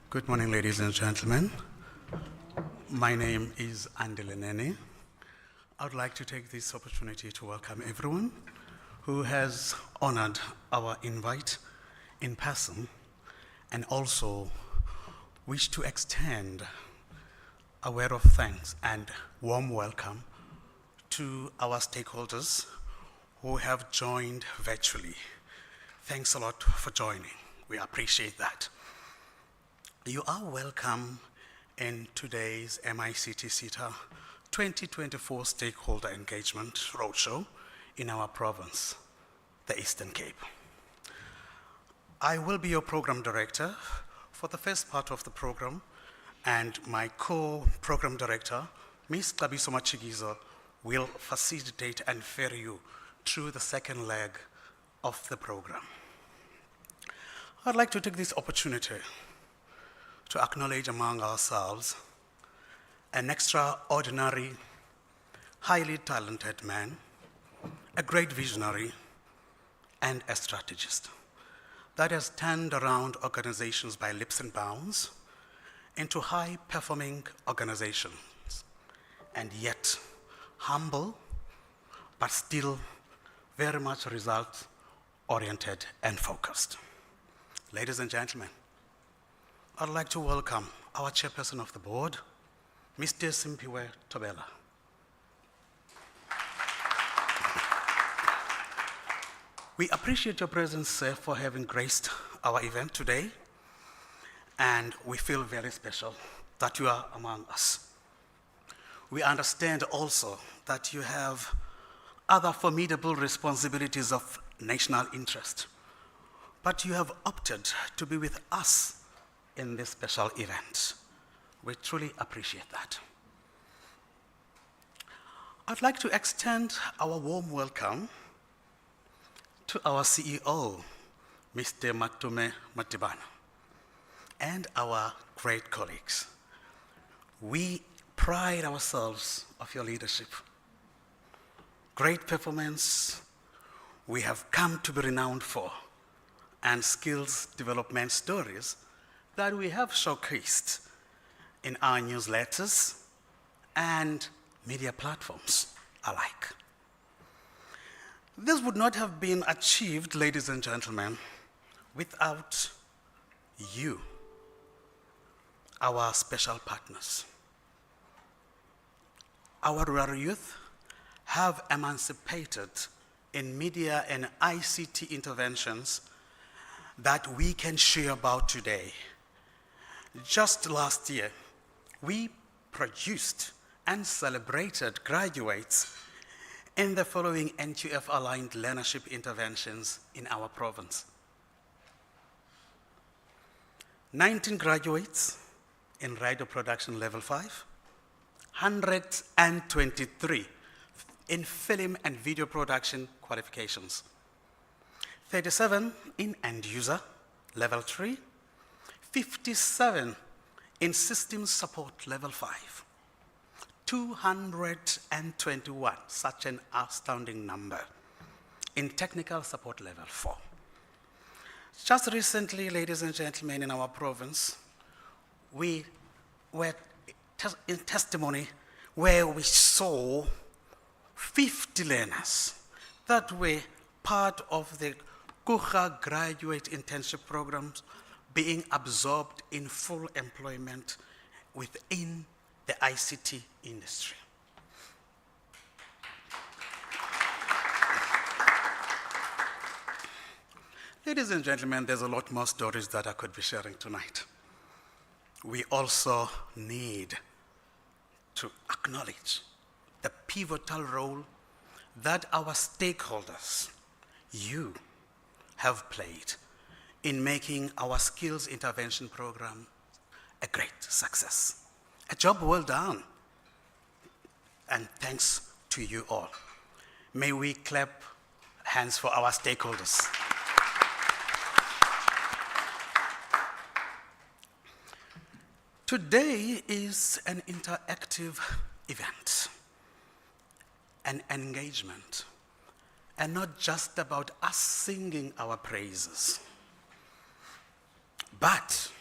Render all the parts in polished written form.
Good morning, ladies and gentlemen. My name is Andy Lenene. I would like to take this opportunity to welcome everyone who has honored our invite in person and also wish to extend a word of thanks and warm welcome to our stakeholders who have joined virtually. Thanks a lot for joining. We appreciate that. You are welcome in today's MICT SETA 2024 Stakeholder Engagement Roadshow in our province, the Eastern Cape. I will be your program director for the first part of the program, and my co-program director, Ms. Gqeberha, will facilitate and ferry you through the second leg of the program. I'd like to take this opportunity to acknowledge among ourselves an extraordinary, highly talented man, a great visionary, and a strategist that has turned around organizations by leaps and bounds into high-performing organizations, and yet humble, but still very much result-oriented and focused. Ladies and gentlemen, I'd like to welcome our chairperson of the board, Mr. Simphiwe Thobela. We appreciate your presence, sir, for having graced our event today, and we feel very special that you are among us. We understand also that you have other formidable responsibilities of national interest, but you have opted to be with us in this special event. We truly appreciate that. I'd like to extend our warm welcome to our CEO, Mr. Matume Matibana, and our great colleagues. We pride ourselves of your leadership. Great performance we have come to be renowned for, and skills development stories that we have showcased in our newsletters and media platforms alike. This would not have been achieved, ladies and gentlemen, without you, our special partners. Our rural youth have emancipated in media and ICT interventions that we can share about today. Just last year, we produced and celebrated graduates in the following NQF-aligned learnership interventions in our province. 19 graduates in radio production level 5, 123 in film and video production qualifications, 37 in end user level 3, 57 in systems support level 5, 221, such an astounding number, in technical support level 4. Just recently, ladies and gentlemen, in our province, we were in testimony where we saw 50 learners that were part of the Gqeberha graduate internship programs being absorbed in full employment within the ICT industry. Ladies and gentlemen, there's a lot more stories that I could be sharing tonight. We also need to acknowledge the pivotal role that our stakeholders, you, have played in making our skills intervention program a great success. A job well done. And thanks to you all. May we clap hands for our stakeholders. Today is an interactive event, an engagement, and not just about us singing our praises, but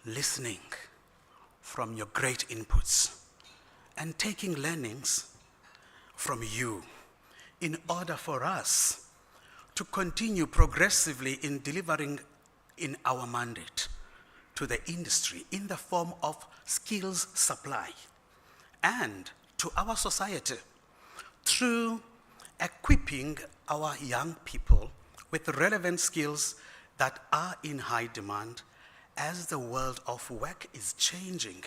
listening from your great inputs and taking learnings from you in order for us to continue progressively in delivering in our mandate to the industry in the form of skills supply and to our society through equipping our young people with relevant skills that are in high demand as the world of work is changing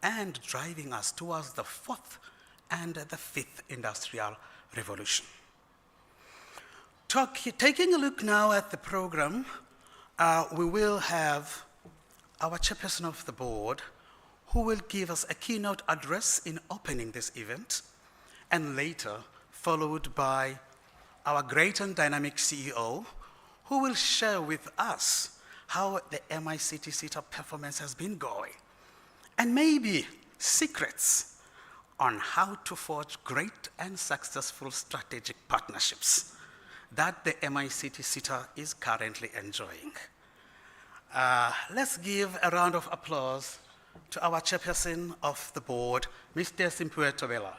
and driving us towards the fourth and the fifth industrial revolution. Taking a look now at the program, we will have our chairperson of the board who will give us a keynote address in opening this event, and later followed by our great and dynamic CEO who will share with us how the MICT SETA performance has been going, and maybe secrets on how to forge great and successful strategic partnerships that the MICT SETA is currently enjoying. Let's give a round of applause to our chairperson of the board, Mr. Simphiwe Tobela.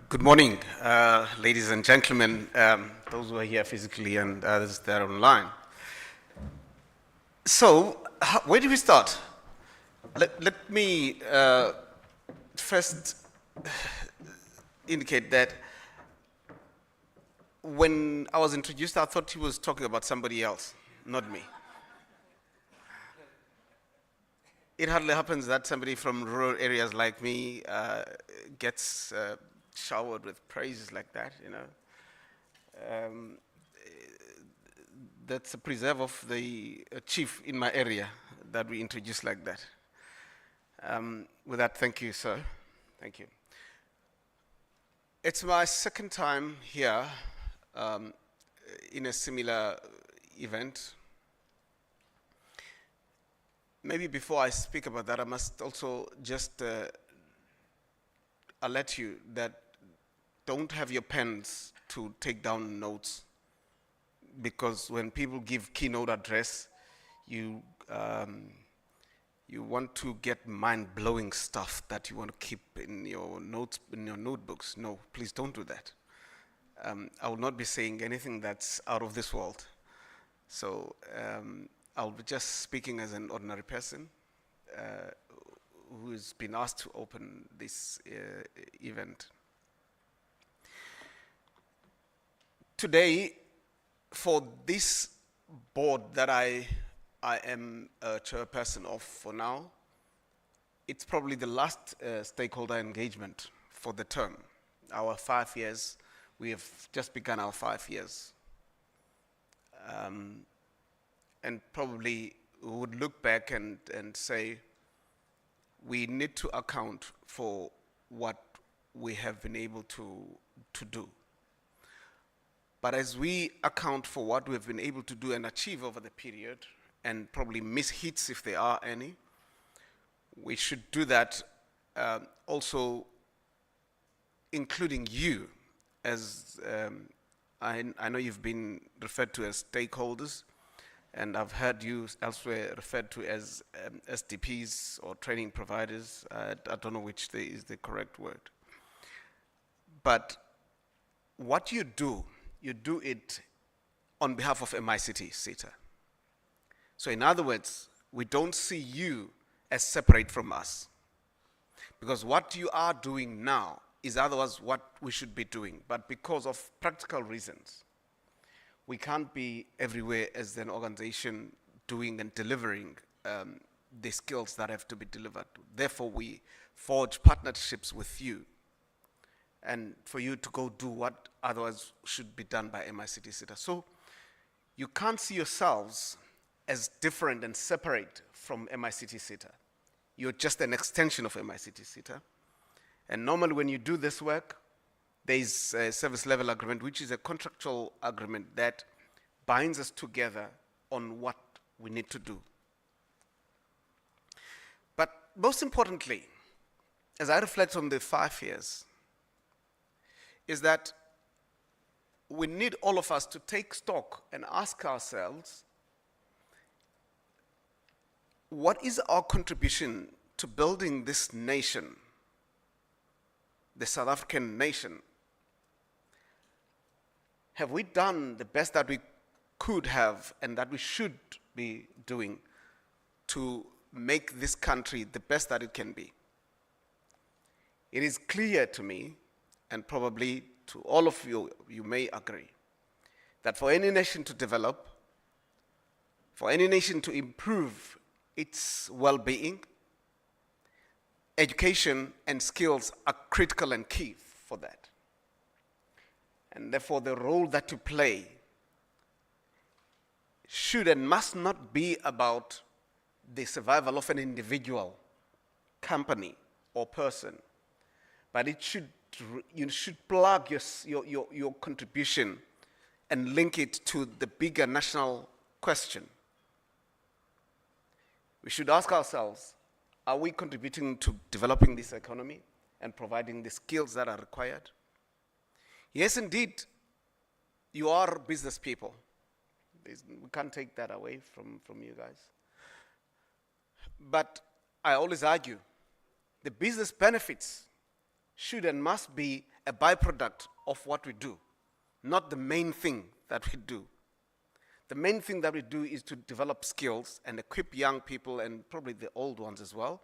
Good morning, ladies and gentlemen, those who are here physically and others that are online. So, where do we start? Let me first indicate that when I was introduced, I thought he was talking about somebody else, not me. It hardly happens that somebody from rural areas like me gets showered with praises like that, you know. That's a preserve of the chief in my area that we introduced like that. With that, thank you, sir. Thank you. It's my second time here in a similar event. Maybe before I speak about that, I must also just alert you that don't have your pens to take down notes, because when people give keynote address, you want to get mind-blowing stuff that you want to keep in your notes, in your notebooks. No, please don't do that. I will not be saying anything that's out of this world. So I'll be just speaking as an ordinary person who has been asked to open this event. Today, for this board that I am a chairperson of for now, it's probably the last stakeholder engagement for the term. Our 5 years, we have just begun our 5 years. And probably we would look back and say, we need to account for what we have been able to do. But as we account for what we've been able to do and achieve over the period, and probably miss hits if there are any, we should do that also including you, as I know you've been referred to as stakeholders, and I've heard you elsewhere referred to as SDPs or training providers. I don't know which is the correct word. But what you do it on behalf of MICT SETA. So in other words, we don't see you as separate from us, because what you are doing now is otherwise what we should be doing. But because of practical reasons, we can't be everywhere as an organization doing and delivering the skills that have to be delivered. Therefore, we forge partnerships with you, and for you to go do what otherwise should be done by MICT SETA. So you can't see yourselves as different and separate from MICT SETA. You're just an extension of MICT SETA. And normally when you do this work, there is a service level agreement, which is a contractual agreement that binds us together on what we need to do. But most importantly, as I reflect on the 5 years, is that we need all of us to take stock and ask ourselves, what is our contribution to building this nation, the South African nation? Have we done the best that we could have and that we should be doing to make this country the best that it can be? It is clear to me, and probably to all of you, you may agree, that for any nation to develop, for any nation to improve its well-being, education and skills are critical and key for that. And therefore, the role that you play should and must not be about the survival of an individual, company, or person, but you should plug your contribution and link it to the bigger national question. We should ask ourselves, are we contributing to developing this economy and providing the skills that are required? Yes, indeed, you are business people. We can't take that away from you guys. But I always argue, the business benefits should and must be a byproduct of what we do, not the main thing that we do. The main thing that we do is to develop skills and equip young people, and probably the old ones as well.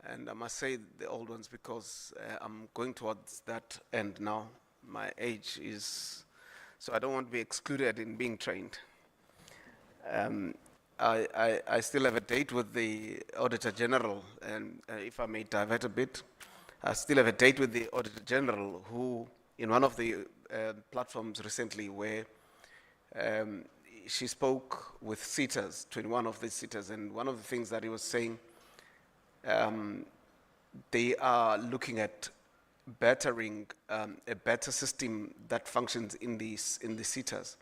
And I must say the old ones because I'm going towards that end now. My age is, so I don't want to be excluded in being trained. I still have a date with the Auditor General, and if I may divert a bit, I still have a date with the Auditor General, who, in one of the platforms recently, where she spoke with SETAs, 21 of these SETAs, and one of the things that he was saying, they are looking at bettering a better system that functions in the SETAs,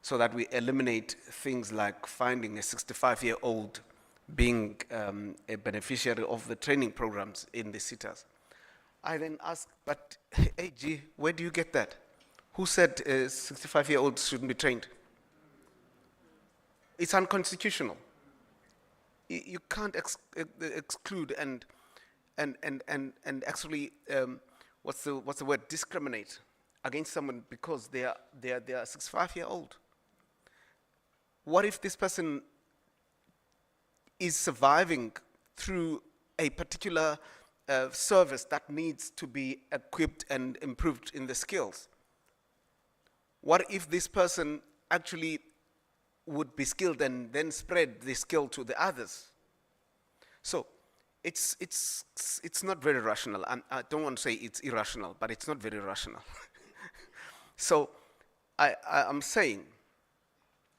so that we eliminate things like finding a 65-year-old being a beneficiary of the training programs in the SETAs. I then asked, but hey, gee, where do you get that? Who said 65-year-olds shouldn't be trained? It's unconstitutional. You can't exclude and actually, what's the word, discriminate against someone because they are 65-year-old. What if this person is surviving through a particular service that needs to be equipped and improved in the skills? What if this person actually would be skilled and then spread the skill to the others? So it's not very rational. I don't want to say it's irrational, but it's not very rational. So I'm saying,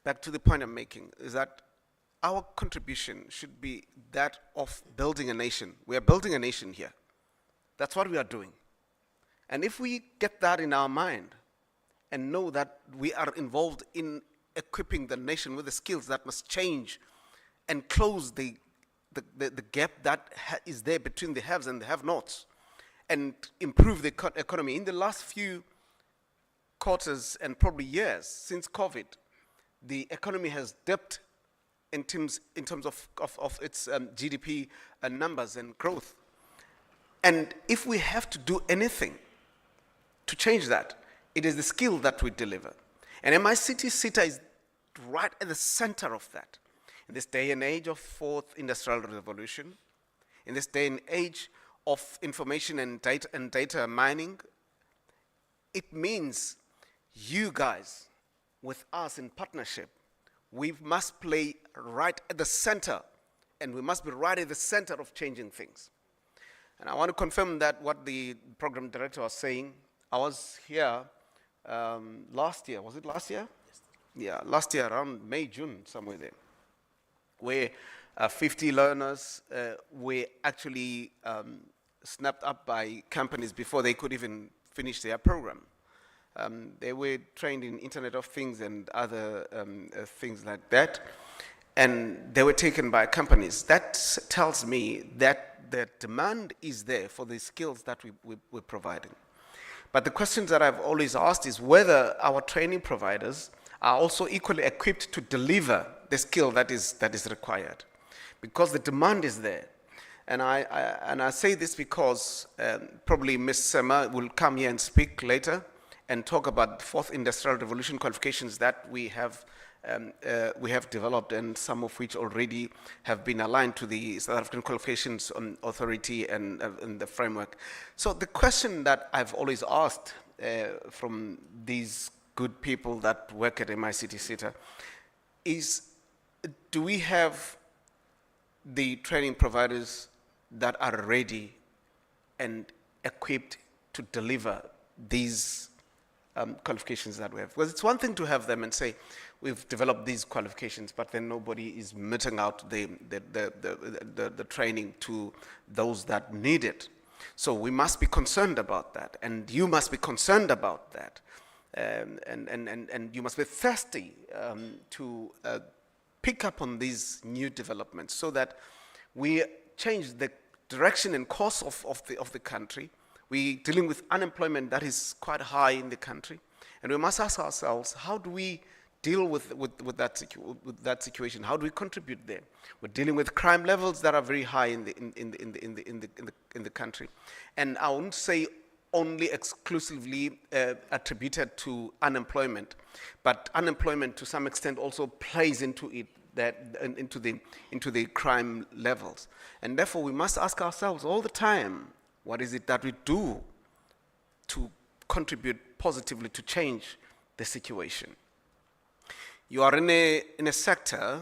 back to the point I'm making, is that our contribution should be that of building a nation. We are building a nation here. That's what we are doing. And if we get that in our mind and know that we are involved in equipping the nation with the skills that must change and close the gap that is there between the haves and the have-nots, and improve the economy. In the last few quarters and probably years since COVID, the economy has dipped in terms of its GDP numbers and growth. And if we have to do anything to change that, it is the skill that we deliver. And MICT SETA is right at the center of that. In this day and age of fourth industrial revolution, in this day and age of information and data mining, it means you guys, with us in partnership, we must play right at the center, and we must be right at the center of changing things. And I want to confirm that what the program director was saying. I was here last year. Was it last year? Yes. Yeah, last year around May, June, somewhere there, where 50 learners were actually snapped up by companies before they could even finish their program. They were trained in Internet of Things and other things like that, and they were taken by companies. That tells me that the demand is there for the skills that we're providing. But the questions that I've always asked is whether our training providers are also equally equipped to deliver the skill that is required, because the demand is there. And I say this because probably Ms. Sema will come here and speak later and talk about fourth industrial revolution qualifications that we have developed, and some of which already have been aligned to the South African Qualifications Authority and the framework. So the question that I've always asked from these good people that work at MICT SETA is, do we have the training providers that are ready and equipped to deliver these qualifications that we have? Because it's one thing to have them and say, we've developed these qualifications, but then nobody is meting out the training to those that need it. So we must be concerned about that, and you must be concerned about that. And you must be thirsty to pick up on these new developments so that we change the direction and course of the country. We're dealing with unemployment that is quite high in the country, and we must ask ourselves, how do we deal with that situation? How do we contribute there? We're dealing with crime levels that are very high in the country, and I wouldn't say only exclusively attributed to unemployment, but unemployment to some extent also plays into it, into the crime levels. And therefore we must ask ourselves all the time, what is it that we do to contribute positively to change the situation? You are in a sector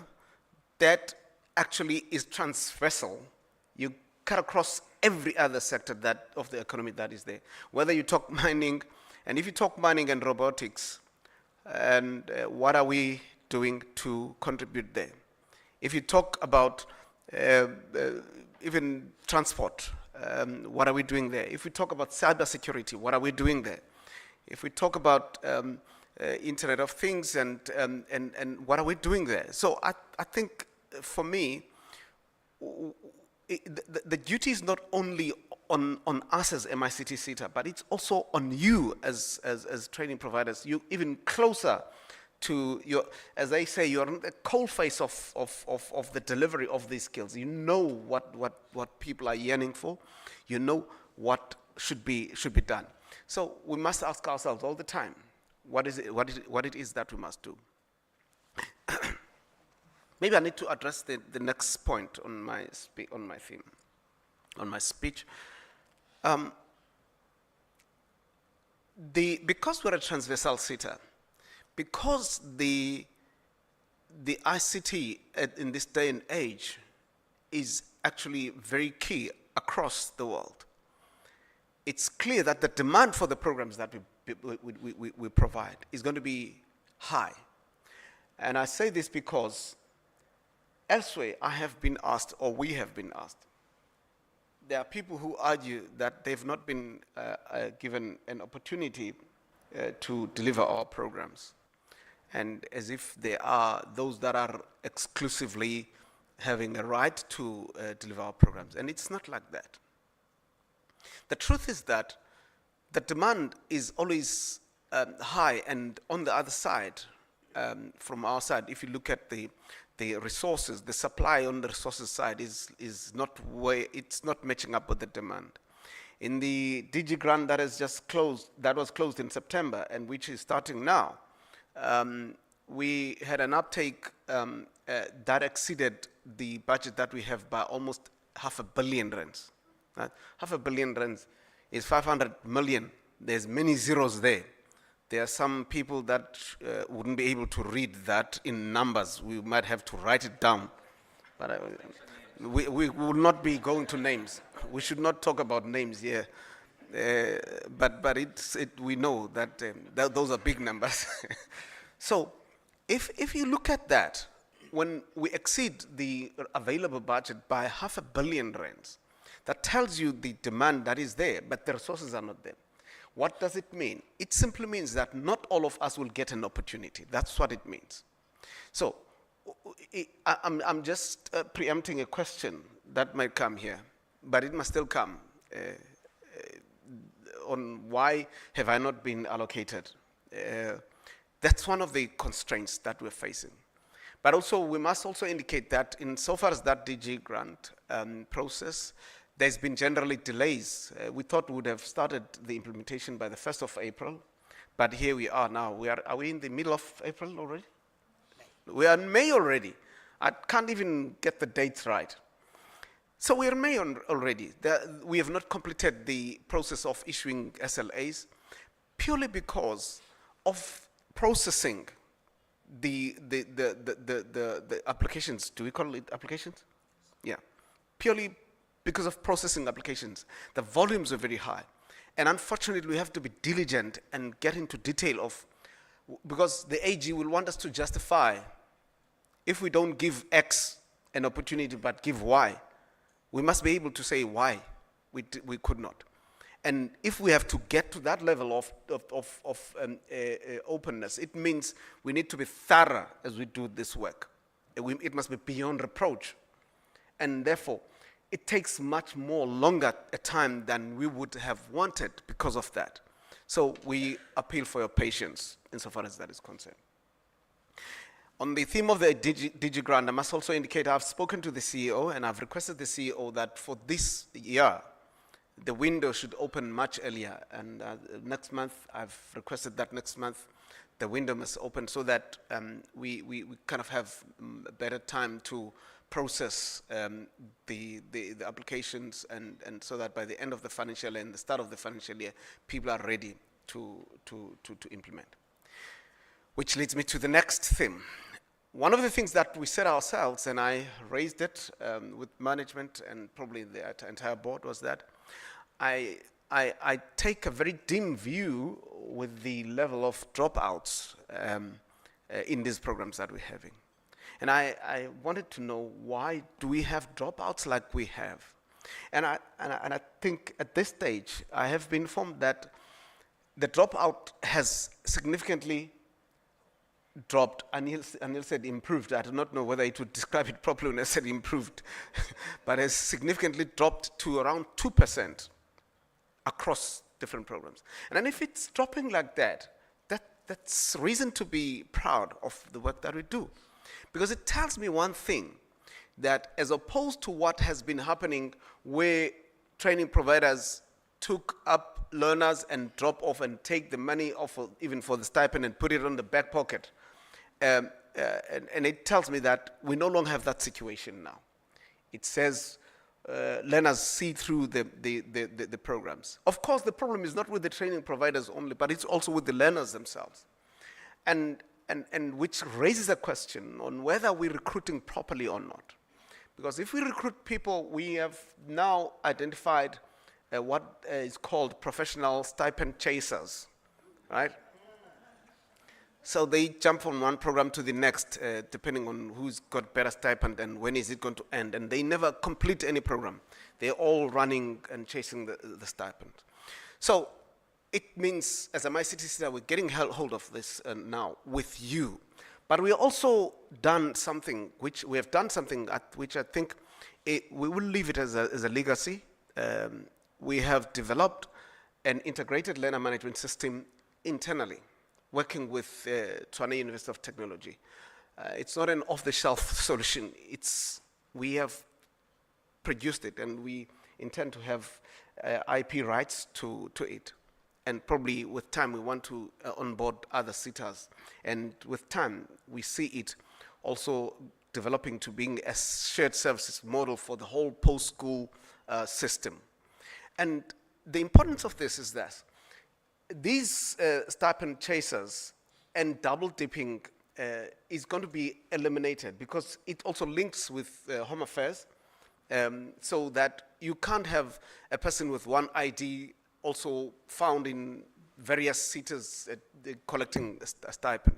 that actually is transversal. You cut across every other sector of the economy that is there. Whether you talk mining, and if you talk mining and robotics, and what are we doing to contribute there? If you talk about even transport, what are we doing there? If we talk about cybersecurity, what are we doing there? If we talk about Internet of Things and what are we doing there? So I think for me, the duty is not only on us as MICT SETA, but it's also on you as training providers. You even closer to as I say, you're on the coalface of the delivery of these skills. You know what people are yearning for. You know what should be done. So we must ask ourselves all the time, what it is that we must do. Maybe I need to address the next point on my theme, on my speech. Because we're a transversal SETA, because the ICT in this day and age is actually very key across the world, it's clear that the demand for the programs that we provide is going to be high. And I say this because elsewhere I have been asked, or we have been asked, there are people who argue that they've not been given an opportunity to deliver our programs, and as if they are those that are exclusively having a right to deliver our programs. And it's not like that. The truth is that the demand is always high, and on the other side, from our side, if you look at the resources, the supply on the resources side is not matching up with the demand. In the DG grant that has just closed, that was closed in September, and which is starting now, we had an uptake that exceeded the budget that we have by almost R500 million. R500 million is 500 million. There's many zeros there. There are some people that wouldn't be able to read that in numbers. We might have to write it down. But we will not be going to names. We should not talk about names here. But we know that those are big numbers. So if you look at that, when we exceed the available budget by R500 million, that tells you the demand that is there, but the resources are not there. What does it mean? It simply means that not all of us will get an opportunity. That's what it means. So I'm just preempting a question that might come here, but it must still come on why have I not been allocated. That's one of the constraints that we're facing. But also, we must also indicate that insofar as that DG grant process, there's been generally delays. We thought we would have started the implementation by the 1st of April, but here we are now. Are we in the middle of April already? May. We are in May already. I can't even get the dates right. So we are in May already. We have not completed the process of issuing SLAs purely because of processing the applications. Do we call it applications? Yeah. Purely because of processing applications. The volumes are very high. And unfortunately, we have to be diligent and get into detail of, because the AG will want us to justify, if we don't give X an opportunity but give Y, we must be able to say why we could not. And if we have to get to that level of openness, it means we need to be thorough as we do this work. It must be beyond reproach. And therefore, it takes much more longer a time than we would have wanted because of that. So we appeal for your patience insofar as that is concerned. On the theme of the DG grant, I must also indicate I've spoken to the CEO and I've requested the CEO that for this year, the window should open much earlier. And next month, I've requested that next month, the window must open so that we kind of have a better time to process the applications and so that by the end of the financial year and the start of the financial year, people are ready to implement. Which leads me to the next theme. One of the things that we said ourselves, and I raised it with management and probably the entire board, was that I take a very dim view with the level of dropouts in these programs that we're having. And I wanted to know, why do we have dropouts like we have? And I think at this stage, I have been informed that the dropout has significantly dropped. Anil said improved. I do not know whether it would describe it properly when I said improved, but has significantly dropped to around 2% across different programs. And then if it's dropping like that, that's reason to be proud of the work that we do. Because it tells me one thing, that as opposed to what has been happening where training providers took up learners and drop off and take the money off even for the stipend and put it on the back pocket. And it tells me that we no longer have that situation now. It says learners see through the programs. Of course, the problem is not with the training providers only, but it's also with the learners themselves. And which raises a question on whether we're recruiting properly or not. Because if we recruit people, we have now identified what is called professional stipend chasers, right? So they jump from one program to the next, depending on who's got better stipend and when is it going to end. And they never complete any program. They're all running and chasing the stipend. So it means, as a MICT SETA, we're getting hold of this now with you. But we also done something, which we have done something at which I think we will leave it as a legacy. We have developed an integrated learner management system internally, working with Tshwane University of Technology. It's not an off-the-shelf solution. We have produced it, and we intend to have IP rights to it. And probably with time, we want to onboard other SETAs. And with time, we see it also developing to being a shared services model for the whole post-school system. And the importance of this is that these stipend chasers and double dipping is going to be eliminated, because it also links with Home Affairs, so that you can't have a person with one ID also found in various SETAs collecting a stipend.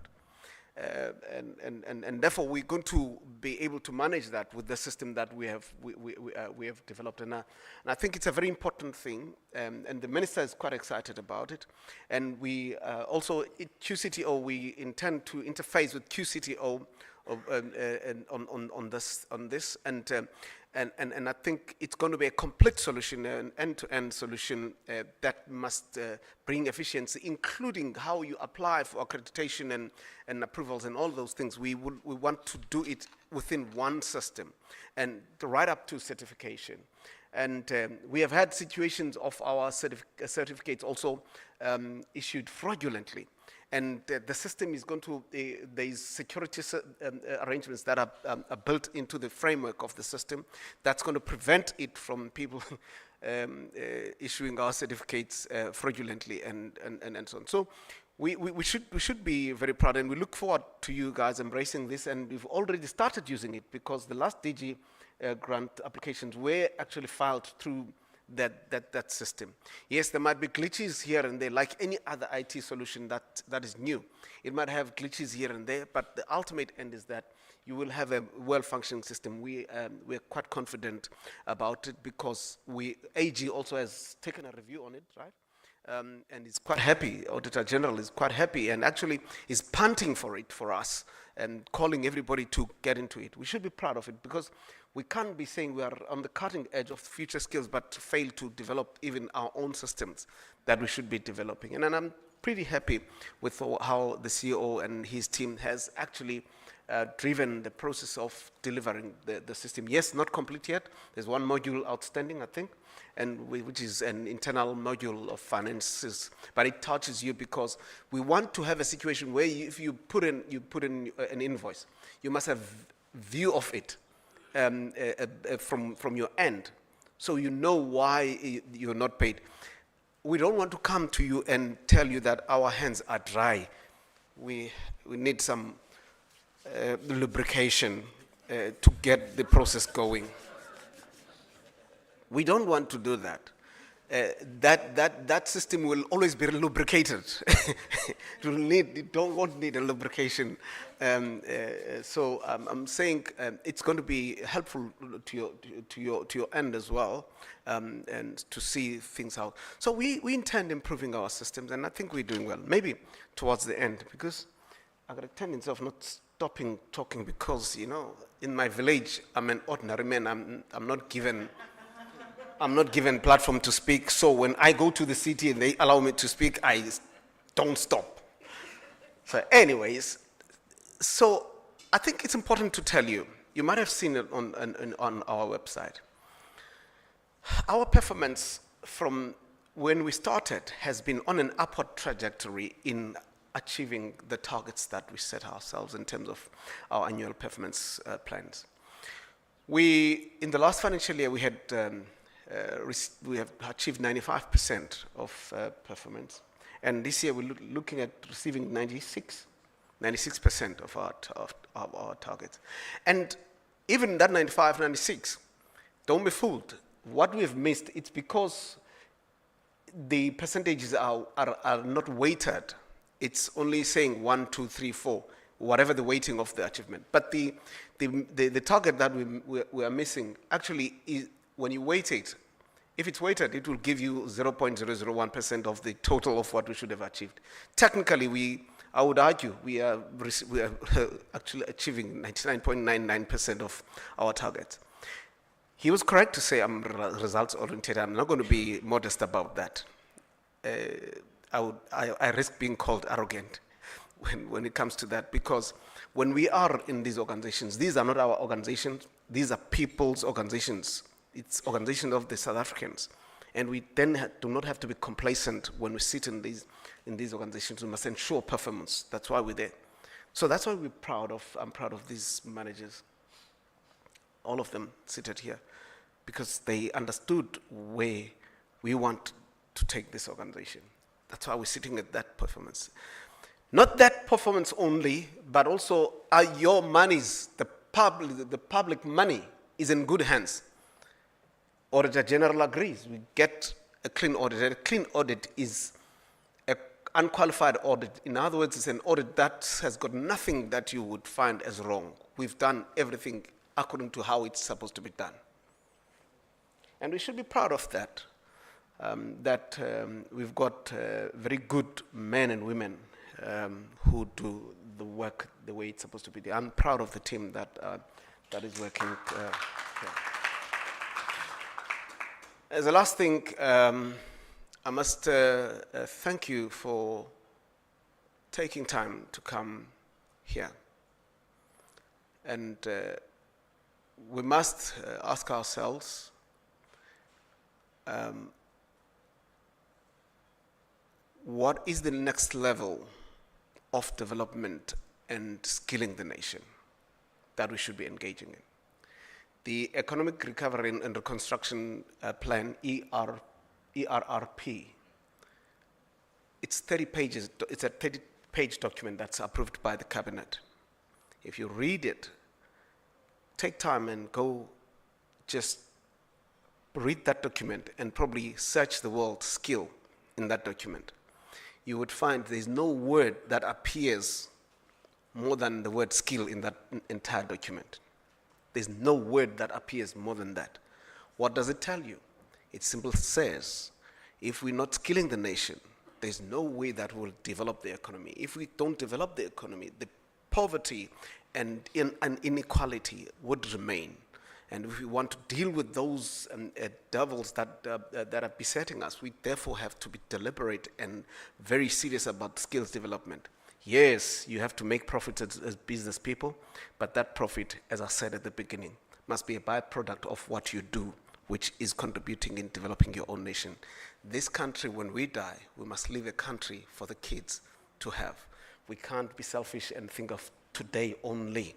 And therefore, we're going to be able to manage that with the system that we have developed. And I think it's a very important thing, and the minister is quite excited about it. And we also, at QCTO, we intend to interface with QCTO on this. And And I think it's going to be a complete solution, an end-to-end solution that must bring efficiency, including how you apply for accreditation and approvals and all those things. We want to do it within one system and right up to certification. And we have had situations of our certificates also issued fraudulently. And the system is going to, there's security arrangements that are built into the framework of the system that's going to prevent it from people issuing our certificates fraudulently and so on. So we should be very proud, and we look forward to you guys embracing this, and we've already started using it because the last DG grant applications were actually filed through that system. Yes, there might be glitches here and there, like any other IT solution that is new. It might have glitches here and there, but the ultimate end is that you will have a well-functioning system. We're quite confident about it because AG also has taken a review on it, right? And is quite happy. Auditor General is quite happy and actually is punting for it for us and calling everybody to get into it. We should be proud of it because we can't be saying we are on the cutting edge of future skills but fail to develop even our own systems that we should be developing. And I'm pretty happy with how the CEO and his team has actually driven the process of delivering the system. Yes, not complete yet. There's one module outstanding, I think, and which is an internal module of finances, but it touches you because we want to have a situation where if you put in an invoice, you must have view of it from your end, so you know why you're not paid. We don't want to come to you and tell you that our hands are dry. We need some lubrication to get the process going. We don't want to do that. That system will always be lubricated. It won't need a lubrication. So I'm saying it's going to be helpful to your end as well, and to see things out. So we intend improving our systems, and I think we're doing well. Maybe towards the end, because I got a tendency of not stopping talking because, you know, in my village I'm an ordinary man. I'm not given platform to speak, so when I go to the city and they allow me to speak, I don't stop. So anyways, so I think it's important to tell you, you might have seen it on our website. Our performance from when we started has been on an upward trajectory in achieving the targets that we set ourselves in terms of our annual performance plans. In the last financial year, we have achieved 95% of performance, and this year we're looking at receiving 96% of our targets. And even that 95, 96, don't be fooled. What we've missed, it's because the percentages are not weighted. It's only saying 1, 2, 3, 4, whatever the weighting of the achievement. But the target that we are missing actually is, when you weight it, if it's weighted, it will give you 0.001% of the total of what we should have achieved. Technically, I would argue we are actually achieving 99.99% of our targets. He was correct to say I'm results oriented. I'm not going to be modest about that. I risk being called arrogant when it comes to that, because when we are in these organizations, these are not our organizations, these are people's organizations. It's organizations of the South Africans. And we then do not have to be complacent when we sit in these organizations. We must ensure performance. That's why we're there. So that's why I'm proud of these managers. All of them seated here, because they understood where we want to take this organization. That's why we're sitting at that performance. Not that performance only, but also your monies, the public money is in good hands. Auditor General agrees. We get a clean audit. A clean audit is an unqualified audit. In other words, it's an audit that has got nothing that you would find as wrong. We've done everything according to how it's supposed to be done. And we should be proud of that, we've got very good men and women who do the work the way it's supposed to be done. I'm proud of the team that is working here. As a last thing, I must thank you for taking time to come here. And we must ask ourselves, what is the next level of development and skilling the nation that we should be engaging in? The Economic Recovery and Reconstruction Plan, ERRP, it's 30 pages, it's a 30-page document that's approved by the cabinet. If you read it, take time and go just read that document and probably search the word skill in that document. You would find there's no word that appears more than the word skill in that entire document. There's no word that appears more than that. What does it tell you? It simply says, if we're not skilling the nation, there's no way that we'll develop the economy. If we don't develop the economy, the poverty and inequality would remain. And if we want to deal with those devils that are besetting us, we therefore have to be deliberate and very serious about skills development. Yes, you have to make profits as business people, but that profit, as I said at the beginning, must be a byproduct of what you do, which is contributing in developing your own nation. This country, when we die, we must leave a country for the kids to have. We can't be selfish and think of today only.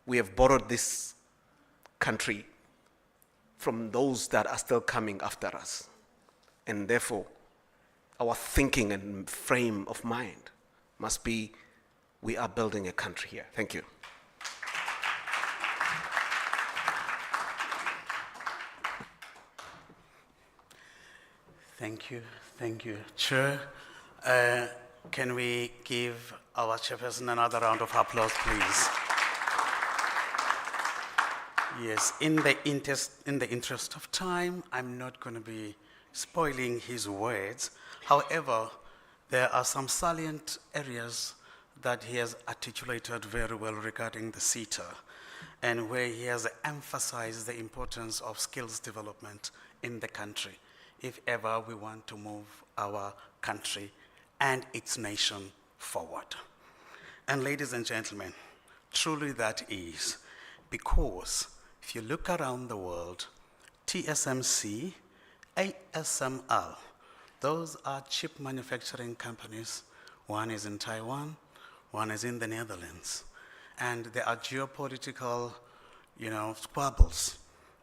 We have borrowed this country from those that are still coming after us. And therefore, our thinking and frame of mind must be, we are building a country here. Thank you. Thank you, Chair. Can we give our chairperson another round of applause, please? Yes, in the interest of time, I'm not going to be spoiling his words. However, there are some salient areas that he has articulated very well regarding the SETA, and where he has emphasized the importance of skills development in the country, if ever we want to move our country and its nation forward. And ladies and gentlemen, truly that is, because if you look around the world, TSMC, ASML, those are chip manufacturing companies. One is in Taiwan, one is in the Netherlands. And there are geopolitical, squabbles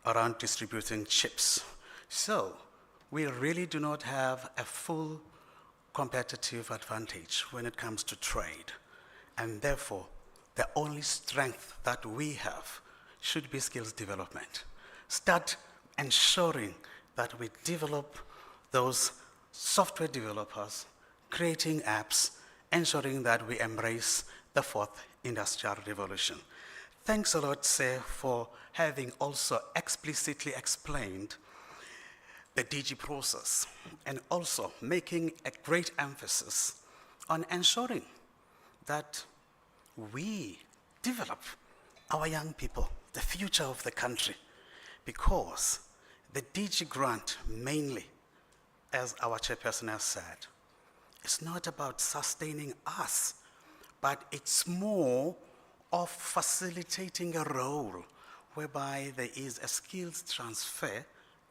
around distributing chips. So we really do not have a full competitive advantage when it comes to trade. And therefore, the only strength that we have should be skills development. Start ensuring that we develop those software developers, creating apps, ensuring that we embrace the fourth industrial revolution. Thanks a lot, sir, for having also explicitly explained the DG process and also making a great emphasis on ensuring that we develop our young people, the future of the country, because the DG grant mainly, as our chairperson has said, it's not about sustaining us, but it's more of facilitating a role whereby there is a skills transfer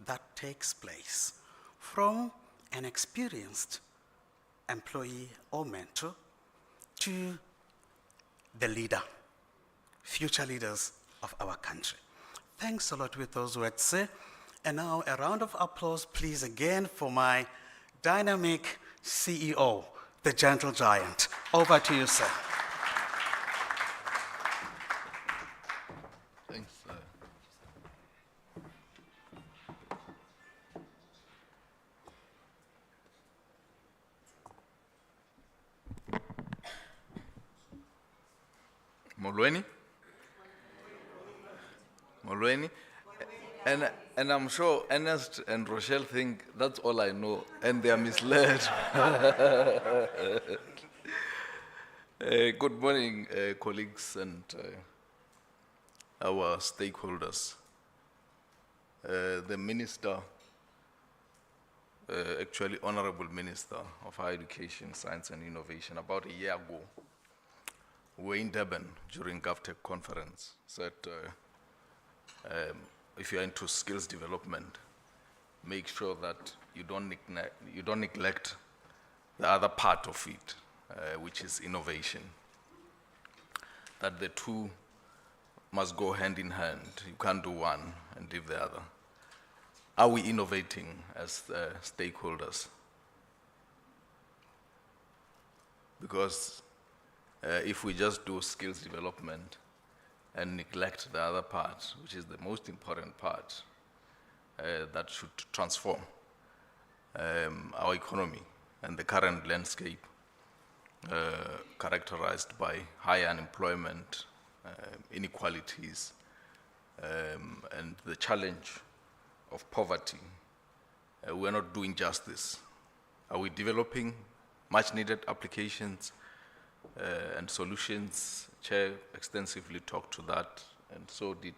that takes place from an experienced employee or mentor to the leader, future leaders of our country. Thanks a lot with those words, sir. And now a round of applause, please, again for my dynamic CEO, the gentle giant. Over to you, sir. Thanks. Molweni? And I'm sure Ernest and Rochelle think that's all I know, and they are misled. Good morning, colleagues and our stakeholders. the Minister, actually Honorable Minister of Higher Education, Science and Innovation, about a year ago, we were in Durban during GovTech conference, said if you're into skills development, make sure that you don't neglect the other part of it, which is innovation. That the two must go hand in hand. You can't do one and leave the other. Are we innovating as stakeholders? Because if we just do skills development and neglect the other part, which is the most important part, that should transform our economy and the current landscape characterized by high unemployment, inequalities, and the challenge of poverty. We're not doing justice. Are we developing much needed applications and solutions? Chair extensively talked to that, and so did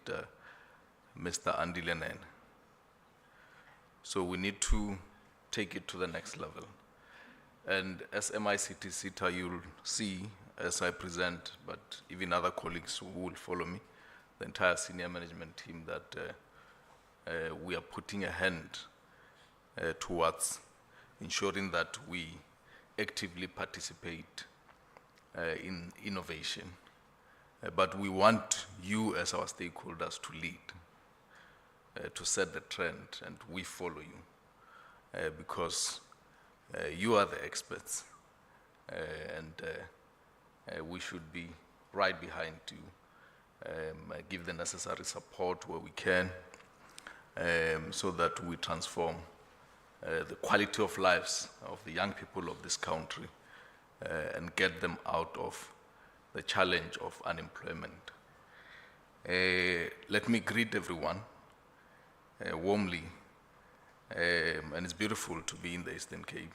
Mr. Andy Lenen. So we need to take it to the next level. And as MICT SETA, you'll see as I present, but even other colleagues who will follow me, the entire senior management team, that we are putting a hand towards ensuring that we actively participate in innovation. But we want you as our stakeholders to lead, to set the trend, and we follow you because you are the experts, and we should be right behind you, give the necessary support where we can, so that we transform the quality of lives of the young people of this country and get them out of the challenge of unemployment. Let me greet everyone warmly, and it's beautiful to be in the Eastern Cape.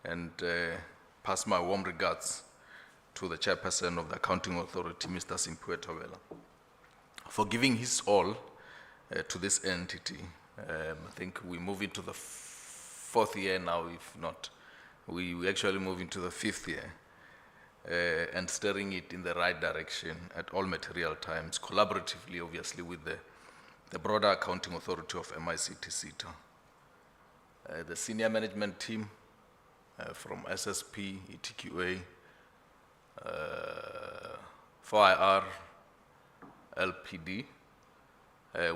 And pass my warm regards to the chairperson of the Accounting Authority, Mr. Simphiwe Thobela, for giving his all to this entity. I think we move into the fourth year now, if not. We actually move into the fifth year, and steering it in the right direction at all material times, collaboratively, obviously, with the broader Accounting Authority of MICT SETA. The senior management team from SSP, ETQA, 4IR, LPD,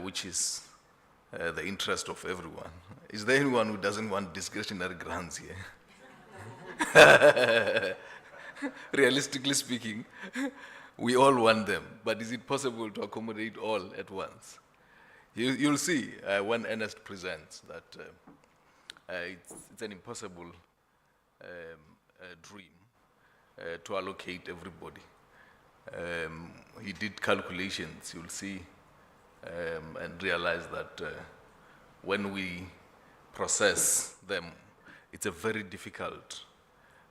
which is the interest of everyone. Is there anyone who doesn't want discretionary grants here? Realistically speaking, we all want them, but is it possible to accommodate all at once? You'll see when Ernest presents that it's an impossible dream to allocate everybody. He did calculations, you'll see, and realize that when we process them, it's a very difficult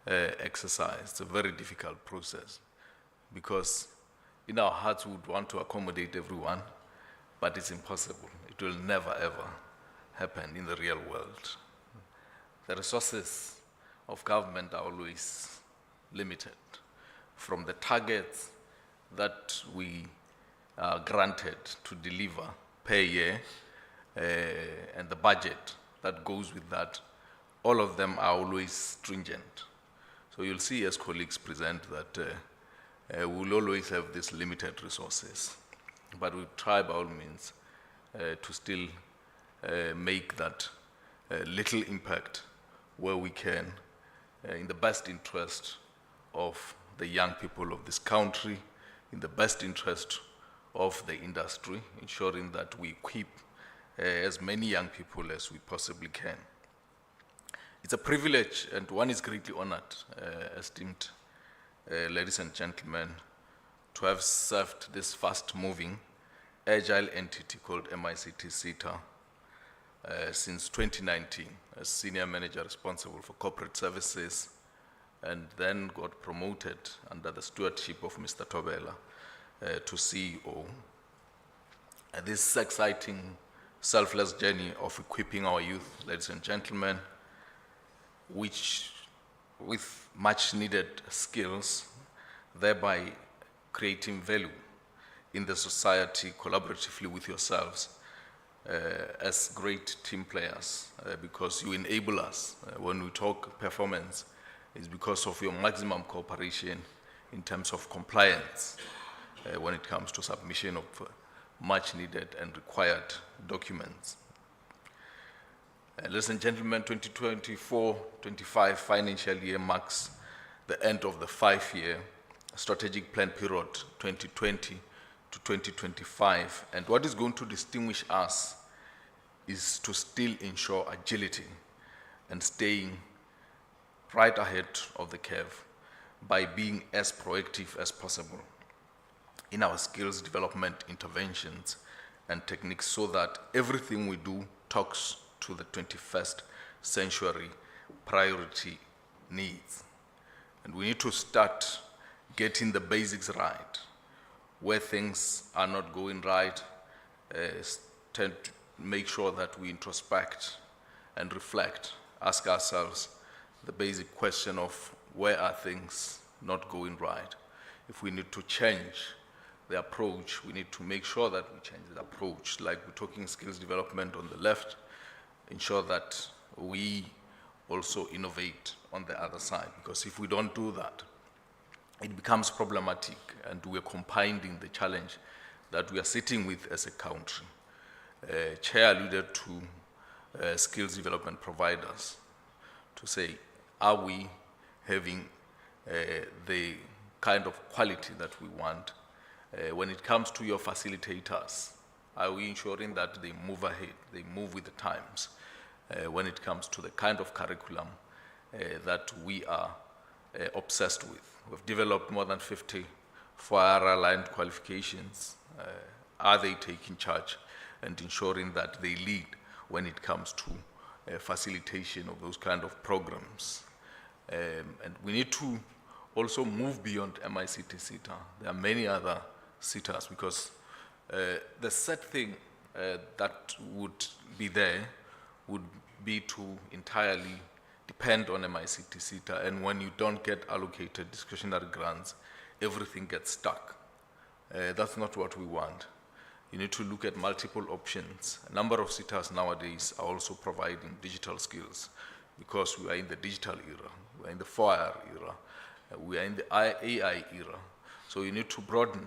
exercise, it's a very difficult process, because in our hearts we would want to accommodate everyone, but it's impossible. It will never ever happen in the real world. The resources of government are always limited, from the targets that we are granted to deliver per year and the budget that goes with that. All of them are always stringent. So you'll see as colleagues present that we'll always have these limited resources, but we try by all means to still make that little impact where we can, in the best interest of the young people of this country, in the best interest of the industry, ensuring that we equip as many young people as we possibly can. It's a privilege, and one is greatly honored, esteemed ladies and gentlemen, to have served this fast-moving, agile entity called MICT SETA since 2019 as senior manager responsible for corporate services, and then got promoted under the stewardship of Mr. Thobela to CEO. this exciting, selfless journey of equipping our youth, ladies and gentlemen, with much needed skills, thereby creating value in the society collaboratively with yourselves as great team players, because you enable us. When we talk performance, it's because of your maximum cooperation in terms of compliance when it comes to submission of much needed and required documents. Ladies and gentlemen, 2024-25 financial year marks the end of the 5-year strategic plan period 2020 to 2025. And what is going to distinguish us is to still ensure agility and staying right ahead of the curve by being as proactive as possible in our skills development interventions and techniques, so that everything we do talks to the 21st century priority needs. And we need to start getting the basics right. Where things are not going right, tend to make sure that we introspect and reflect, ask ourselves the basic question of where are things not going right. If we need to change the approach, we need to make sure that we change the approach. Like we're talking skills development on the left, ensure that we also innovate on the other side. Because if we don't do that, it becomes problematic, and we're compounding the challenge that we are sitting with as a country. Chair alluded to skills development providers to say, are we having the kind of quality that we want? When it comes to your facilitators, are we ensuring that they move ahead, they move with the times? When it comes to the kind of curriculum that we are obsessed with. We've developed more than 50 4-aligned qualifications. Are they taking charge and ensuring that they lead when it comes to facilitation of those kind of programs? And we need to also move beyond MICT SETA. There are many other SETAs, because the set thing that would be there would be to entirely depend on MICT SETA, and when you don't get allocated discretionary grants, everything gets stuck. That's not what we want. You need to look at multiple options. A number of SETAs nowadays are also providing digital skills, because we are in the digital era, we are in the 4R era, we are in the AI era. So you need to broaden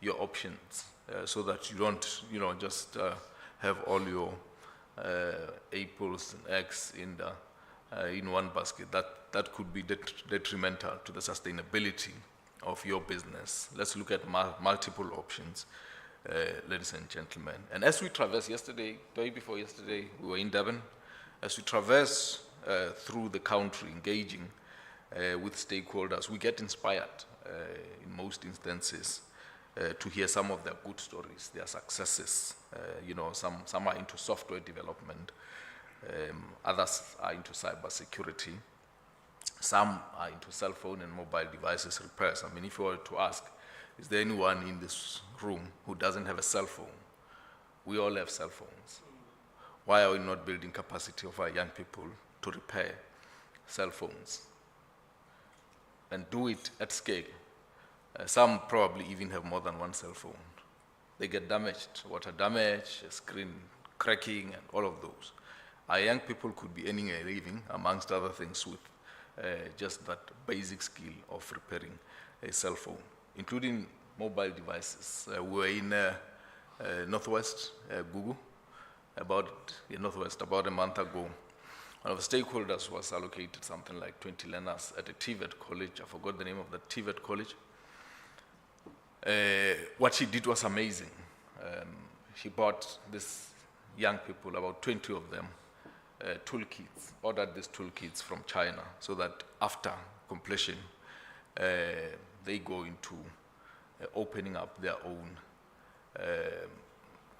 your options so that you don't, just have all your apples and eggs in one basket. That could be detrimental to the sustainability of your business. Let's look at multiple options, ladies and gentlemen. And as we traverse day before yesterday, we were in Durban. As we traverse through the country, engaging with stakeholders, we get inspired in most instances to hear some of their good stories, their successes. Some are into software development, others are into cybersecurity, some are into cell phone and mobile devices repairs. I mean, if you were to ask, is there anyone in this room who doesn't have a cell phone? We all have cell phones. Why are we not building capacity of our young people to repair cell phones and do it at scale? Some probably even have more than one cell phone. They get damaged, water damage, screen cracking, and all of those. Our young people could be earning a living, amongst other things, with just that basic skill of repairing a cell phone, including mobile devices. We were in Northwest, Google, about a month ago. One of the stakeholders was allocated something like 20 learners at a TVET college. I forgot the name of the TVET college. What she did was amazing. She bought these young people, about 20 of them, toolkits, ordered these toolkits from China, so that after completion, they go into opening up their own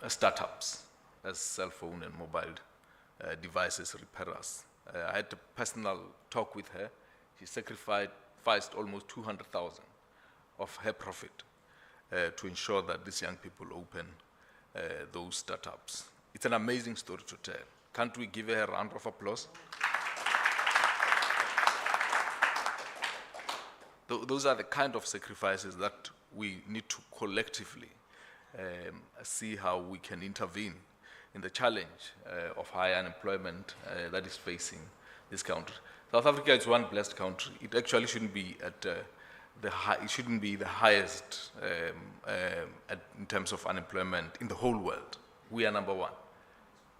startups as cell phone and mobile devices repairers. I had a personal talk with her. She sacrificed almost 200,000 of her profit to ensure that these young people open those startups. It's an amazing story to tell. Can't we give her a round of applause? Those are the kind of sacrifices that we need to collectively see how we can intervene in the challenge of high unemployment that is facing this country. South Africa is one blessed country. It actually shouldn't be at it shouldn't be the highest in terms of unemployment in the whole world. We are number one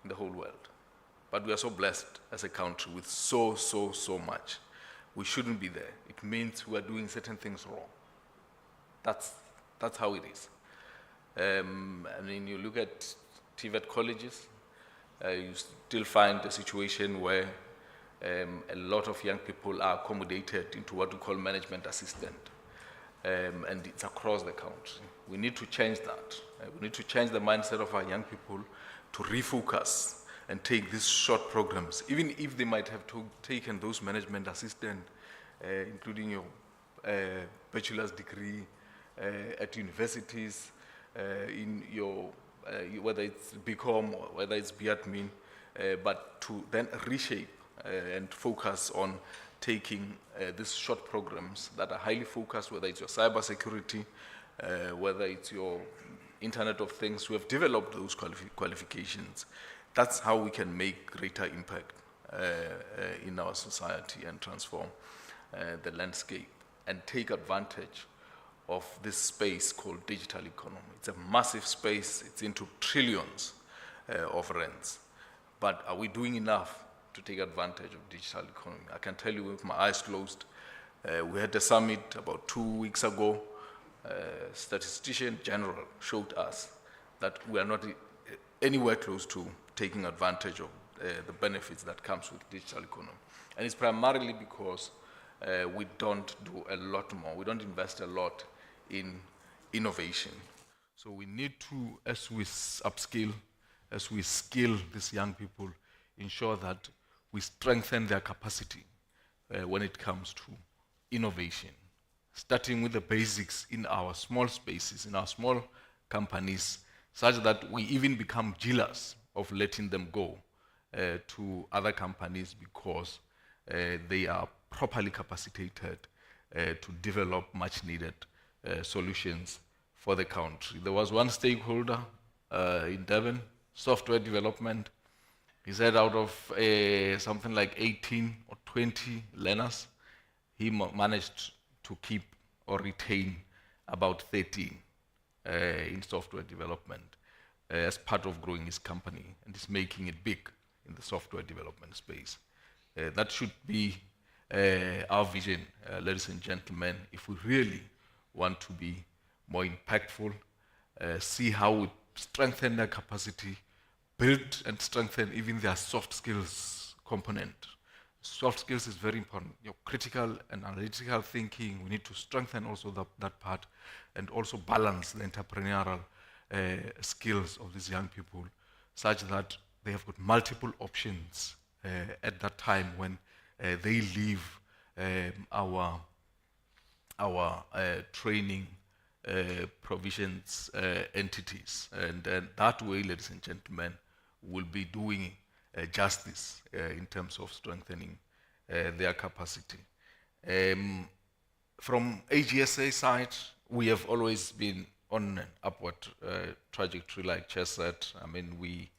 in the whole world. But we are so blessed as a country with so much. We shouldn't be there. It means we are doing certain things wrong. That's how it is. I mean, you look at TVET colleges, you still find a situation where a lot of young people are accommodated into what we call management assistant. And it's across the country. We need to change that. We need to change the mindset of our young people to refocus and take these short programs, even if they might have taken those management assistant, including your bachelor's degree at universities, in your whether it's BCom or whether it's BAdmin, but to then reshape and focus on taking these short programs that are highly focused, whether it's your cybersecurity, whether it's your Internet of Things. We have developed those qualifications. That's how we can make greater impact in our society and transform the landscape and take advantage of this space called digital economy. It's a massive space. It's into trillions of rands. But are we doing enough to take advantage of digital economy? I can tell you with my eyes closed, we had a summit about 2 weeks ago. Statistician General showed us that we are not anywhere close to taking advantage of the benefits that comes with digital economy. And it's primarily because we don't do a lot more. We don't invest a lot in innovation. So we need to, as we upskill, as we skill these young people, ensure that we strengthen their capacity when it comes to innovation, starting with the basics in our small spaces, in our small companies, such that we even become jealous of letting them go to other companies because they are properly capacitated to develop much needed solutions for the country. There was one stakeholder in Durban, software development. He said out of something like 18 or 20 learners, he managed to keep or retain about 13 in software development as part of growing his company, and is making it big in the software development space. That should be our vision, ladies and gentlemen, if we really want to be more impactful, see how we strengthen their capacity, build and strengthen even their soft skills component. Soft skills is very important. Your critical and analytical thinking, we need to strengthen also that part, and also balance the entrepreneurial skills of these young people such that they have got multiple options at that time when they leave our training provisions entities. And that way, ladies and gentlemen, we'll be doing justice in terms of strengthening their capacity. From AGSA side, we have always been on an upward trajectory, like Chair said. I mean, we've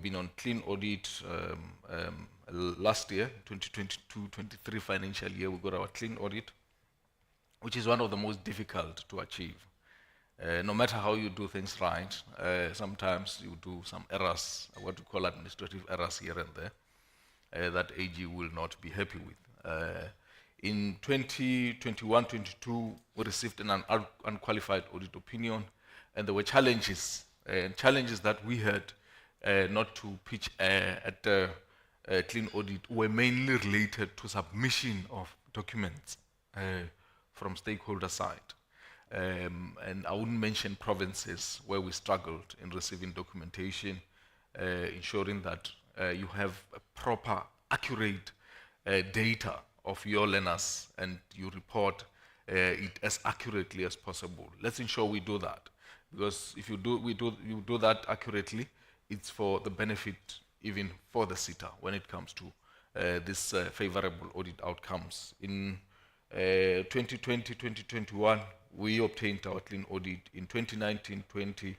been on clean audit last year, 2022-23 financial year. We got our clean audit, which is one of the most difficult to achieve. No matter how you do things right, sometimes you do some errors, what we call administrative errors here and there, that AG will not be happy with. In 2021-22, we received an unqualified audit opinion, and there were challenges that we had not to pitch at the clean audit were mainly related to submission of documents from stakeholder side. And I wouldn't mention provinces where we struggled in receiving documentation, ensuring that you have a proper, accurate data of your learners and you report it as accurately as possible. Let's ensure we do that. because if you do that accurately, it's for the benefit even for the SETA when it comes to this favorable audit outcomes. In 2020, 2021, we obtained our clean audit. In 2019-20,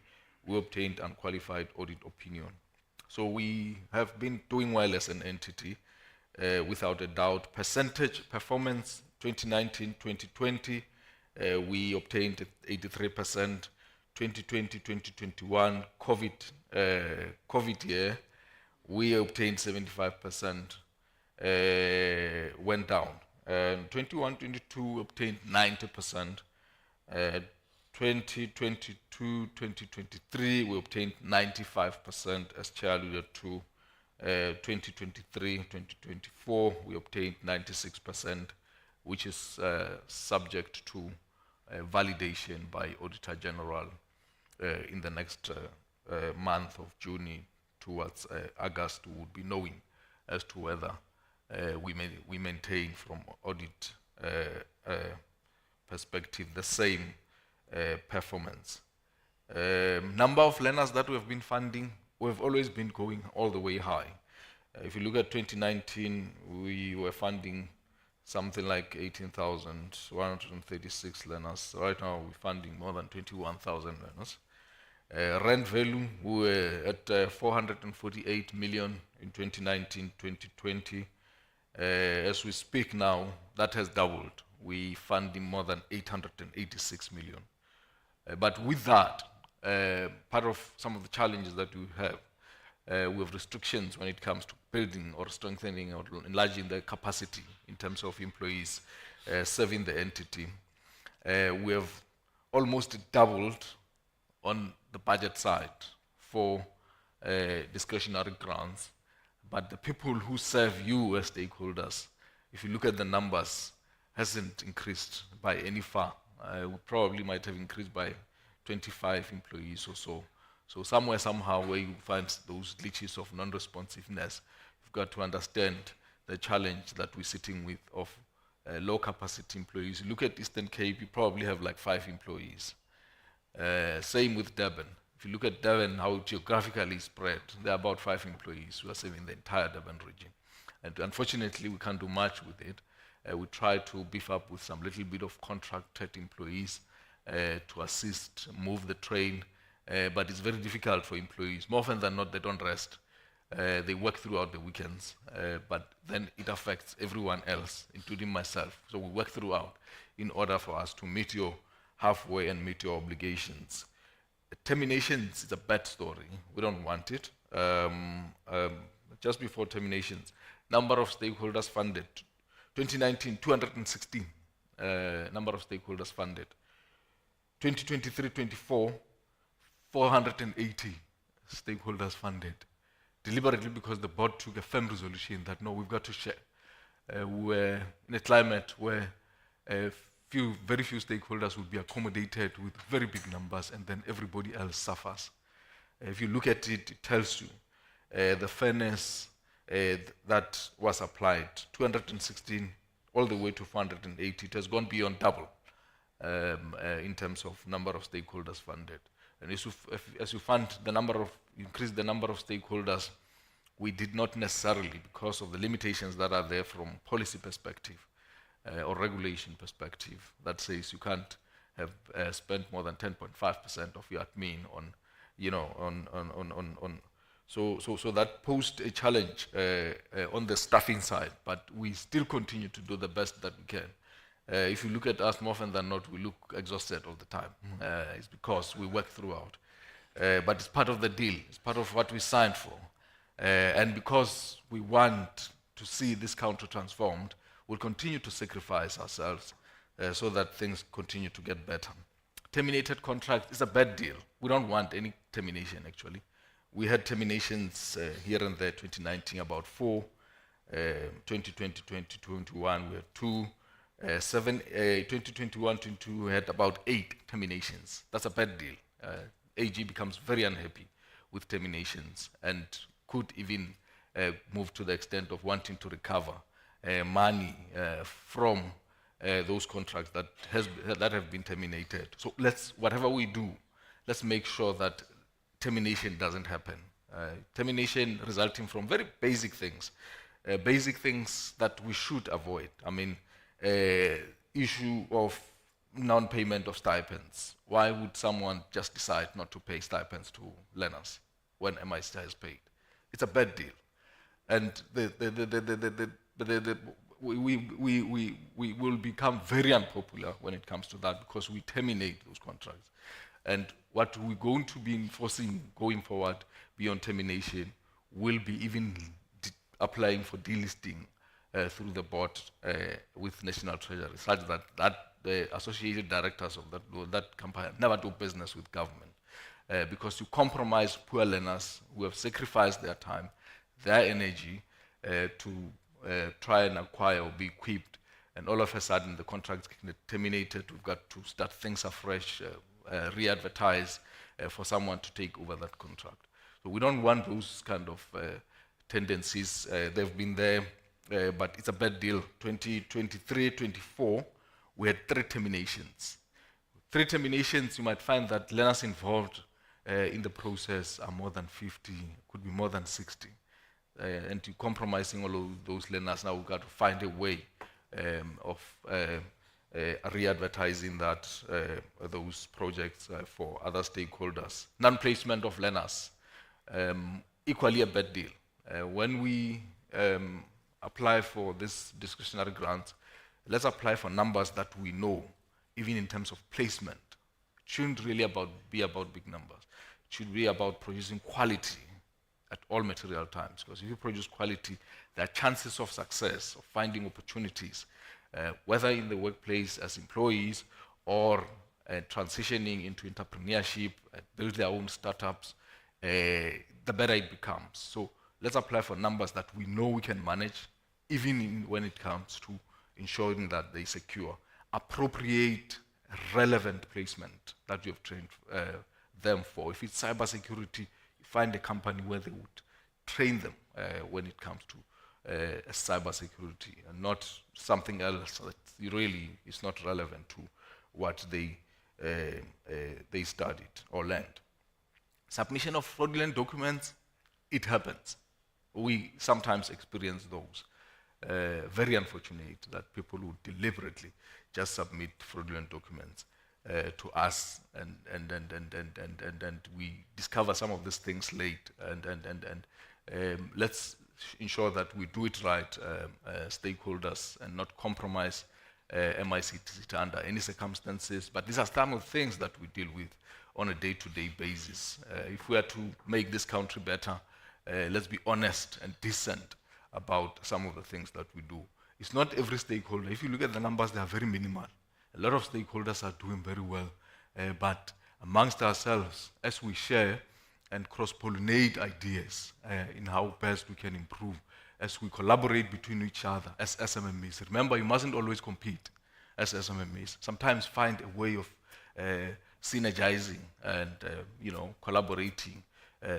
we obtained unqualified audit opinion. So we have been doing well as an entity, without a doubt. Percentage performance, 2019-2020, we obtained 83%. 2020-2021, COVID year, we obtained 75%, went down. 21-22 obtained 90%. 2022-2023, we obtained 95%, as Chair alluded to. 2023-2024, we obtained 96%, which is subject to validation by Auditor General in the next month of June towards August. We would be knowing as to whether we maintain from audit perspective the same performance. Number of learners that we have been funding, we've always been going all the way high. If you look at 2019, we were funding something like 18,136 learners. Right now, we're funding more than 21,000 learners. Rent value, we were at 448 million in 2019-2020. As we speak now, that has doubled. We funding more than 886 million. But with that, part of some of the challenges that we have restrictions when it comes to building or strengthening or enlarging the capacity in terms of employees serving the entity. We have almost doubled on the budget side for discretionary grants, but the people who serve you as stakeholders, if you look at the numbers, hasn't increased by any far. We probably might have increased by 25 employees or so. So somewhere, somehow, where you find those glitches of non-responsiveness, you've got to understand the challenge that we're sitting with of low capacity employees. You look at Eastern Cape, you probably have like 5 employees. Same with Durban. If you look at Durban, how geographically spread, there are about 5 employees who are serving the entire Durban region. And unfortunately, we can't do much with it. We try to beef up with some little bit of contracted employees to assist, move the train, but it's very difficult for employees. More often than not, they don't rest. They work throughout the weekends, but then it affects everyone else, including myself. So we work throughout in order for us to meet your halfway and meet your obligations. Terminations is a bad story. We don't want it. Just before terminations, number of stakeholders funded. 2019, 216 number of stakeholders funded. 2023-24, 480 stakeholders funded. Deliberately because the board took a firm resolution that no, we've got to share. We're in a climate where very few stakeholders will be accommodated with very big numbers, and then everybody else suffers. If you look at it, it tells you the fairness that was applied, 216 all the way to 480. It has gone beyond double in terms of number of stakeholders funded. And as you fund the increase the number of stakeholders, we did not necessarily, because of the limitations that are there from policy perspective or regulation perspective, that says you can't have spent more than 10.5% of your admin on, So that posed a challenge on the staffing side, but we still continue to do the best that we can. If you look at us, more often than not, we look exhausted all the time. It's because we work throughout. But it's part of the deal. It's part of what we signed for. And because we want to see this country transformed, we'll continue to sacrifice ourselves so that things continue to get better. Terminated contract is a bad deal. We don't want any termination, actually. We had terminations here and there, 2019, about 4. 2020, 2021, we had 2. 2021-22, we had about 8 terminations. That's a bad deal. AG becomes very unhappy with terminations and could even move to the extent of wanting to recover money from those contracts that have been terminated. So whatever we do, let's make sure that termination doesn't happen. Termination resulting from very basic things that we should avoid. I mean, issue of non-payment of stipends. Why would someone just decide not to pay stipends to learners when MICT has paid? It's a bad deal. And we will become very unpopular when it comes to that, because we terminate those contracts. And what we're going to be enforcing going forward beyond termination will be even applying for delisting through the board with National Treasury, such that the associated directors of that company never do business with government, because you compromise poor learners who have sacrificed their time, their energy to try and acquire or be equipped, and all of a sudden the contract's terminated. We've got to start things afresh, re-advertise for someone to take over that contract. So we don't want those kind of tendencies. They've been there, but it's a bad deal. 2023, 24, we had 3 terminations. 3 terminations, you might find that learners involved in the process are more than 50, could be more than 60. And to compromising all of those learners, now we've got to find a way of re-advertising that those projects for other stakeholders. Non-placement of learners, equally a bad deal. When we apply for this discretionary grant, let's apply for numbers that we know, even in terms of placement. It shouldn't really be about big numbers. It should be about producing quality at all material times, because if you produce quality, there are chances of success, of finding opportunities, whether in the workplace as employees or transitioning into entrepreneurship, build their own startups, the better it becomes. So let's apply for numbers that we know we can manage, even when it comes to ensuring that they secure appropriate, relevant placement that you have trained them for. If it's cybersecurity, find a company where they would train them when it comes to cybersecurity, and not something else that really is not relevant to what they studied or learned. Submission of fraudulent documents, it happens. We sometimes experience those. Very unfortunate that people would deliberately just submit fraudulent documents to us, and we discover some of these things late, and let's ensure that we do it right, stakeholders, and not compromise MICT SETA under any circumstances. But these are some of the things that we deal with on a day-to-day basis. If we are to make this country better, let's be honest and decent about some of the things that we do. It's not every stakeholder. If you look at the numbers, they are very minimal. A lot of stakeholders are doing very well, but amongst ourselves, as we share and cross-pollinate ideas in how best we can improve, as we collaborate between each other as SMMEs. Remember, you mustn't always compete as SMMEs. Sometimes find a way of synergizing and collaborating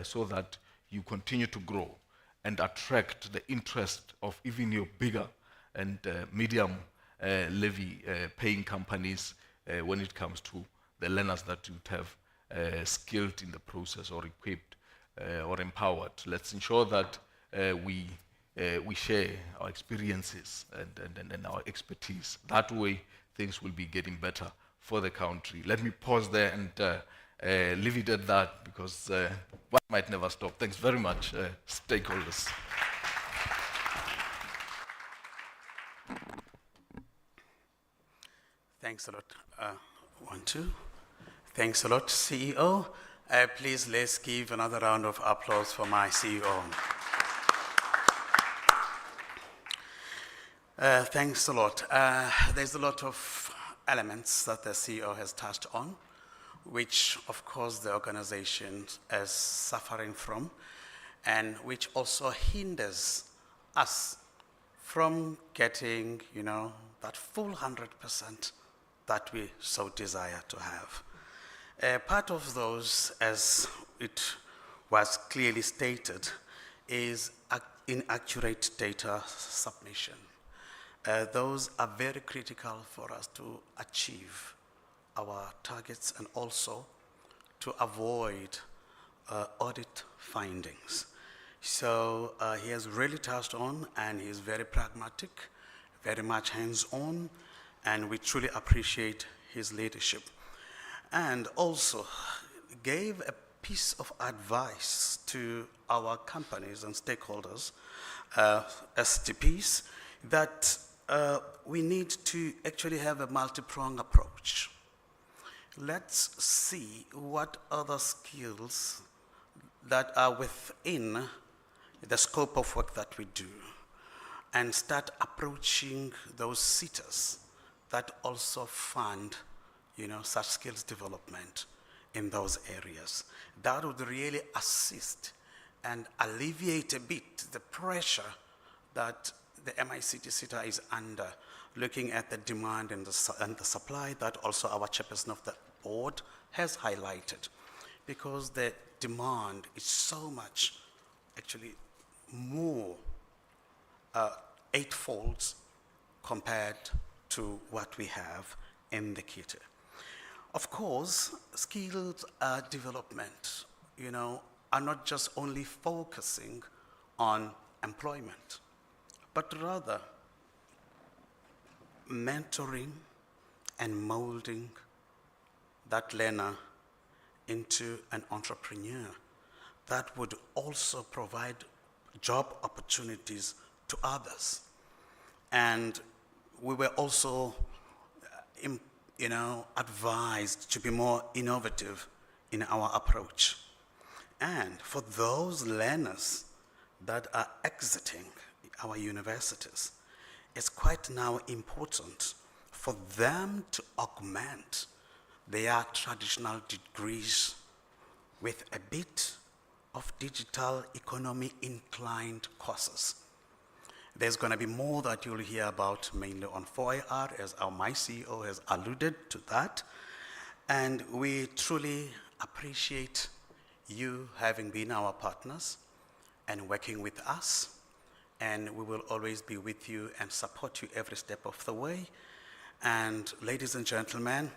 so that you continue to grow and attract the interest of even your bigger and medium levy paying companies when it comes to the learners that you have skilled in the process or equipped or empowered. Let's ensure that we share our experiences and our expertise. That way, things will be getting better for the country. Let me pause there and leave it at that, because one might never stop. Thanks very much, stakeholders. Thanks a lot. 1, 2. Thanks a lot, CEO. Please, let's give another round of applause for my CEO. Thanks a lot. There's a lot of elements that the CEO has touched on, which, of course, the organization is suffering from, and which also hinders us from getting, that full 100% that we so desire to have. Part of those, as it was clearly stated, is inaccurate data submission. Those are very critical for us to achieve our targets and also to avoid audit findings. So he has really touched on, and he is very pragmatic, very much hands-on, and we truly appreciate his leadership. And also gave a piece of advice to our companies and stakeholders, STPs, that we need to actually have a multi-pronged approach. Let's see what other skills that are within the scope of work that we do, and start approaching those SETAs that also fund, such skills development in those areas. That would really assist and alleviate a bit the pressure that the MICT SETA is under, looking at the demand and the supply that also our chairperson of the board has highlighted. Because the demand is so much, actually more, eightfolds compared to what we have in the kit. Of course, skills development, are not just only focusing on employment, but rather mentoring and molding that learner into an entrepreneur that would also provide job opportunities to others. And we were also advised to be more innovative in our approach. And for those learners that are exiting our universities, it's quite now important for them to augment their traditional degrees with a bit of digital economy inclined courses. There's going to be more that you'll hear about, mainly on 4IR, as my CEO has alluded to that. And we truly appreciate you having been our partners and working with us. And we will always be with you and support you every step of the way. And ladies and gentlemen,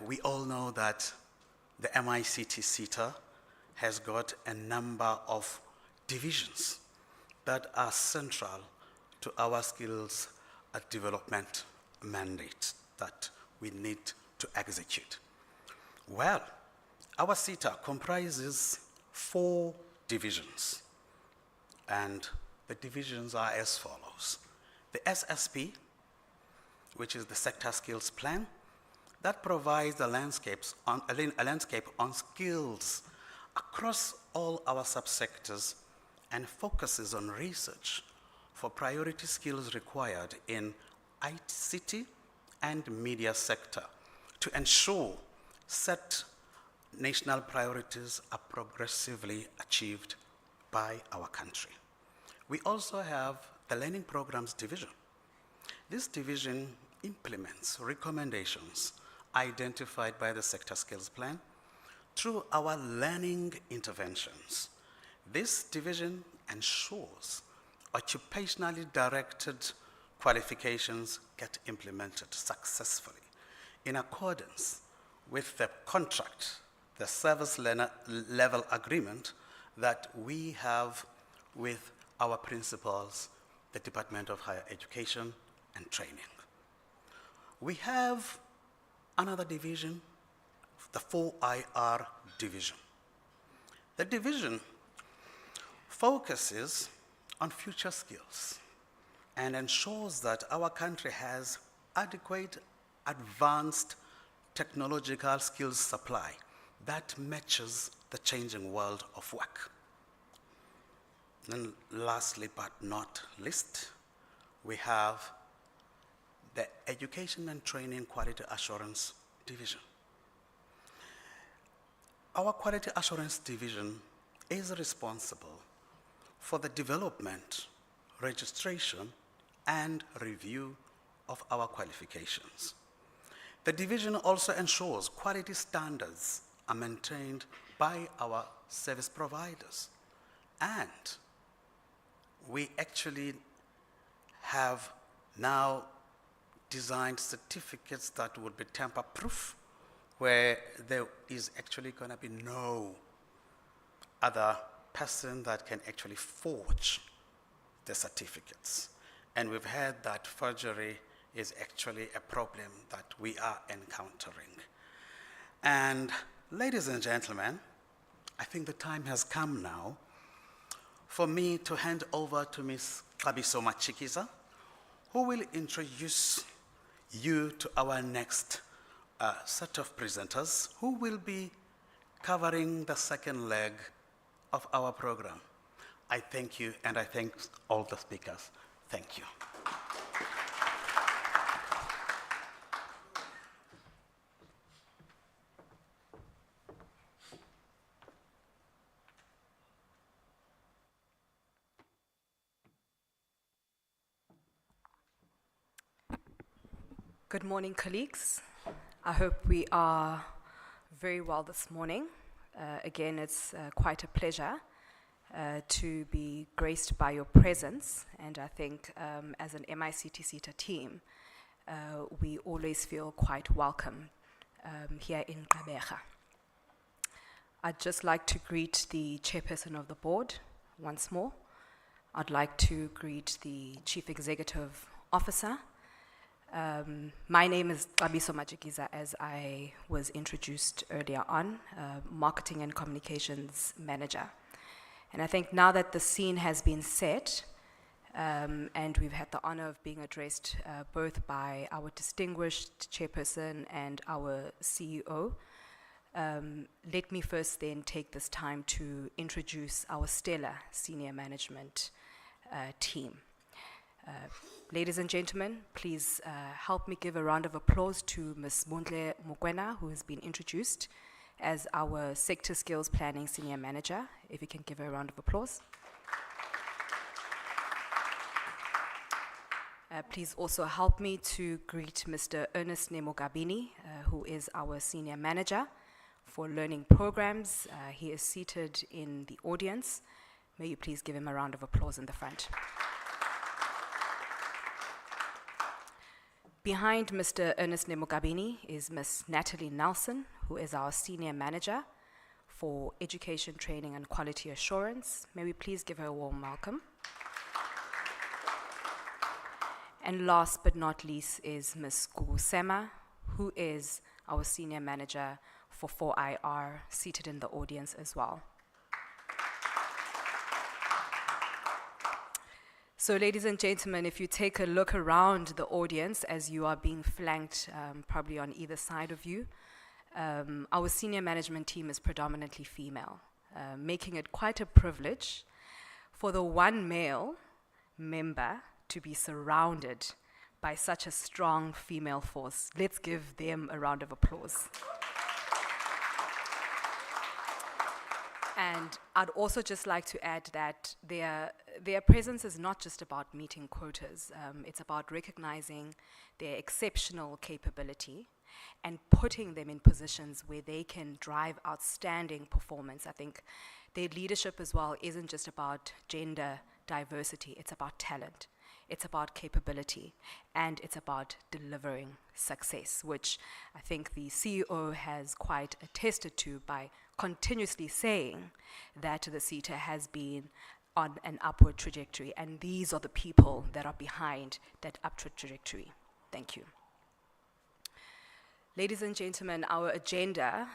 we all know that the MICT SETA has got a number of divisions that are central to our skills development mandate that we need to execute. Well, our SETA comprises 4 divisions, and the divisions are as follows. The SSP, which is the Sector Skills Plan, that provides a landscape on skills across all our subsectors and focuses on research for priority skills required in ICT and media sector to ensure set national priorities are progressively achieved by our country. We also have the Learning Programs Division. This division implements recommendations identified by the Sector Skills Plan through our learning interventions. This division ensures occupationally directed qualifications get implemented successfully in accordance with the contract, the service level agreement that we have with our principals, the Department of Higher Education and Training. We have another division, the 4IR division. The division focuses on future skills and ensures that our country has adequate, advanced technological skills supply that matches the changing world of work. And lastly but not least, we have the Education and Training Quality Assurance Division. Our Quality Assurance Division is responsible for the development, registration, and review of our qualifications. The division also ensures quality standards are maintained by our service providers. And we actually have now designed certificates that would be tamper-proof where there is actually going to be no other person that can actually forge the certificates. And we've heard that forgery is actually a problem that we are encountering. And ladies and gentlemen, I think the time has come now for me to hand over to Ms. Gqeberha, who will introduce you to our next set of presenters who will be covering the second leg of our program. I thank you, and I thank all the speakers. Thank you. Good morning, colleagues. I hope we are very well this morning. Again, it's quite a pleasure to be graced by your presence, and I think as an MICT SETA team, we always feel quite welcome here in Gqeberha. I'd just like to greet the chairperson of the board once more. I'd like to greet the Chief Executive Officer. My name is Gqeberha, as I was introduced earlier on, Marketing and Communications Manager. And I think now that the scene has been set, and we've had the honor of being addressed both by our distinguished chairperson and our CEO, let me first then take this time to introduce our stellar senior management team. Ladies and gentlemen, please help me give a round of applause to Ms. Mundle Mokoena, who has been introduced as our Sector Skills Planning Senior Manager. If you can give her a round of applause. Please also help me to greet Mr. Ernest Nemogabini, who is our Senior Manager for Learning Programs. He is seated in the audience. May you please give him a round of applause in the front. Behind Mr. Ernest Nemogabini is Ms. Natalie Nelson, who is our Senior Manager for Education, Training and Quality Assurance. May we please give her a warm welcome. And last but not least is Ms. Gqeberha, who is our Senior Manager for 4IR, seated in the audience as well. So ladies and gentlemen, if you take a look around the audience as you are being flanked probably on either side of you, our senior management team is predominantly female, making it quite a privilege for the one male member to be surrounded by such a strong female force. Let's give them a round of applause. And I'd also just like to add that their presence is not just about meeting quotas. It's about recognizing their exceptional capability and putting them in positions where they can drive outstanding performance. I think their leadership as well isn't just about gender diversity, it's about talent. It's about capability, and it's about delivering success, which I think the CEO has quite attested to by continuously saying that the SETA has been on an upward trajectory, and these are the people that are behind that upward trajectory. Thank you. Ladies and gentlemen, our agenda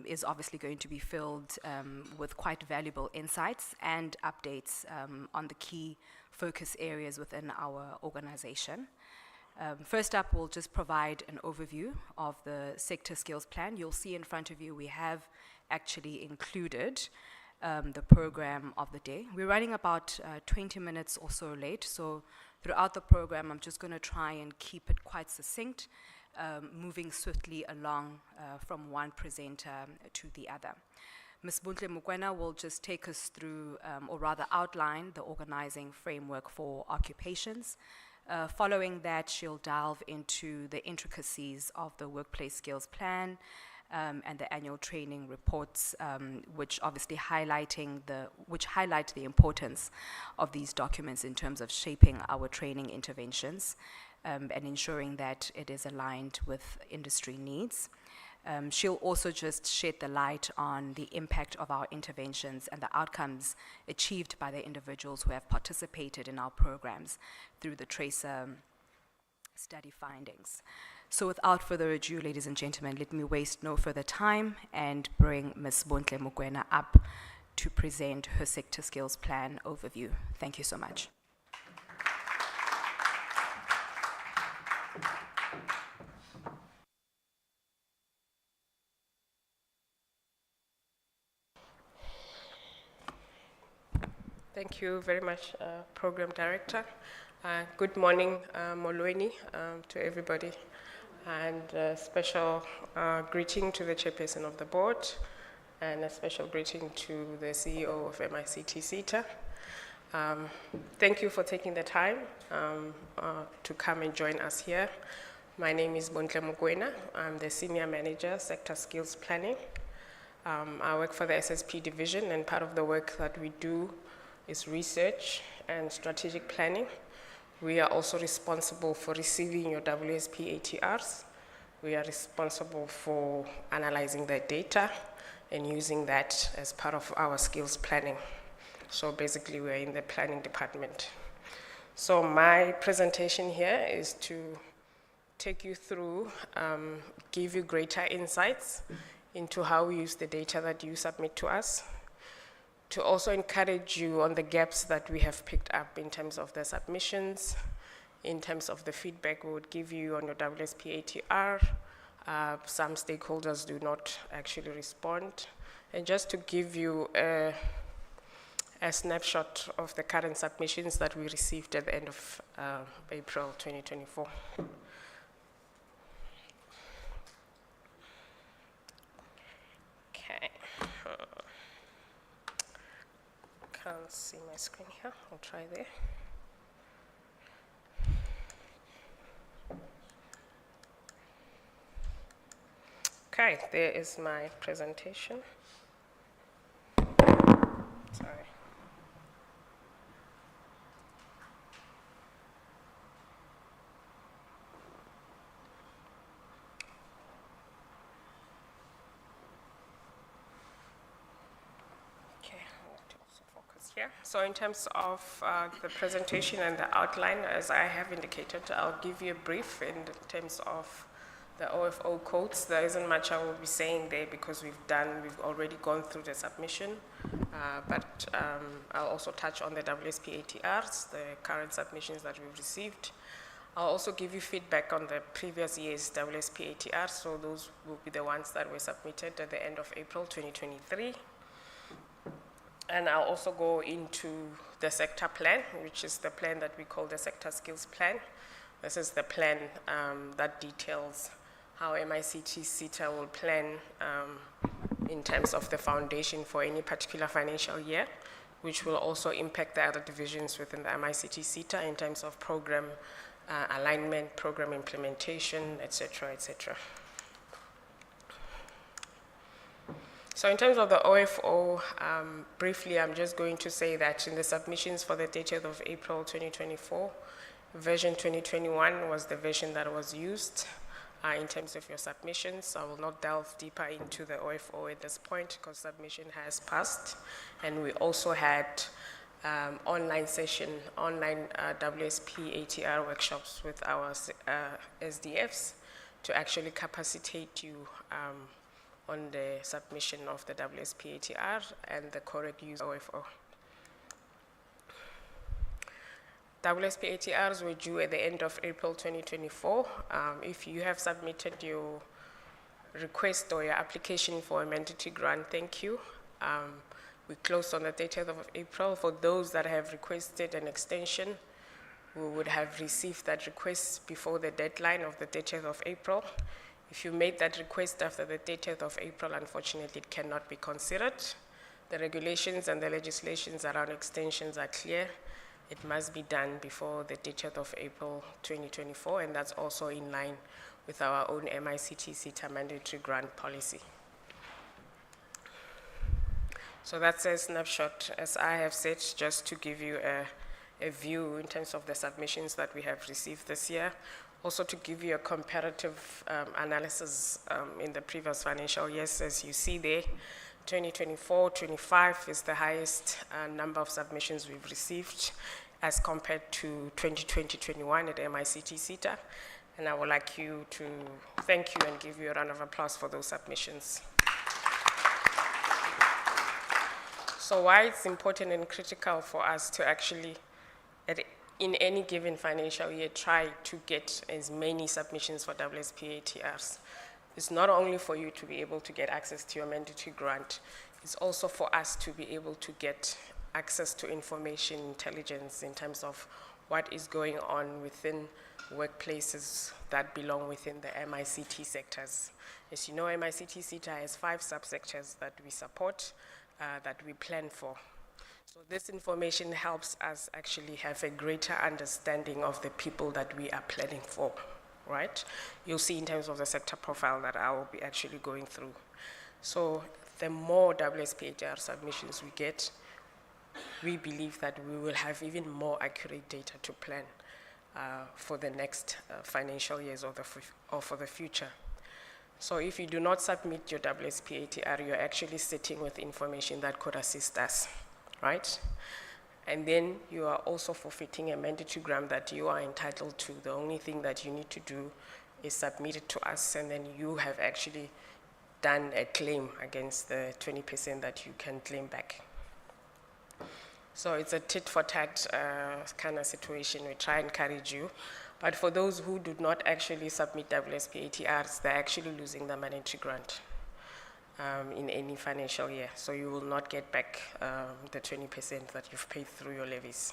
is obviously going to be filled with quite valuable insights and updates on the key focus areas within our organization. First up, we'll just provide an overview of the sector skills plan. You'll see in front of you we have actually included the program of the day. We're running about 20 minutes or so late, so throughout the program I'm just going to try and keep it quite succinct, moving swiftly along from one presenter to the other. Ms. Mundle Mokoena will just take us through, or rather outline, the organizing framework for occupations. Following that, she'll delve into the intricacies of the workplace skills plan and the annual training reports, which obviously highlight the importance of these documents in terms of shaping our training interventions and ensuring that it is aligned with industry needs. She'll also just shed the light on the impact of our interventions and the outcomes achieved by the individuals who have participated in our programs through the Tracer study findings. So without further ado, ladies and gentlemen, let me waste no further time and bring Ms. Bontle Mokoena up to present her sector skills plan overview. Thank you so much. Thank you very much, Program Director. Good morning, Molweni, to everybody, and a special greeting to the Chairperson of the Board, and a special greeting to the CEO of MICT SETA. Thank you for taking the time to come and join us here. My name is Bontle Mokoena. I'm the Senior Manager, Sector Skills Planning. I work for the SSP division, and part of the work that we do is research and strategic planning. We are also responsible for receiving your WSP ATRs. We are responsible for analyzing the data and using that as part of our skills planning. So basically, we're in the planning department. So my presentation here is to take you through, give you greater insights into how we use the data that you submit to us, to also encourage you on the gaps that we have picked up in terms of the submissions, in terms of the feedback we would give you on your WSP ATR. Some stakeholders do not actually respond. And just to give you a snapshot of the current submissions that we received at the end of April 2024. Okay. Can't see my screen here. I'll try there. Okay, there is my presentation. Sorry. Yeah. So in terms of the presentation and the outline, as I have indicated, I'll give you a brief in terms of the OFO codes. There isn't much I will be saying there because we've already gone through the submission, but I'll also touch on the WSP ATRs, the current submissions that we've received. I'll also give you feedback on the previous year's WSP ATRs, so those will be the ones that were submitted at the end of April 2023. And I'll also go into the sector plan, which is the plan that we call the sector skills plan. This is the plan that details how MICT SETA will plan in terms of the foundation for any particular financial year, which will also impact the other divisions within the MICT SETA in terms of program alignment, program implementation, etc., etc. So in terms of the OFO, briefly, I'm just going to say that in the submissions for the 30th of April 2024, version 2021 was the version that was used in terms of your submissions. I will not delve deeper into the OFO at this point because submission has passed. And we also had online WSP ATR workshops with our SDFs to actually capacitate you on the submission of the WSP ATR and the correct use of OFO. WSP ATRs were due at the end of April 2024. If you have submitted your request or your application for a mandatory grant, thank you. We closed on the 30th of April. For those that have requested an extension, we would have received that request before the deadline of the 30th of April. If you made that request after the 30th of April, unfortunately, it cannot be considered. The regulations and the legislations around extensions are clear. It must be done before the 30th of April 2024, and that's also in line with our own MICT SETA mandatory grant policy. So that's a snapshot, as I have said, just to give you a view in terms of the submissions that we have received this year. Also to give you a comparative analysis in the previous financial years, as you see there, 2024-25 is the highest number of submissions we've received as compared to 2020-21 at MICT SETA. And I would like you to thank you and give you a round of applause for those submissions. So why it's important and critical for us to actually, in any given financial year, try to get as many submissions for WSP-ATRs. It's not only for you to be able to get access to your mandatory grant, it's also for us to be able to get access to information intelligence in terms of what is going on within workplaces that belong within the MICT sectors. As you know, MICT SETA has 5 subsectors that we support, that we plan for. So this information helps us actually have a greater understanding of the people that we are planning for, right? You'll see in terms of the sector profile that I will be actually going through. So the more WSP-ATR submissions we get, we believe that we will have even more accurate data to plan for the next financial years or for the future. So if you do not submit your WSP-ATR, you're actually sitting with information that could assist us, right? And then you are also forfeiting a mandatory grant that you are entitled to. The only thing that you need to do is submit it to us, and then you have actually done a claim against the 20% that you can claim back. So it's a tit-for-tat kind of situation. We try and encourage you. But for those who do not actually submit WSP-ATRs, they're actually losing the mandatory grant in any financial year. So you will not get back the 20% that you've paid through your levies.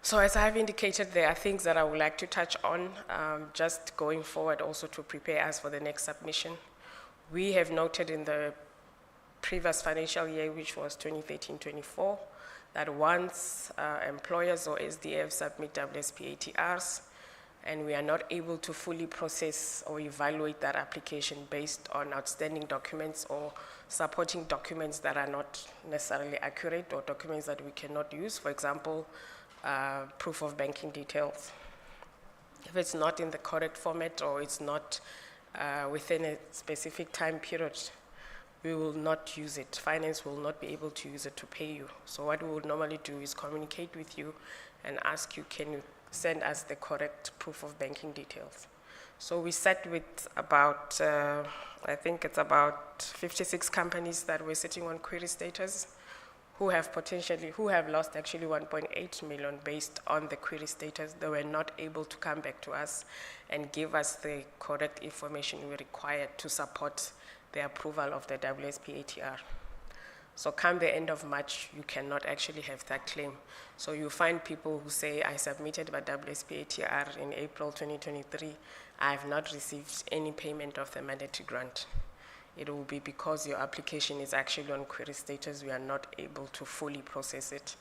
So as I've indicated, there are things that I would like to touch on, just going forward also to prepare us for the next submission. We have noted in the previous financial year, which was 2013-24, that once employers or SDFs submit WSP-ATRs and we are not able to fully process or evaluate that application based on outstanding documents or supporting documents that are not necessarily accurate or documents that we cannot use, for example, proof of banking details. If it's not in the correct format or it's not within a specific time period, we will not use it. Finance will not be able to use it to pay you. So what we would normally do is communicate with you and ask you, can you send us the correct proof of banking details? So we sat with about, I think it's about 56 companies that were sitting on query status who have lost actually 1.8 million based on the query status. They were not able to come back to us and give us the correct information we required to support the approval of the WSP-ATR. So come the end of March, you cannot actually have that claim. So you find people who say, I submitted my WSP-ATR in April 2023, I have not received any payment of the mandatory grant. It will be because your application is actually on query status, we are not able to fully process it.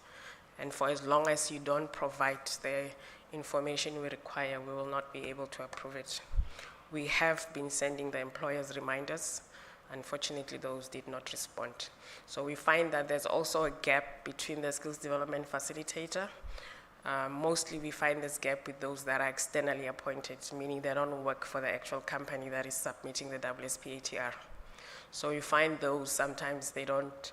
And for as long as you don't provide the information we require, we will not be able to approve it. We have been sending the employers reminders. Unfortunately, those did not respond. So we find that there's also a gap between the skills development facilitator. Mostly we find this gap with those that are externally appointed, meaning they don't work for the actual company that is submitting the WSP-ATR. So you find those sometimes they don't,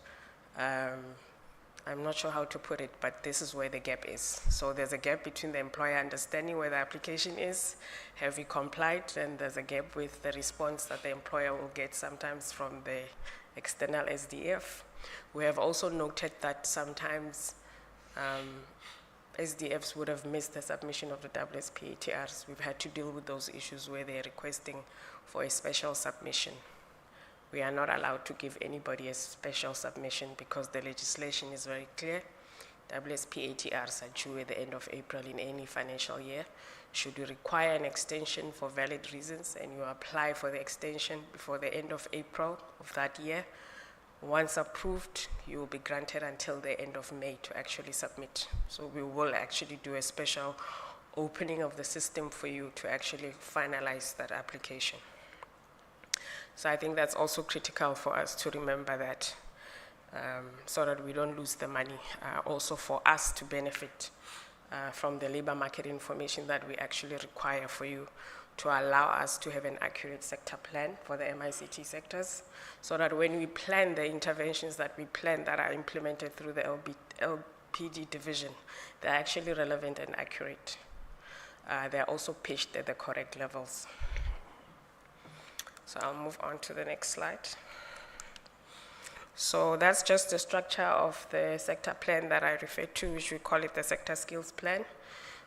I'm not sure how to put it, but this is where the gap is. So there's a gap between the employer understanding where the application is, have we complied, and there's a gap with the response that the employer will get sometimes from the external SDF. We have also noted that sometimes SDFs would have missed the submission of the WSP-ATRs. We've had to deal with those issues where they're requesting for a special submission. We are not allowed to give anybody a special submission because the legislation is very clear. WSP-ATRs are due at the end of April in any financial year. Should you require an extension for valid reasons and you apply for the extension before the end of April of that year, once approved, you will be granted until the end of May to actually submit. So we will actually do a special opening of the system for you to actually finalize that application. So I think that's also critical for us to remember that so that we don't lose the money, also for us to benefit from the labor market information that we actually require for you to allow us to have an accurate sector plan for the MICT sectors, so that when we plan the interventions that we plan that are implemented through the LPD division, they're actually relevant and accurate. They're also pitched at the correct levels. So I'll move on to the next slide. So that's just the structure of the sector plan that I referred to, which we call it the sector skills plan.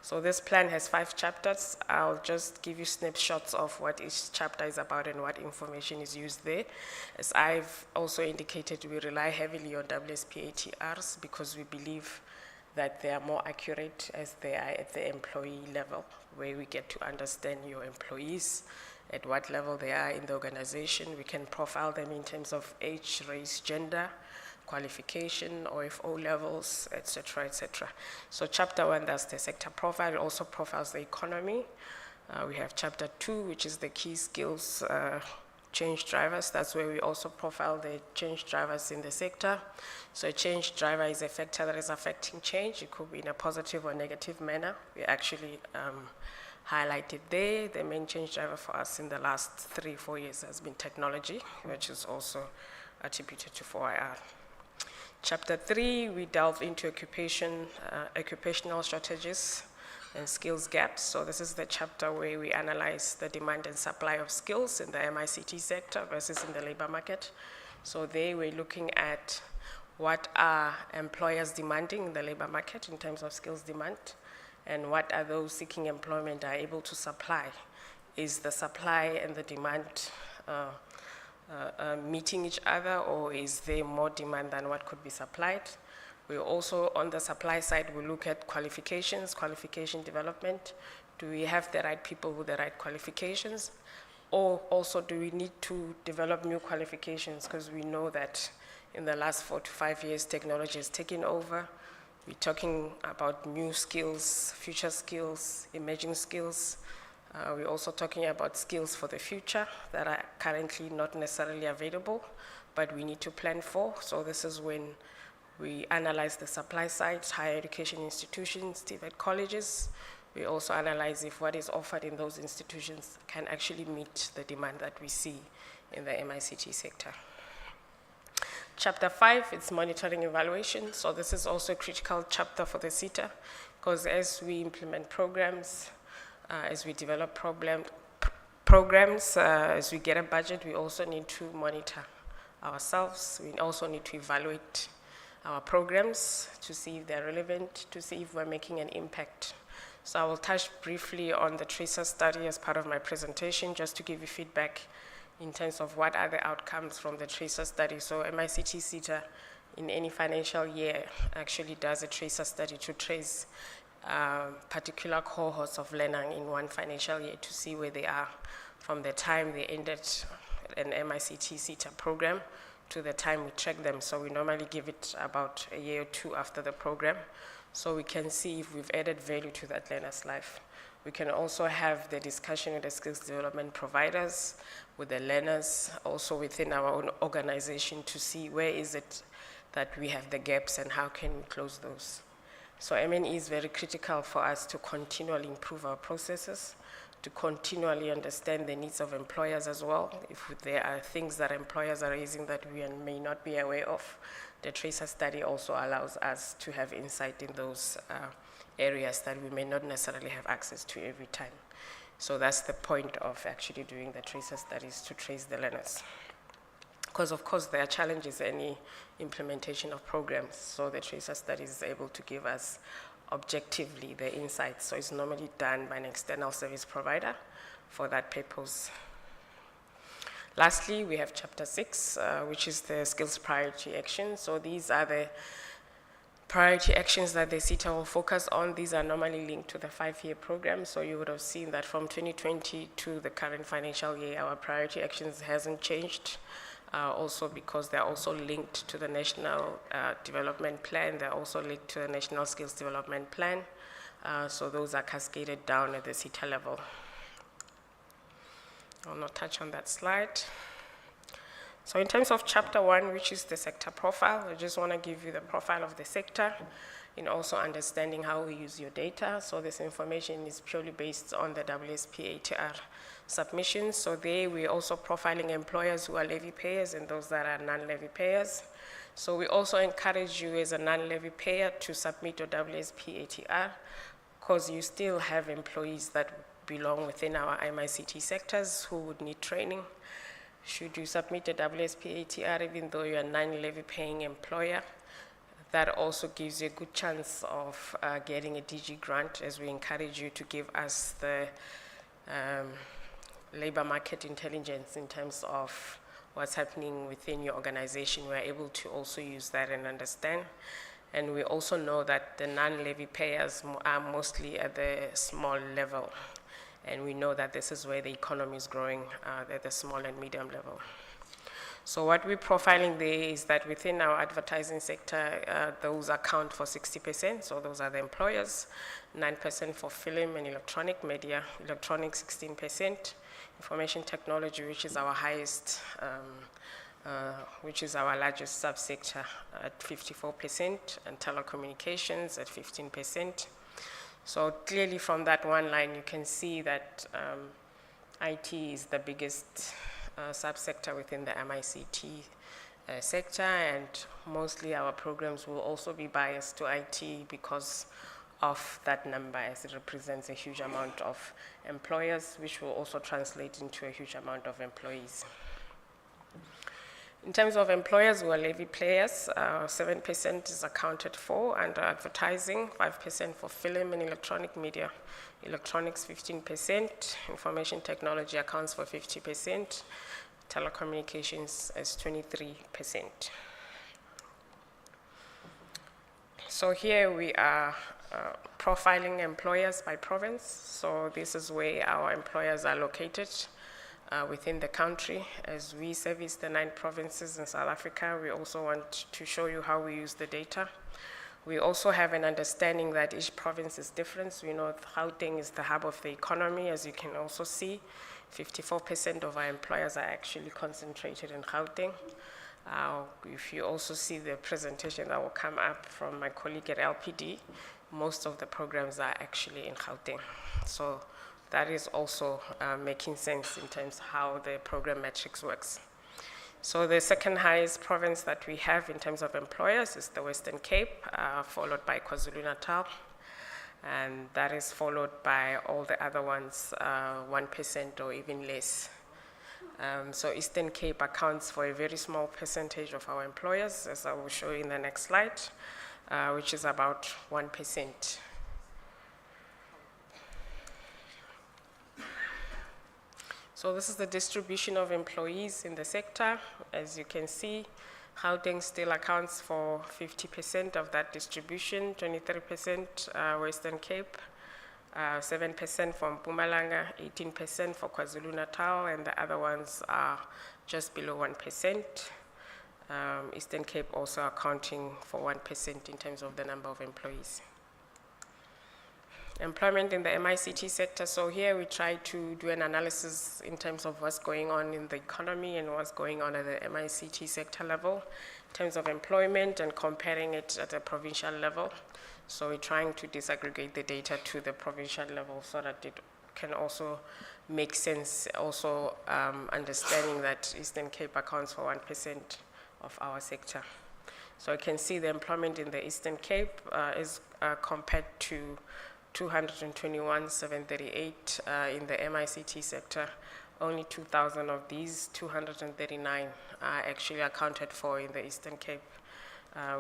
So this plan has 5 chapters. I'll just give you snapshots of what each chapter is about and what information is used there. As I've also indicated, we rely heavily on WSPATRs because we believe that they are more accurate as they are at the employee level, where we get to understand your employees, at what level they are in the organization. We can profile them in terms of age, race, gender, qualification, OFO levels, etc., etc. So chapter 1, that's the sector profile. It also profiles the economy. We have chapter 2, which is the key skills change drivers. That's where we also profile the change drivers in the sector. So a change driver is a factor that is affecting change. It could be in a positive or negative manner. We actually highlighted there. The main change driver for us in the last 3-4 years has been technology, which is also attributed to 4IR. Chapter 3, we delve into occupational shortages and skills gaps. So this is the chapter where we analyze the demand and supply of skills in the MICT sector versus in the labor market. So there we're looking at what are employers demanding in the labor market in terms of skills demand, and what are those seeking employment are able to supply. Is the supply and the demand meeting each other, or is there more demand than what could be supplied? We also, on the supply side, we look at qualifications, qualification development. Do we have the right people with the right qualifications? Or also, do we need to develop new qualifications? Because we know that in the last 4 to 5 years, technology has taken over. We're talking about new skills, future skills, emerging skills. We're also talking about skills for the future that are currently not necessarily available, but we need to plan for. So this is when we analyze the supply side, higher education institutions, TVET colleges. We also analyze if what is offered in those institutions can actually meet the demand that we see in the MICT sector. Chapter 5, it's monitoring evaluation. So this is also a critical chapter for the SETA, because as we implement programs, as we develop programs, as we get a budget, we also need to monitor ourselves. We also need to evaluate our programs to see if they're relevant, to see if we're making an impact. So I will touch briefly on the tracer study as part of my presentation, just to give you feedback in terms of what are the outcomes from the tracer study. So MICT SETA in any financial year actually does a tracer study to trace particular cohorts of learning in one financial year to see where they are from the time they ended an MICT SETA program to the time we track them. So we normally give it about a year or 2 after the program, so we can see if we've added value to that learner's life. We can also have the discussion with the skills development providers, with the learners, also within our own organization, to see where is it that we have the gaps and how can we close those. So M&E is very critical for us to continually improve our processes, to continually understand the needs of employers as well. If there are things that employers are raising that we may not be aware of, the tracer study also allows us to have insight in those areas that we may not necessarily have access to every time. So that's the point of actually doing the tracer studies, to trace the learners. Because of course there are challenges in any implementation of programs, so the tracer study is able to give us objectively the insights. So it's normally done by an external service provider for that purpose. Lastly, we have chapter 6, which is the skills priority action. So these are the priority actions that the SETA will focus on. These are normally linked to the 5-year program. So you would have seen that from 2020 to the current financial year, our priority actions hasn't changed. Also because they're also linked to the National Development Plan. They're also linked to the National Skills Development Plan. So those are cascaded down at the SETA level. I'll not touch on that slide. So in terms of chapter 1, which is the sector profile, I just want to give you the profile of the sector and also understanding how we use your data. So this information is purely based on the WSP ATR submissions. So there we're also profiling employers who are levy payers and those that are non-levy payers. So we also encourage you as a non-levy payer to submit your WSP ATR because you still have employees that belong within our MICT sectors who would need training. Should you submit a WSP ATR even though you're a non-levy paying employer, that also gives you a good chance of getting a DG grant, as we encourage you to give us the labor market intelligence in terms of what's happening within your organization. We're able to also use that and understand. And we also know that the non-levy payers are mostly at the small level. And we know that this is where the economy is growing at the small and medium level. So what we're profiling there is that within our advertising sector, those account for 60%, so those are the employers, 9% for film and electronic media, electronics 16%, information technology, which is our highest, which is our largest subsector at 54%, and telecommunications at 15%. So clearly from that one line, you can see that IT is the biggest subsector within the MICT sector, and mostly our programs will also be biased to IT because of that number, as it represents a huge amount of employers, which will also translate into a huge amount of employees. In terms of employers who are levy players, 7% is accounted for under advertising, 5% for film and electronic media, electronics 15%, information technology accounts for 50%, telecommunications as 23%. So here we are profiling employers by province. So this is where our employers are located within the country. As we service the 9 provinces in South Africa, we also want to show you how we use the data. We also have an understanding that each province is different. We know Gauteng is the hub of the economy, as you can also see. 54% of our employers are actually concentrated in Gauteng. If you also see the presentation that will come up from my colleague at LPD, most of the programs are actually in Gauteng. So that is also making sense in terms of how the program metrics works. So the second highest province that we have in terms of employers is the Western Cape, followed by KwaZulu-Natal, and that is followed by all the other ones, 1% or even less. So Eastern Cape accounts for a very small percentage of our employers, as I will show you in the next slide, which is about 1%. So this is the distribution of employees in the sector. As you can see, Gauteng still accounts for 50% of that distribution, 23% Western Cape, 7% from Mpumalanga, 18% for KwaZulu-Natal, and the other ones are just below 1%. Eastern Cape also accounting for 1% in terms of the number of employees. Employment in the MICT sector. So here we try to do an analysis in terms of what's going on in the economy and what's going on at the MICT sector level in terms of employment, and comparing it at a provincial level. So we're trying to disaggregate the data to the provincial level so that it can also make sense, also understanding that Eastern Cape accounts for 1% of our sector. So you can see the employment in the Eastern Cape is compared to 221,738 in the MICT sector. Only 2,000 of these 239 are actually accounted for in the Eastern Cape,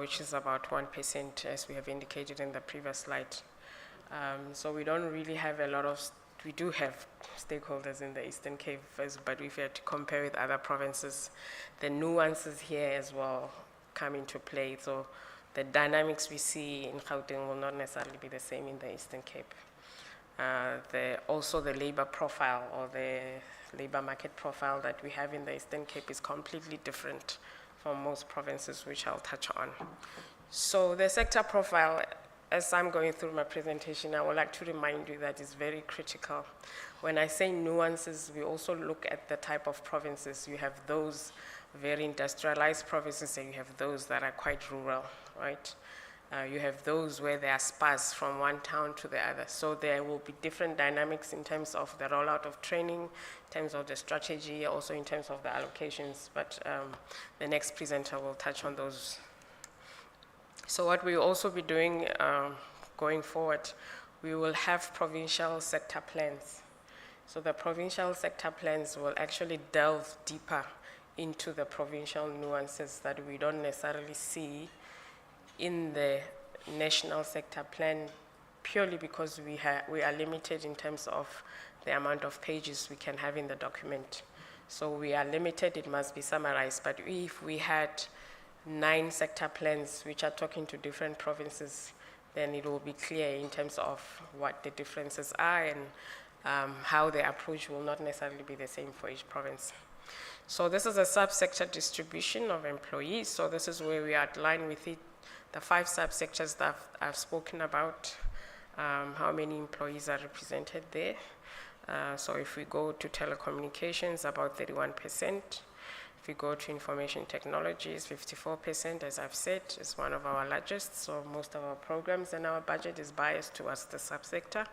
which is about 1%, as we have indicated in the previous slide. So we don't really have a lot of, we do have stakeholders in the Eastern Cape, but if we had to compare with other provinces, the nuances here as well come into play. So the dynamics we see in Gauteng will not necessarily be the same in the Eastern Cape. Also the labor profile, or the labor market profile that we have in the Eastern Cape, is completely different from most provinces, which I'll touch on. So the sector profile, as I'm going through my presentation, I would like to remind you that it's very critical. When I say nuances, we also look at the type of provinces. You have those very industrialized provinces, and you have those that are quite rural, right? You have those where they are sparse from one town to the other. So there will be different dynamics in terms of the rollout of training, in terms of the strategy, also in terms of the allocations. But the next presenter will touch on those. So what we'll also be doing going forward, we will have provincial sector plans. So the provincial sector plans will actually delve deeper into the provincial nuances that we don't necessarily see in the national sector plan, purely because we are limited in terms of the amount of pages we can have in the document. So we are limited, it must be summarized. But if we had 9 sector plans which are talking to different provinces, then it will be clear in terms of what the differences are and how the approach will not necessarily be the same for each province. So this is a subsector distribution of employees. So this is where we outline with it the 5 subsectors that I've spoken about, how many employees are represented there. So if we go to telecommunications, about 31%. If we go to information technologies, 54%, as I've said, is one of our largest. So most of our programs and our budget is biased towards the subsector.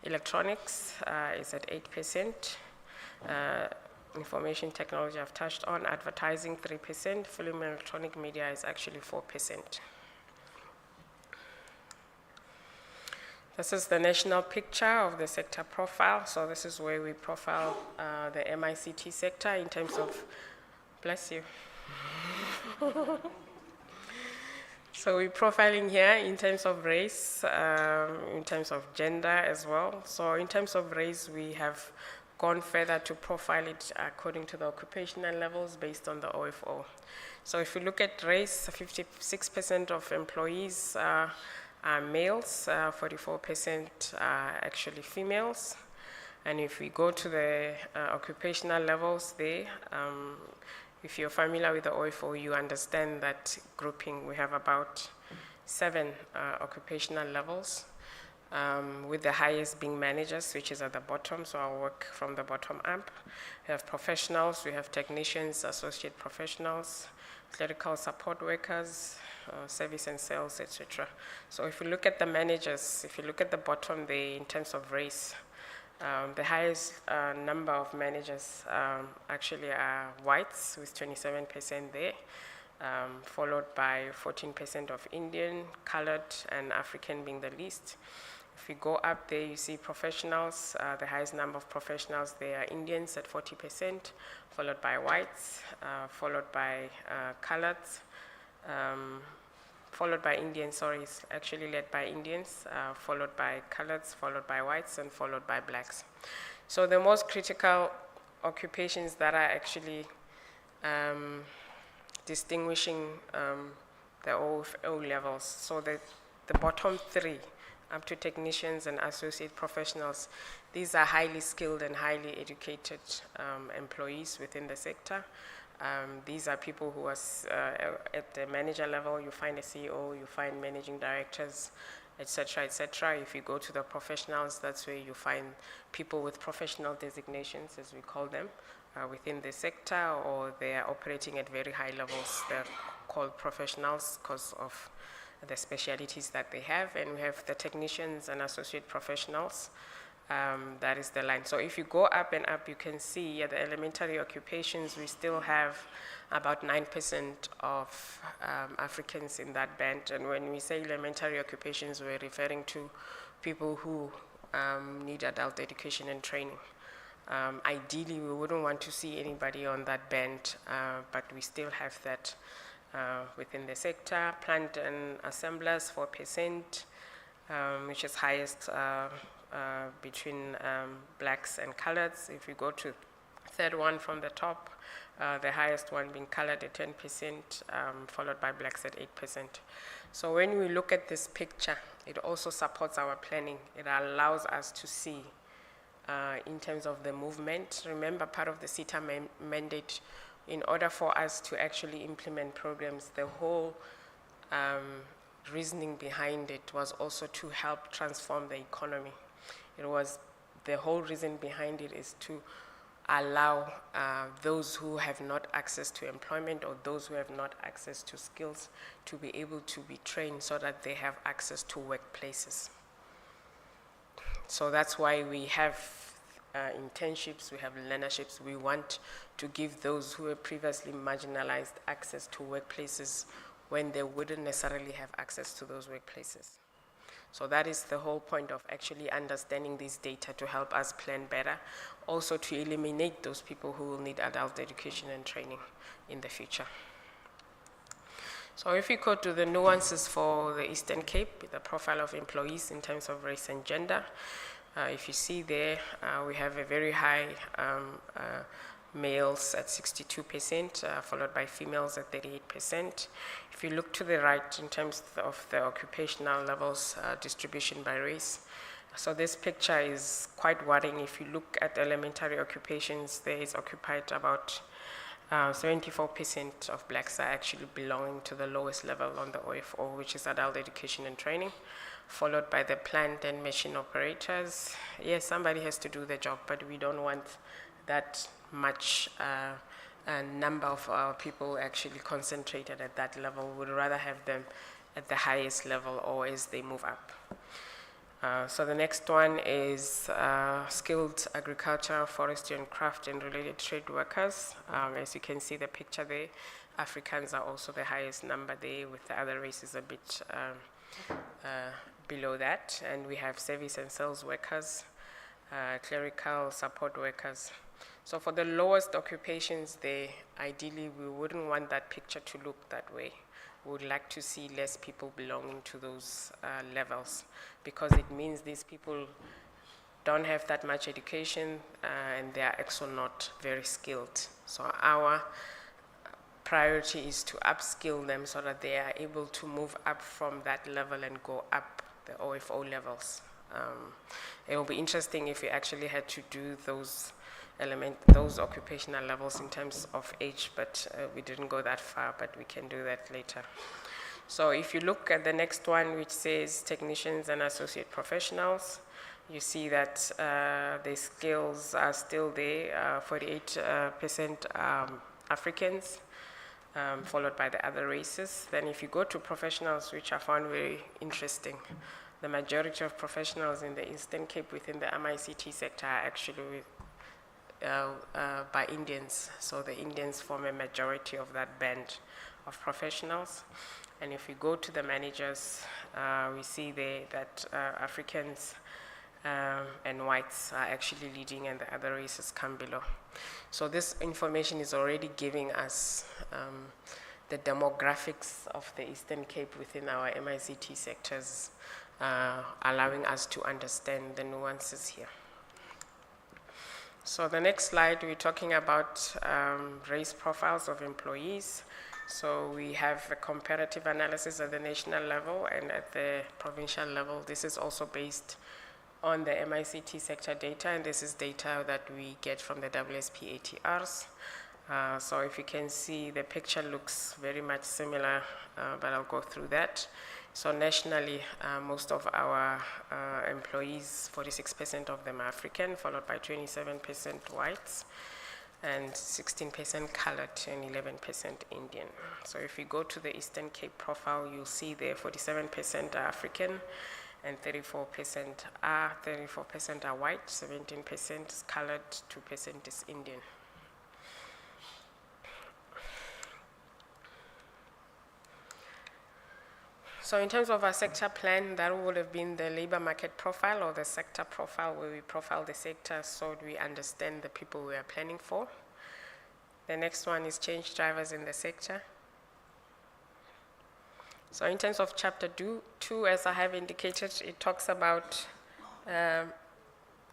Electronics is at 8%. Information technology I've touched on. Advertising, 3%. Film and electronic media is actually 4%. This is the national picture of the sector profile. So this is where we profile the MICT sector in terms of, bless you. So we're profiling here in terms of race, in terms of gender as well. So in terms of race, we have gone further to profile it according to the occupational levels based on the OFO. So if you look at race, 56% of employees are males, 44% are actually females. And if we go to the occupational levels there, if you're familiar with the OFO, you understand that grouping. We have about 7 occupational levels, with the highest being managers, which is at the bottom, so I'll work from the bottom up. We have professionals, we have technicians, associate professionals, clerical support workers, service and sales, etc. So if you look at the managers, if you look at the bottom there in terms of race, the highest number of managers actually are whites with 27% there, followed by 14% of Indian, colored, and African being the least. If you go up there, you see professionals. The highest number of professionals there are Indians at 40%, followed by whites, followed by coloreds, followed by Indians, sorry, it's actually led by Indians, followed by coloreds, followed by whites, and followed by blacks. So the most critical occupations that are actually distinguishing the O levels, so the bottom 3, up to technicians and associate professionals, these are highly skilled and highly educated employees within the sector. These are people who are at the manager level. You find a CEO, you find managing directors, etc., etc. If you go to the professionals, that's where you find people with professional designations, as we call them, within the sector, or they are operating at very high levels. They're called professionals because of the specialities that they have. And we have the technicians and associate professionals. That is the line. So if you go up and up, you can see at the elementary occupations, we still have about 9% of Africans in that band. And when we say elementary occupations, we're referring to people who need adult education and training. Ideally, we wouldn't want to see anybody on that band, but we still have that within the sector. Plant and assemblers, 4%, which is highest between blacks and coloreds. If you go to third one from the top, the highest one being colored at 10%, followed by blacks at 8%. So when we look at this picture, it also supports our planning. It allows us to see in terms of the movement. Remember, part of the SETA mandate, in order for us to actually implement programs, the whole reasoning behind it was also to help transform the economy. The whole reason behind it is to allow those who have not access to employment or those who have not access to skills to be able to be trained so that they have access to workplaces. So that's why we have internships, we have learnerships. We want to give those who were previously marginalized access to workplaces when they wouldn't necessarily have access to those workplaces. So that is the whole point of actually understanding this data to help us plan better, also to eliminate those people who will need adult education and training in the future. So if we go to the nuances for the Eastern Cape, the profile of employees in terms of race and gender, if you see there, we have a very high males at 62%, followed by females at 38%. If you look to the right in terms of the occupational levels distribution by race, so this picture is quite worrying. If you look at elementary occupations, there is occupied about 74% of blacks are actually belonging to the lowest level on the OFO, which is adult education and training, followed by the plant and machine operators. Yes, somebody has to do the job, but we don't want that much number of our people actually concentrated at that level. We'd rather have them at the highest level or as they move up. So the next one is skilled agriculture, forestry and craft and related trade workers. As you can see the picture there, Africans are also the highest number there, with the other races a bit below that. And we have service and sales workers, clerical support workers. So for the lowest occupations there, ideally we wouldn't want that picture to look that way. We would like to see less people belonging to those levels, because it means these people don't have that much education and they are also not very skilled. So our priority is to upskill them so that they are able to move up from that level and go up the OFO levels. It will be interesting if we actually had to do those occupational levels in terms of age, but we didn't go that far, but we can do that later. So if you look at the next one, which says technicians and associate professionals, you see that the skills are still there, 48% Africans, followed by the other races. Then if you go to professionals, which I found very interesting, the majority of professionals in the Eastern Cape within the MICT sector are actually by Indians. So the Indians form a majority of that band of professionals. And if we go to the managers, we see there that Africans and whites are actually leading and the other races come below. So this information is already giving us the demographics of the Eastern Cape within our MICT sectors, allowing us to understand the nuances here. So the next slide, we're talking about race profiles of employees. So we have a comparative analysis at the national level and at the provincial level. This is also based on the MICT sector data, and this is data that we get from the WSP ATRs. So if you can see, the picture looks very much similar, but I'll go through that. So nationally, most of our employees, 46% of them are African, followed by 27% whites, and 16% colored, and 11% Indian. So if you go to the Eastern Cape profile, you'll see there 47% are African, and 34% are white, 17% is colored, 2% is Indian. So in terms of our sector plan, that would have been the labor market profile or the sector profile, where we profile the sector so we understand the people we are planning for. The next one is change drivers in the sector. So in terms of chapter 2, as I have indicated, it talks about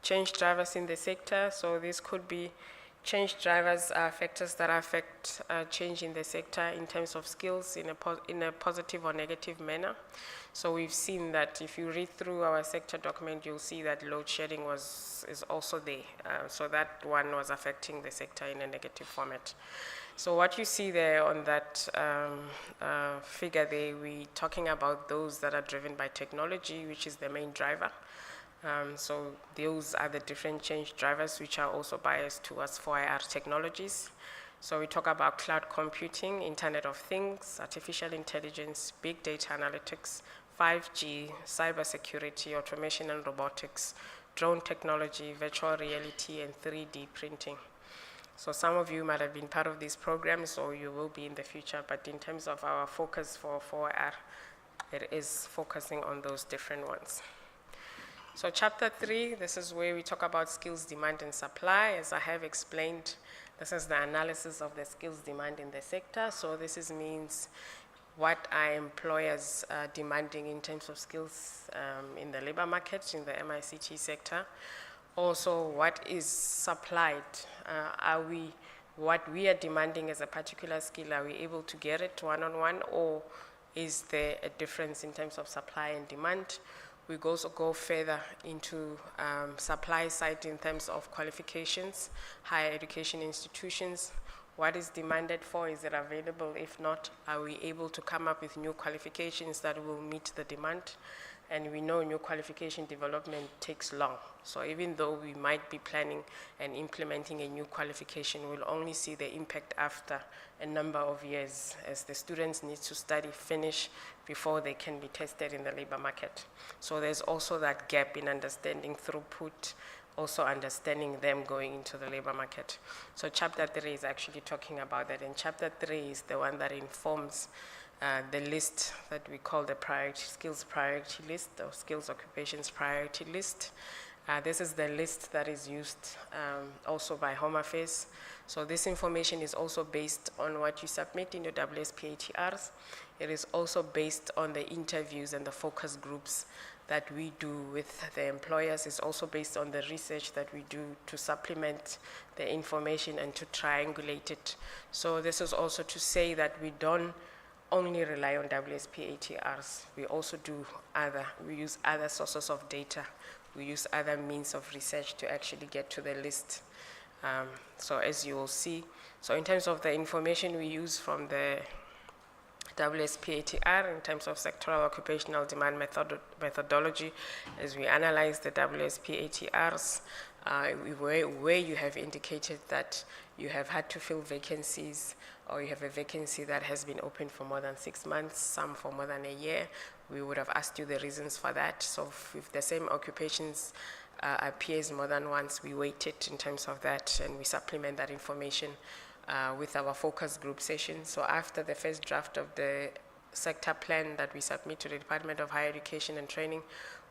change drivers in the sector. So this could be Change drivers are factors that affect change in the sector in terms of skills in a positive or negative manner. So we've seen that if you read through our sector document, you'll see that load shedding is also there. So that one was affecting the sector in a negative format. So what you see there on that figure there, we're talking about those that are driven by technology, which is the main driver. So those are the different change drivers which are also biased towards 4IR technologies. So we talk about cloud computing, Internet of Things, artificial intelligence, big data analytics, 5G, cybersecurity, automation and robotics, drone technology, virtual reality, and 3D printing. So some of you might have been part of these programs, or you will be in the future, but in terms of our focus for 4IR, it is focusing on those different ones. So chapter 3, this is where we talk about skills demand and supply. As I have explained, this is the analysis of the skills demand in the sector. So this means what are employers demanding in terms of skills in the labor market, in the MICT sector. Also, what is supplied? What we are demanding as a particular skill, are we able to get it one-on-one, or is there a difference in terms of supply and demand? We also go further into supply side in terms of qualifications, higher education institutions. What is demanded for? Is it available? If not, are we able to come up with new qualifications that will meet the demand? And we know new qualification development takes long. So even though we might be planning and implementing a new qualification, we'll only see the impact after a number of years, as the students need to study, finish, before they can be tested in the labor market. So there's also that gap in understanding throughput, also understanding them going into the labor market. So chapter 3 is actually talking about that, and chapter 3 is the one that informs the list that we call the skills priority list, or skills occupations priority list. This is the list that is used also by Home Affairs. So this information is also based on what you submit in your WSPATRs. It is also based on the interviews and the focus groups that we do with the employers. It's also based on the research that we do to supplement the information and to triangulate it. So this is also to say that we don't only rely on WSPATRs. We also we use other sources of data. We use other means of research to actually get to the list. So as you will see, so in terms of the information we use from the WSPATR, in terms of sectoral occupational demand methodology, as we analyze the WSPATRs, where you have indicated that you have had to fill vacancies, or you have a vacancy that has been open for more than 6 months, some for more than a year, we would have asked you the reasons for that. So if the same occupations appears more than once, we weight it in terms of that, and we supplement that information with our focus group session. So after the first draft of the sector plan that we submit to the Department of Higher Education and Training,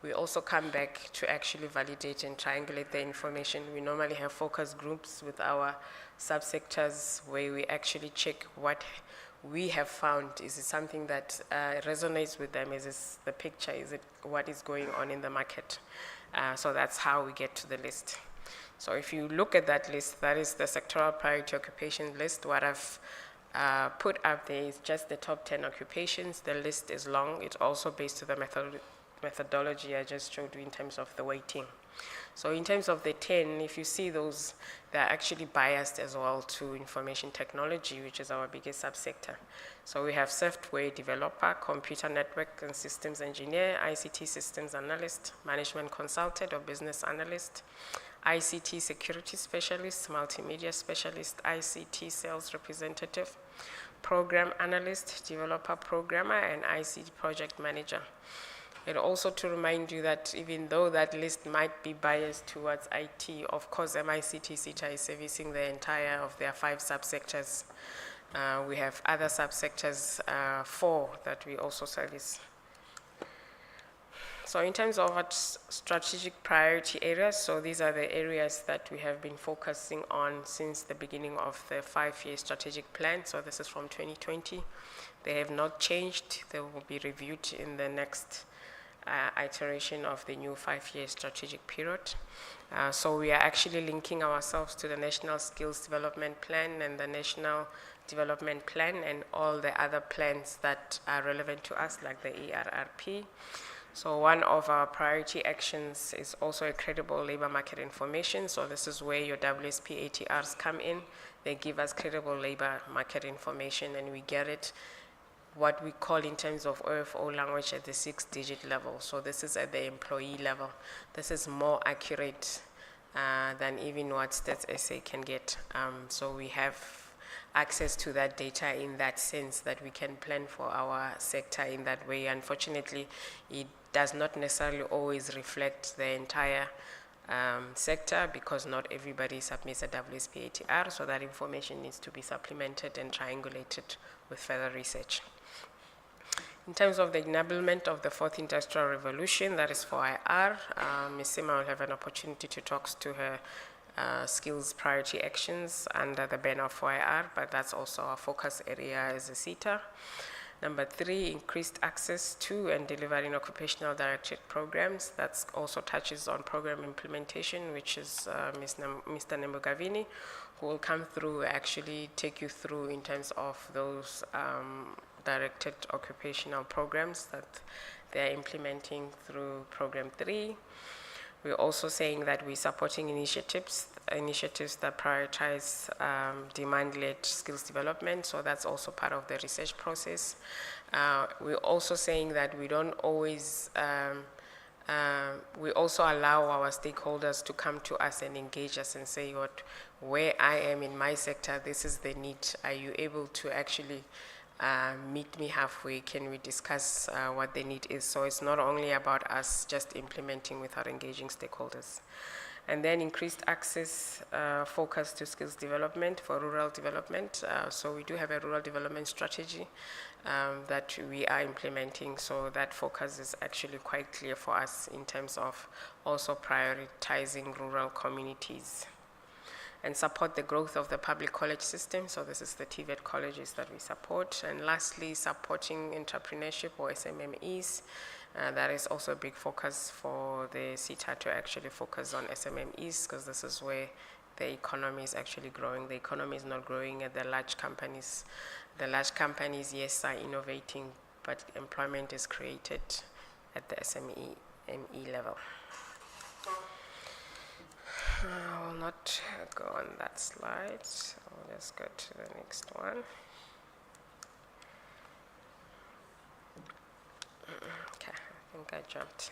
we also come back to actually validate and triangulate the information. We normally have focus groups with our subsectors where we actually check what we have found. Is it something that resonates with them? Is this the picture? Is it what is going on in the market? So that's how we get to the list. So if you look at that list, that is the sectoral priority occupation list. What I've put up there is just the top 10 occupations. The list is long. It's also based on the methodology I just showed you in terms of the weighting. So in terms of the 10, if you see those, they're actually biased as well to information technology, which is our biggest subsector. So we have software developer, computer network and systems engineer, ICT systems analyst, management consultant or business analyst, ICT security specialist, multimedia specialist, ICT sales representative, program analyst, developer programmer, and ICT project manager. And also to remind you that even though that list might be biased towards IT, of course MICT SETA is servicing the entire of their 5 subsectors. We have other subsectors, 4 that we also service. So in terms of what strategic priority areas, so these are the areas that we have been focusing on since the beginning of the 5-year strategic plan. So this is from 2020. They have not changed. They will be reviewed in the next iteration of the new 5-year strategic period. So we are actually linking ourselves to the National Skills Development Plan and the National Development Plan and all the other plans that are relevant to us, like the ERRP. So one of our priority actions is also a credible labor market information. So this is where your WSP ATRs come in. They give us credible labor market information, and we get it what we call in terms of OFO language at the 6-digit level. So this is at the employee level. This is more accurate than even what Stats SA can get. So we have access to that data in that sense that we can plan for our sector in that way. Unfortunately, it does not necessarily always reflect the entire sector, because not everybody submits a WSP ATR, so that information needs to be supplemented and triangulated with further research. In terms of the enablement of the 4th Industrial Revolution, that is for IR, Ms. Sima will have an opportunity to talk to her skills priority actions under the banner of 4IR, but that's also our focus area as a SETA. Number 3, increased access to and delivering occupational directed programs. That also touches on program implementation, which is Mr. Nembugavini, who will come through, actually take you through in terms of those directed occupational programs that they're implementing through program 3. We're also saying that we're supporting initiatives that prioritize demand-led skills development, so that's also part of the research process. We're also saying that we don't always, we also allow our stakeholders to come to us and engage us and say, where I am in my sector, this is the need. Are you able to actually meet me halfway? Can we discuss what the need is? So it's not only about us just implementing without engaging stakeholders. And then increased access, focus to skills development for rural development. So we do have a rural development strategy that we are implementing. So that focus is actually quite clear for us in terms of also prioritizing rural communities. And support the growth of the public college system. So this is the TVET colleges that we support. And lastly, supporting entrepreneurship or SMMEs. That is also a big focus for the SETA to actually focus on SMMEs, because this is where the economy is actually growing. The economy is not growing at the large companies. The large companies, yes, are innovating, but employment is created at the SME level. I will not go on that slide, so let's go to the next one. Okay, I think I jumped.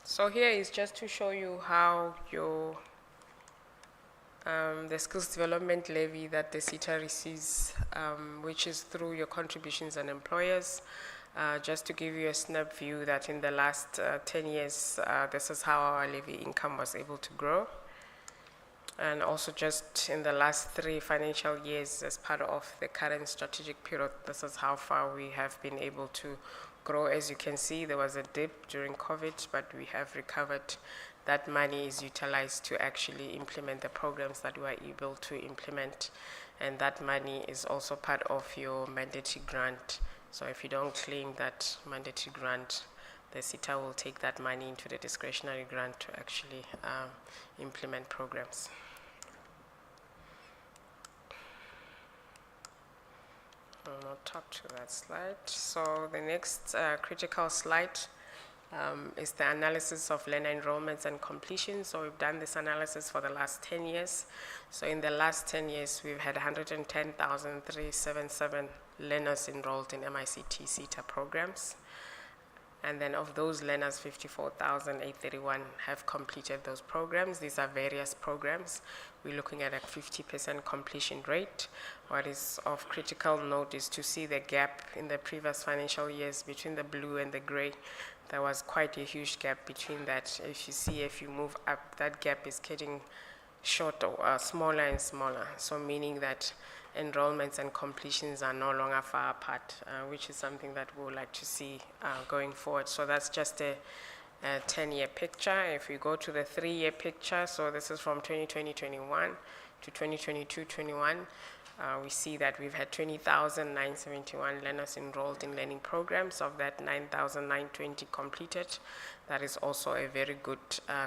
So here is just to show you how your the skills development levy that the SETA receives, which is through your contributions and employers. Just to give you a snap view that in the last 10 years, this is how our levy income was able to grow. And also just in the last 3 financial years as part of the current strategic period, this is how far we have been able to grow. As you can see, there was a dip during COVID, but we have recovered. That money is utilized to actually implement the programs that we are able to implement. And that money is also part of your mandatory grant. So if you don't claim that mandatory grant, the SETA will take that money into the discretionary grant to actually implement programs. I'll not talk to that slide. So the next critical slide is the analysis of learner enrollments and completion. So we've done this analysis for the last 10 years. So in the last 10 years, we've had 110,377 learners enrolled in MICT SETA programs. And then of those learners, 54,831 have completed those programs. These are various programs. We're looking at a 50% completion rate. What is of critical note is to see the gap in the previous financial years between the blue and the gray. There was quite a huge gap between that. If you see, if you move up, that gap is getting shorter, smaller and smaller. So meaning that enrollments and completions are no longer far apart, which is something that we would like to see going forward. So that's just a 10-year picture. If we go to the 3-year picture, so this is from 2020-21 to 2022-21, We see that we've had 20,971 learners enrolled in learning programs. Of that, 9,920 completed. That is also a very good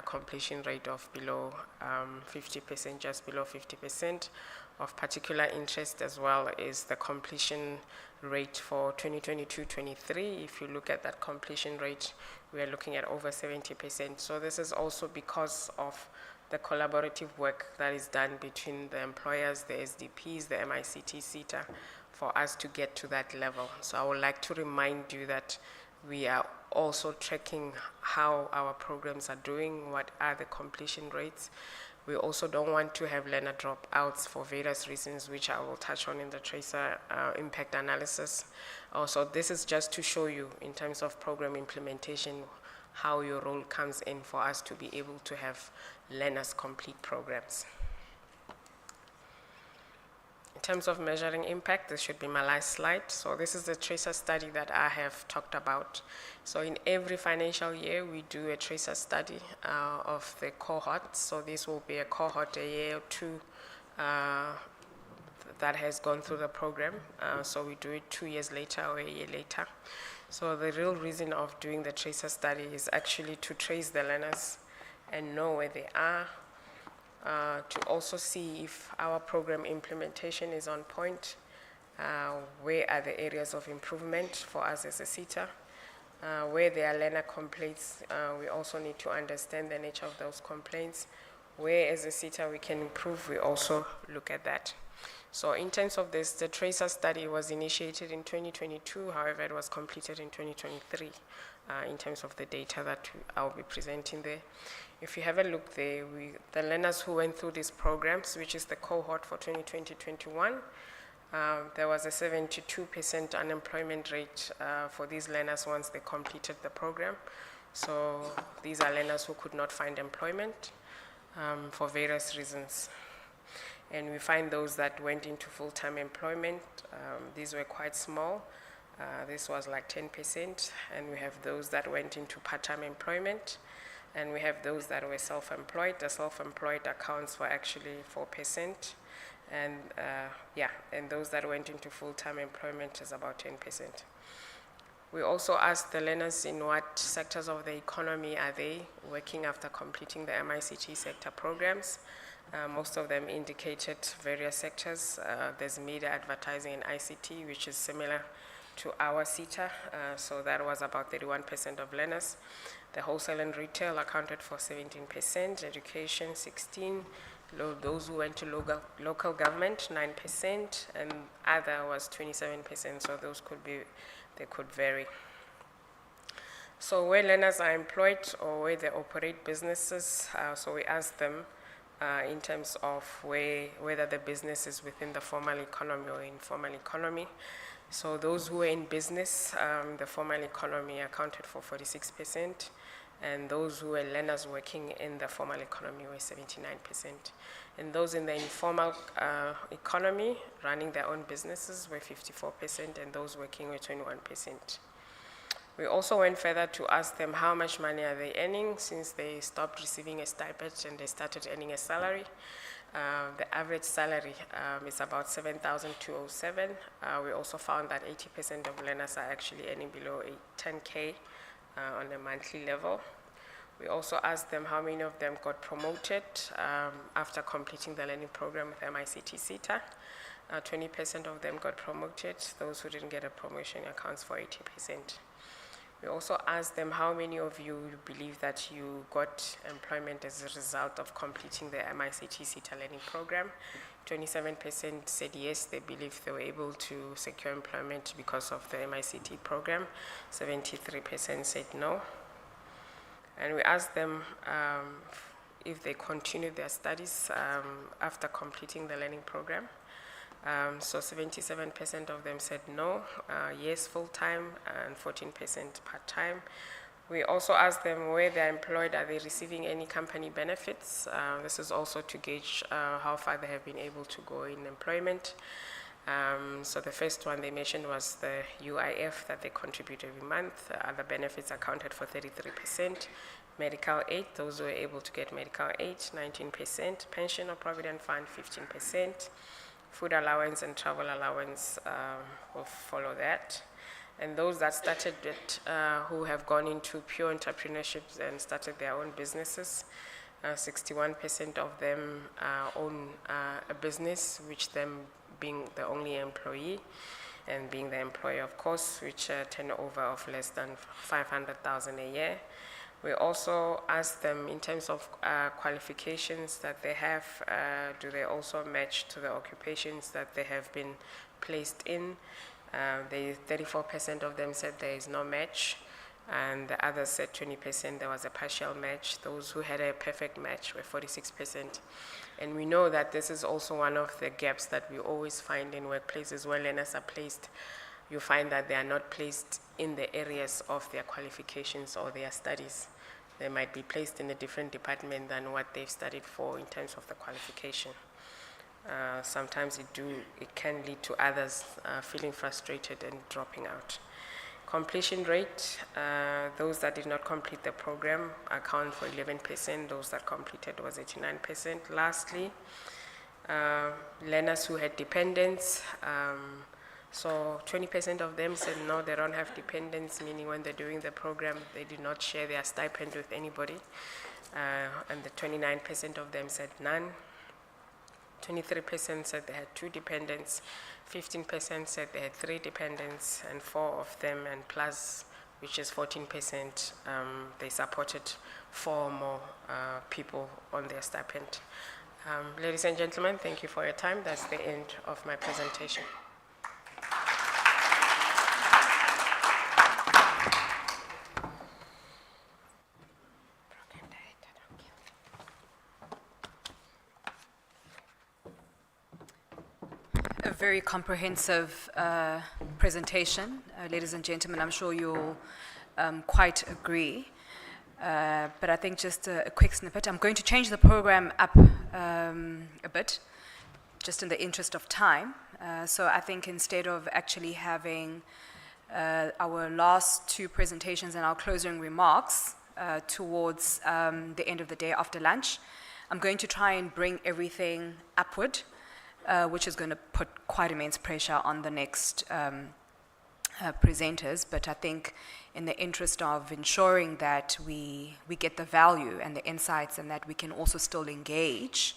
completion rate of below 50%, just below 50%. Of particular interest as well is the completion rate for 2022-23. If you look at that completion rate, we are looking at over 70%. So this is also because of the collaborative work that is done between the employers, the SDPs, the MICT SETA, for us to get to that level. So I would like to remind you that we are also tracking how our programs are doing, what are the completion rates. We also don't want to have learner dropouts for various reasons, which I will touch on in the tracer impact analysis. Also, this is just to show you, in terms of program implementation, how your role comes in for us to be able to have learners complete programs. In terms of measuring impact, this should be my last slide. So this is the tracer study that I have talked about. So in every financial year, we do a tracer study of the cohorts. So this will be a cohort a year or two that has gone through the program. So we do it 2 years later or a year later. So the real reason of doing the tracer study is actually to trace the learners and know where they are, to also see if our program implementation is on point, where are the areas of improvement for us as a SETA, where there are learner complaints, we also need to understand the nature of those complaints, where as a SETA we can improve, we also look at that. So in terms of this, the tracer study was initiated in 2022, however it was completed in 2023 in terms of the data that I'll be presenting there. If you have a look there, the learners who went through these programs, which is the cohort for 2020-21, there was a 72% unemployment rate for these learners once they completed the program. So these are learners who could not find employment for various reasons. And we find those that went into full-time employment, these were quite small. This was like 10%, and we have those that went into part-time employment, and we have those that were self-employed. The self-employed accounts for actually 4%, and and those that went into full-time employment is about 10%. We also asked the learners in what sectors of the economy are they working after completing the MICT sector programs. Most of them indicated various sectors. There's media, advertising, and ICT, which is similar to our SETA, so that was about 31% of learners. The wholesale and retail accounted for 17%, education 16%, those who went to local government 9%, and other was 27%, so those they could vary. So where learners are employed or where they operate businesses, so we asked them in terms of whether the business is within the formal economy or informal economy. So those who were in business, the formal economy accounted for 46%, and those who were learners working in the formal economy were 79%. And those in the informal economy, running their own businesses, were 54%, and those working were 21%. We also went further to ask them how much money are they earning since they stopped receiving a stipend and they started earning a salary. The average salary is about 7,207. We also found that 80% of learners are actually earning below 10K on a monthly level. We also asked them how many of them got promoted after completing the learning program with MICT SETA. 20% of them got promoted. Those who didn't get a promotion accounts for 80%. We also asked them how many of you believe that you got employment as a result of completing the MICT SETA learning program. 27% said yes, they believe they were able to secure employment because of the MICT program. 73% said no. And we asked them if they continued their studies after completing the learning program. So 77% of them said no, yes full-time, and 14% part-time. We also asked them where they're employed, are they receiving any company benefits? This is also to gauge how far they have been able to go in employment. So the first one they mentioned was the UIF that they contribute every month. Other benefits accounted for 33%. Medical aid, those who were able to get medical aid, 19%. Pension or provident fund, 15%. Food allowance and travel allowance will follow that. And those that started it, who have gone into pure entrepreneurship and started their own businesses, 61% of them own a business, which them being the only employee and being the employer, of course, which turnover of less than 500,000 a year. We also ask them in terms of qualifications that they have, do they also match to the occupations that they have been placed in? 34% of them said there is no match, and the others said 20% there was a partial match. Those who had a perfect match were 46%. And we know that this is also one of the gaps that we always find in workplaces where learners are placed. You find that they are not placed in the areas of their qualifications or their studies. They might be placed in a different department than what they've studied for in terms of the qualification. Sometimes it can lead to others feeling frustrated and dropping out. Completion rate, those that did not complete the program account for 11%, those that completed was 89%. Lastly, learners who had dependents, so 20% of them said no, they don't have dependents, meaning when they're doing the program, they did not share their stipend with anybody. And the 29% of them said none. 23% said they had 2 dependents, 15% said they had 3 dependents, and 4 of them, and plus, which is 14%, they supported 4 or more people on their stipend. Ladies and gentlemen, thank you for your time. That's the end of my presentation. A very comprehensive presentation, ladies and gentlemen. I'm sure you'll quite agree. But I think just a quick snippet. I'm going to change the program up a bit, just in the interest of time. So I think instead of actually having our last 2 presentations and our closing remarks towards the end of the day after lunch, I'm going to try and bring everything upward, which is going to put quite immense pressure on the next presenters. But I think in the interest of ensuring that we get the value and the insights and that we can also still engage,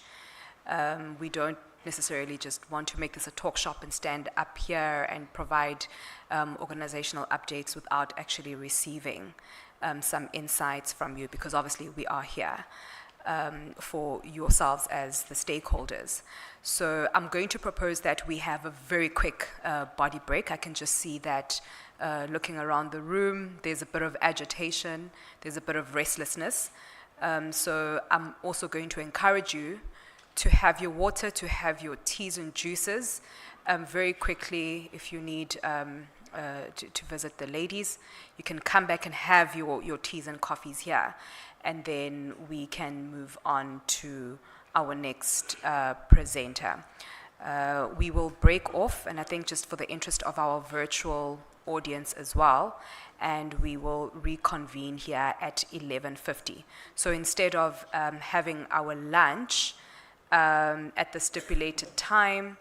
we don't necessarily just want to make this a talk shop and stand up here and provide organizational updates without actually receiving some insights from you, because obviously we are here for yourselves as the stakeholders. So I'm going to propose that we have a very quick body break. I can just see that looking around the room, there's a bit of agitation, there's a bit of restlessness. So I'm also going to encourage you to have your water, to have your teas and juices. Very quickly, if you need to visit the ladies, you can come back and have your teas and coffees here. And then we can move on to our next presenter. We will break off, and I think just for the interest of our virtual audience as well, and we will reconvene here at 11:50. So instead of having our lunch at the stipulated time,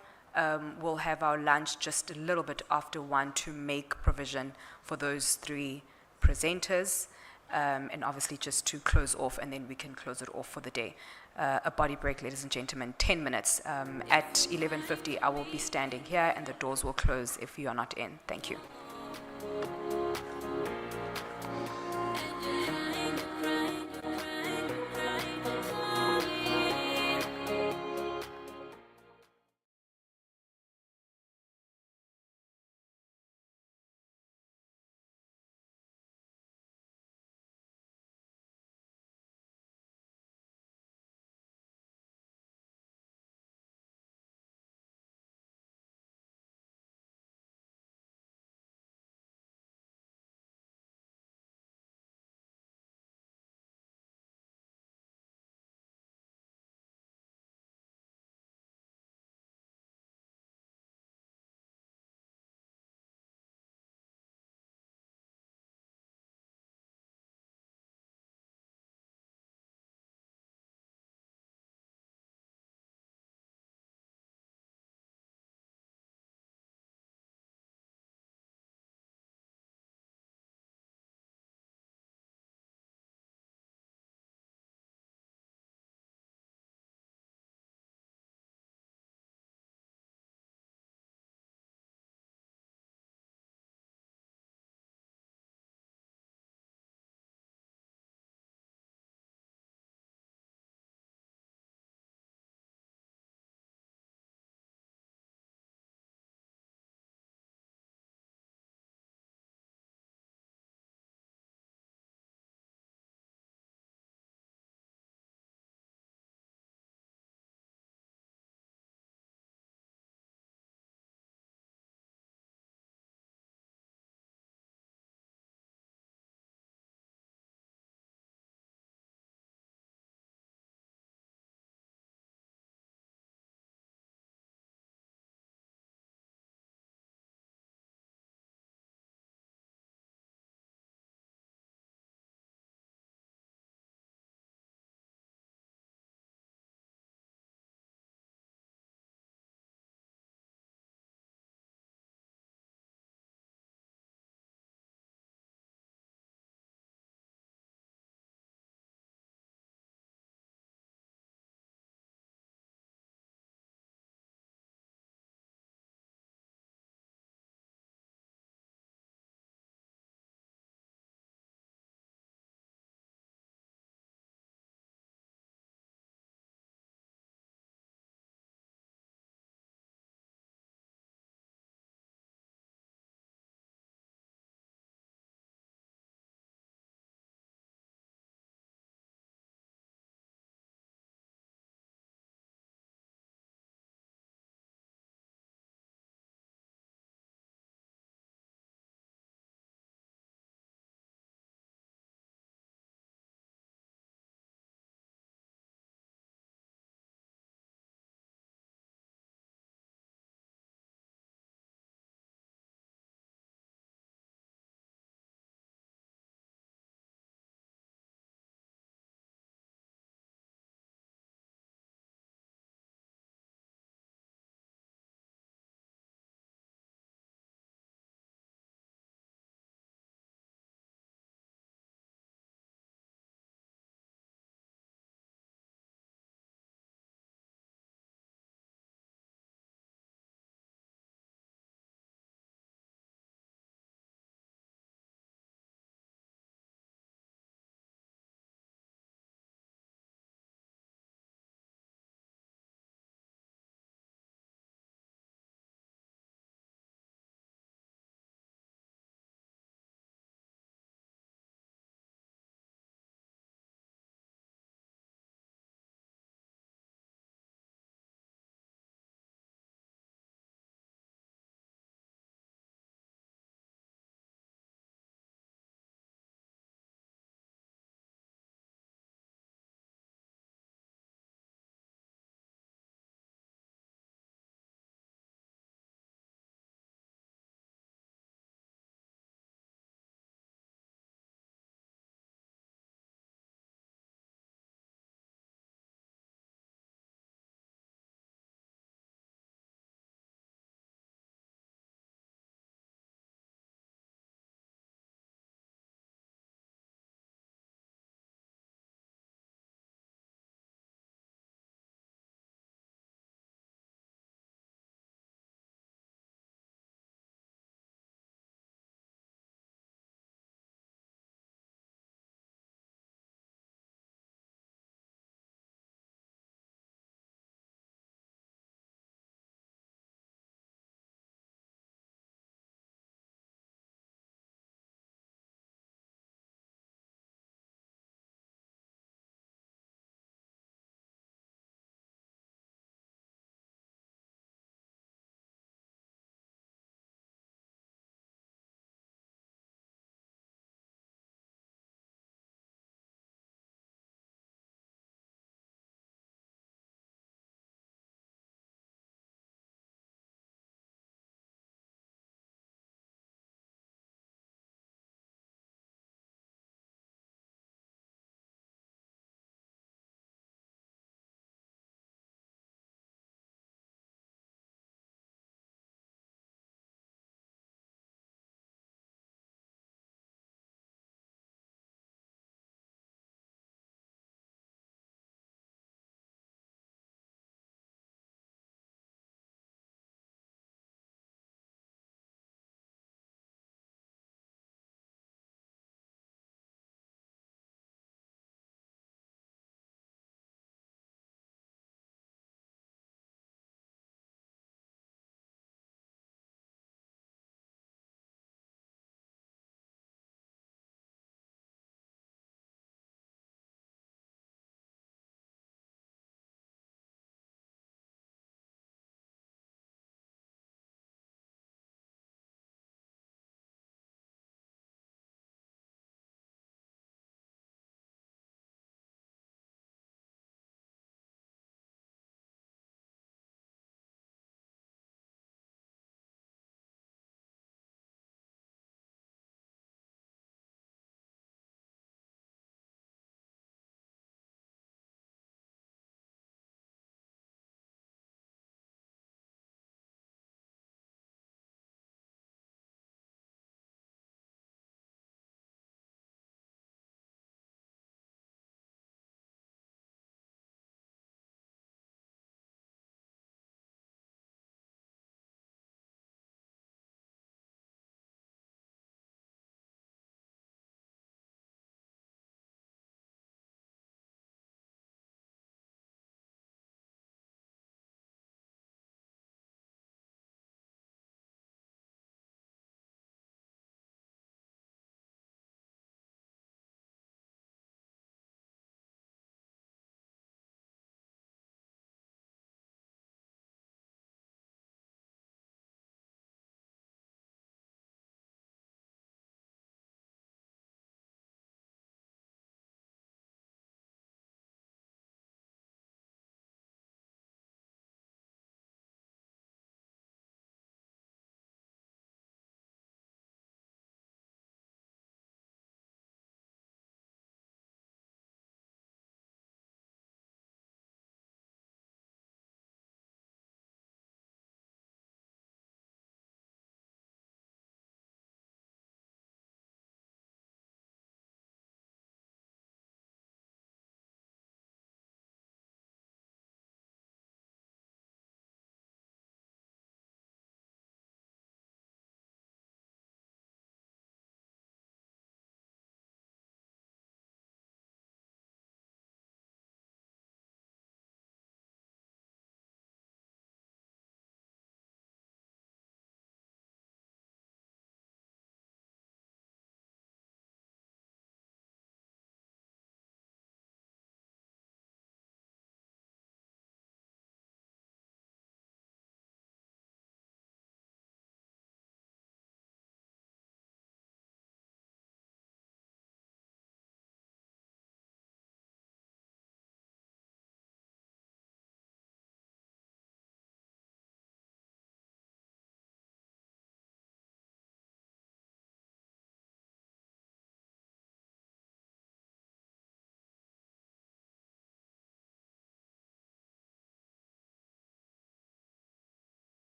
we'll have our lunch just a little bit after 1 to make provision for those 3 presenters. And obviously just to close off, and then we can close it off for the day. A body break, ladies and gentlemen, 10 minutes. At 11:50, I will be standing here, and the doors will close if you are not in. Thank you.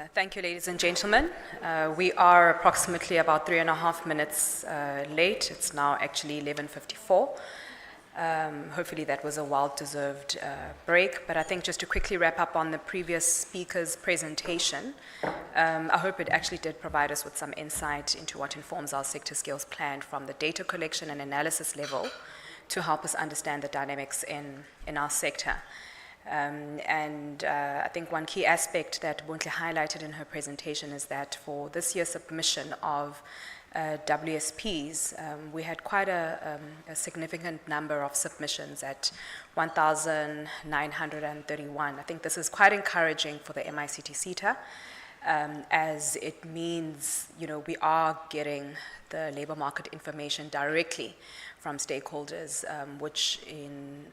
Thank you, ladies and gentlemen. We are approximately about 3.5 minutes late. It's now actually 11:54. Hopefully that was a well-deserved break, but I think just to quickly wrap up on the previous speaker's presentation, I hope it actually did provide us with some insight into what informs our sector skills plan from the data collection and analysis level to help us understand the dynamics in our sector. I think one key aspect that Bontle highlighted in her presentation is that for this year's submission of WSPs, we had quite a significant number of submissions at 1,931. I think this is quite encouraging for the MICT SETA, as it means, we are getting the labor market information directly from stakeholders, which in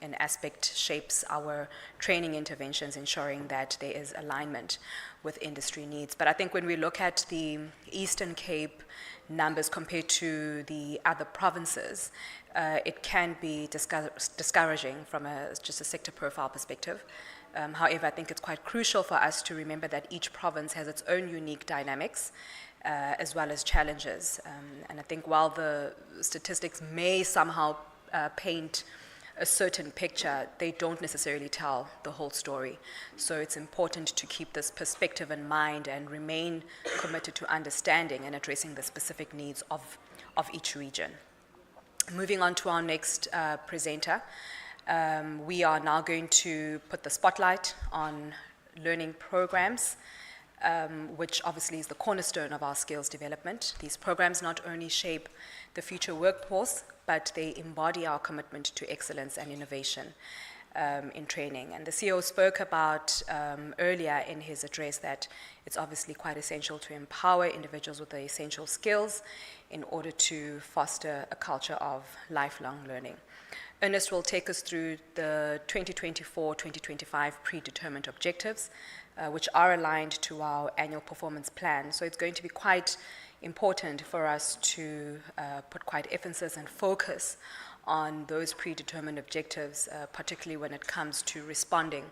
an aspect shapes our training interventions, ensuring that there is alignment with industry needs. But I think when we look at the Eastern Cape numbers compared to the other provinces, it can be discouraging from just a sector profile perspective. However, I think it's quite crucial for us to remember that each province has its own unique dynamics, as well as challenges. And I think while the statistics may somehow paint a certain picture, they don't necessarily tell the whole story. So it's important to keep this perspective in mind and remain committed to understanding and addressing the specific needs of each region. Moving on to our next presenter, we are now going to put the spotlight on learning programs, which obviously is the cornerstone of our skills development. These programs not only shape the future workforce, but they embody our commitment to excellence and innovation in training. And the CEO spoke about earlier in his address that it's obviously quite essential to empower individuals with the essential skills in order to foster a culture of lifelong learning. Ernest will take us through the 2024-2025 predetermined objectives, which are aligned to our annual performance plan. So it's going to be quite important for us to put quite emphasis and focus on those predetermined objectives, particularly when it comes to responding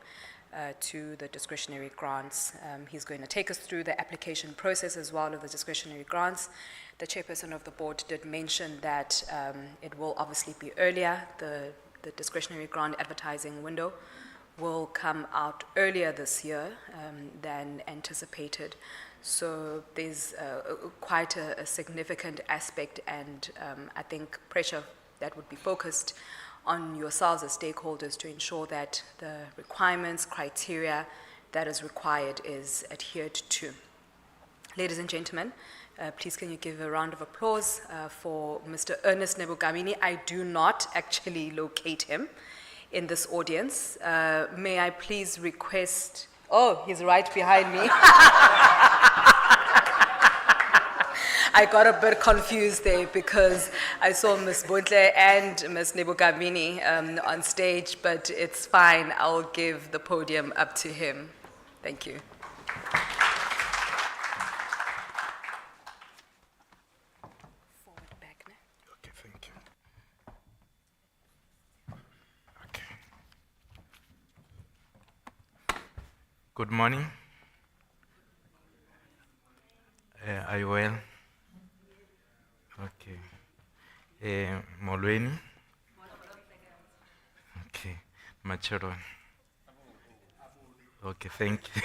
to the discretionary grants. He's going to take us through the application process as well of the discretionary grants. The chairperson of the board did mention that it will obviously be earlier. The discretionary grant advertising window will come out earlier this year than anticipated. So there's quite a significant aspect and I think pressure that would be focused on yourselves as stakeholders to ensure that the requirements, criteria that is required is adhered to. Ladies and gentlemen, please can you give a round of applause for Mr. Ernest Nebugamini. I do not actually locate him in this audience. May I please request, oh, he's right behind me. I got a bit confused there because I saw Ms. Bontle and Ms. Nebugamini on stage, but it's fine. I'll give the podium up to him. Thank you. Forward back now. Okay, thank you. Okay. Good morning. Are you well? Okay. Molweni? Okay. Machuron. Okay, thank you.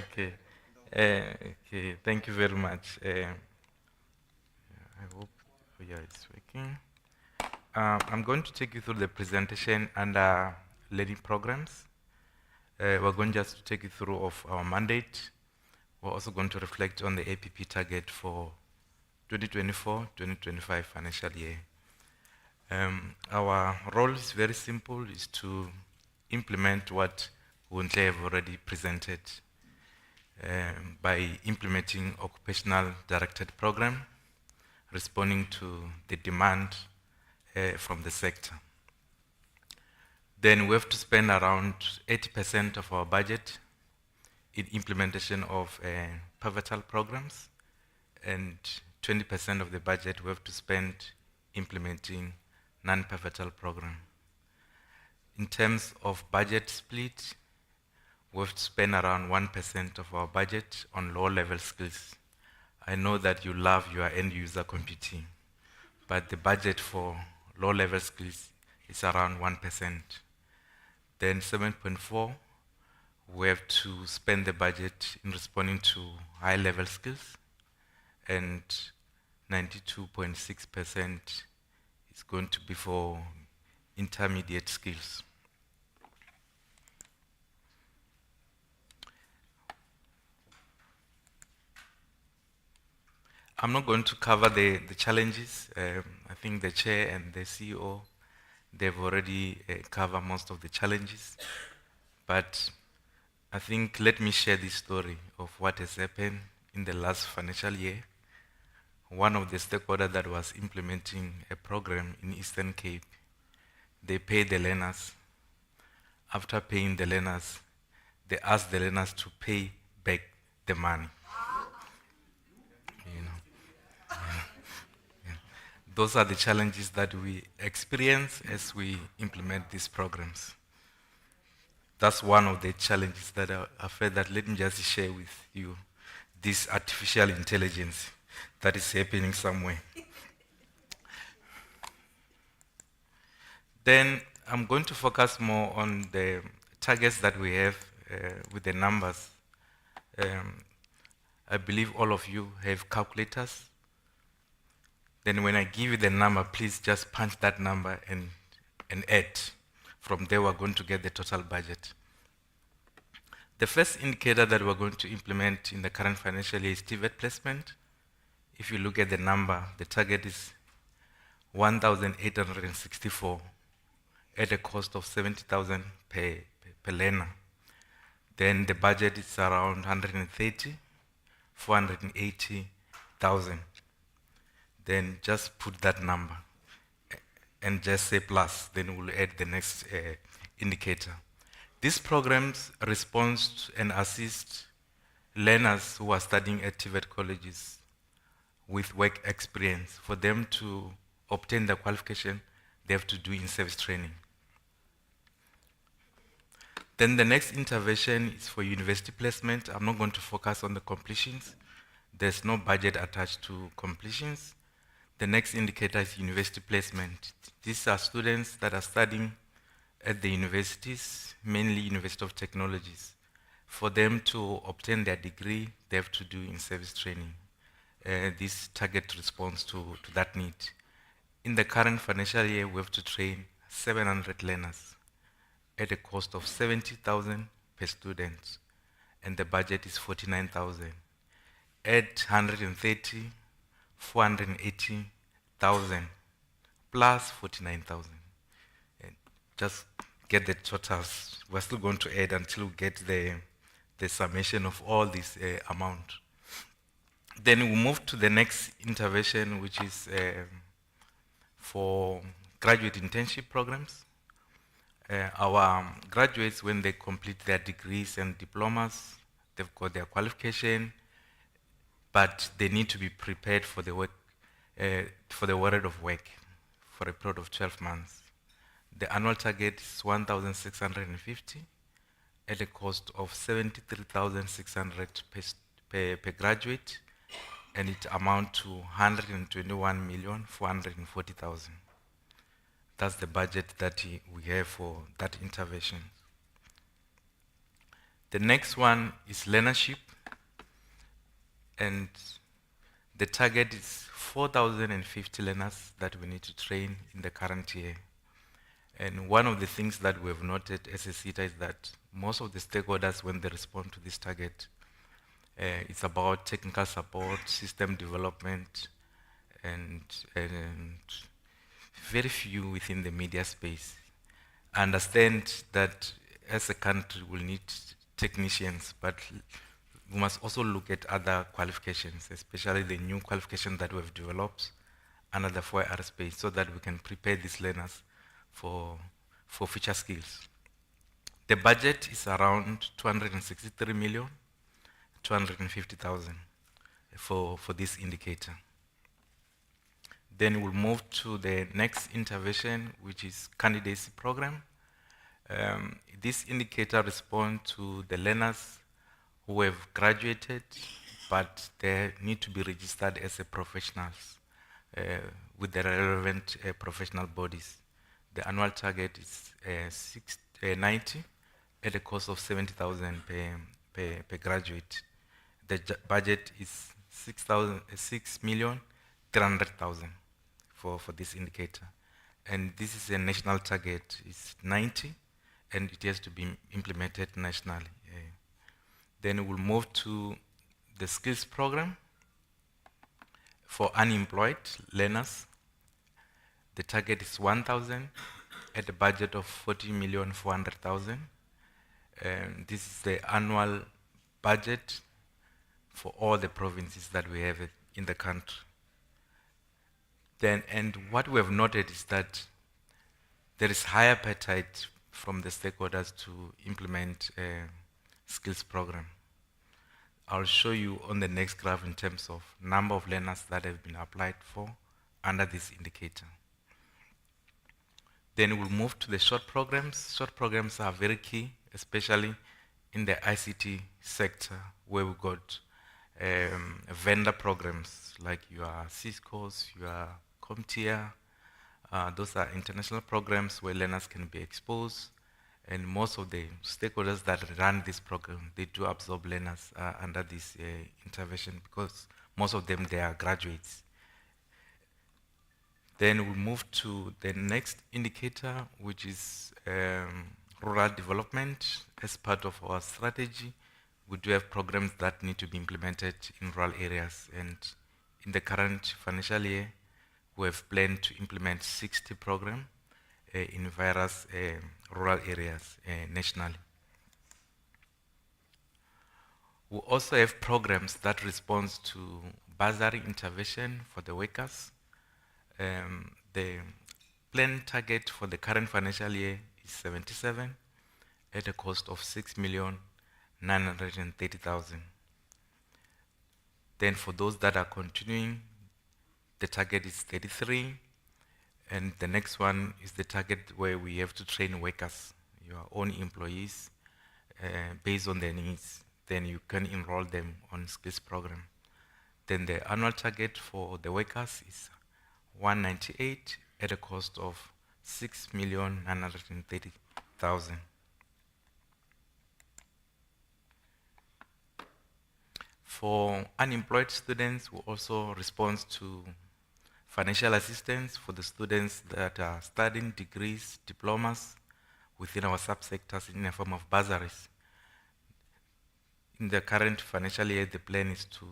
Okay. Okay, thank you very much. I hope it's working. I'm going to take you through the presentation under learning programs. We're going just to take you through of our mandate. We're also going to reflect on the APP target for 2024-2025 financial year. Our role is very simple, is to implement what Bontle have already presented by implementing occupational directed program, responding to the demand from the sector. Then we have to spend around 80% of our budget in implementation of pivotal programs, and 20% of the budget we have to spend implementing non-pivotal program. In terms of budget split, we've spent around 1% of our budget on low-level skills. I know that you love your end-user computing, but the budget for low-level skills is around 1%. Then 7.4, we have to spend the budget in responding to high-level skills, and 92.6% is going to be for intermediate skills. I'm not going to cover the challenges. I think the chair and the CEO, they've already covered most of the challenges. But I think let me share this story of what has happened in the last financial year. One of the stakeholders that was implementing a program in Eastern Cape, they paid the learners. After paying the learners, they asked the learners to pay back the money. Those are the challenges that we experience as we implement these programs. That's one of the challenges that I felt that let me just share with you this artificial intelligence that is happening somewhere. Then I'm going to focus more on the targets that we have with the numbers. I believe all of you have calculators. Then when I give you the number, please just punch that number and add. From there, we're going to get the total budget. The first indicator that we're going to implement in the current financial year is TVET placement. If you look at the number, the target is 1,864 at a cost of 70,000 per learner. Then the budget is around 130, 480,000. Then just put that number and just say plus, then we'll add the next indicator. These programs respond and assist learners who are studying at TVET colleges with work experience. For them to obtain the qualification, they have to do in-service training. Then the next intervention is for university placement. I'm not going to focus on the completions. There's no budget attached to completions. The next indicator is university placement. These are students that are studying at the universities, mainly University of Technologies. For them to obtain their degree, they have to do in-service training. This target responds to that need. In the current financial year, we have to train 700 learners at a cost of 70,000 per student, and the budget is 49,000. Add 130, 480,000 plus 49,000. Just get the totals. We're still going to add until we get the summation of all this amount. Then we move to the next intervention, which is for graduate internship programs. Our graduates, when they complete their degrees and diplomas, they've got their qualification, but they need to be prepared for the work, for the world of work, for a period of 12 months. The annual target is 1,650 at a cost of 73,600 per graduate, and it amounts to 121,440,000. That's the budget that we have for that intervention. The next one is learnership, and the target is 4,050 learners that we need to train in the current year. And one of the things that we have noted as a SETA is that most of the stakeholders, when they respond to this target, it's about technical support, system development, and very few within the media space. I understand that as a country we'll need technicians, but we must also look at other qualifications, especially the new qualifications that we've developed under the 4R space, so that we can prepare these learners for future skills. The budget is around 263,250,000 for this indicator. Then we'll move to the next intervention, which is candidacy program. This indicator responds to the learners who have graduated, but they need to be registered as a professionals with the relevant professional bodies. The annual target is 90 at a cost of 70,000 per graduate. The budget is 6,300,000 for this indicator. And this is a national target, it's 90, and it has to be implemented nationally. Then we'll move to the skills program for unemployed learners. The target is 1,000 at a budget of 40,400,000. This is the annual budget for all the provinces that we have in the country. Then, and what we have noted is that there is high appetite from the stakeholders to implement a skills program. I'll show you on the next graph in terms of number of learners that have been applied for under this indicator. Then we'll move to the short programs. Short programs are very key, especially in the ICT sector, where we've got vendor programs like your Cisco's, your CompTIA. Those are international programs where learners can be exposed, and most of the stakeholders that run this program, they do absorb learners under this intervention because most of them, they are graduates. Then we move to the next indicator, which is rural development. As part of our strategy, we do have programs that need to be implemented in rural areas. And in the current financial year, we have planned to implement 60 programs in various rural areas nationally. We also have programs that respond to bursary intervention for the workers. The planned target for the current financial year is 77 at a cost of 6,930,000. Then for those that are continuing, the target is 33, and the next one is the target where we have to train workers, your own employees, based on their needs. Then you can enroll them on skills program. Then the annual target for the workers is 198 at a cost of 6,930,000. For unemployed students, we also respond to financial assistance for the students that are studying degrees, diplomas within our subsectors in the form of bursaries. In the current financial year, the plan is to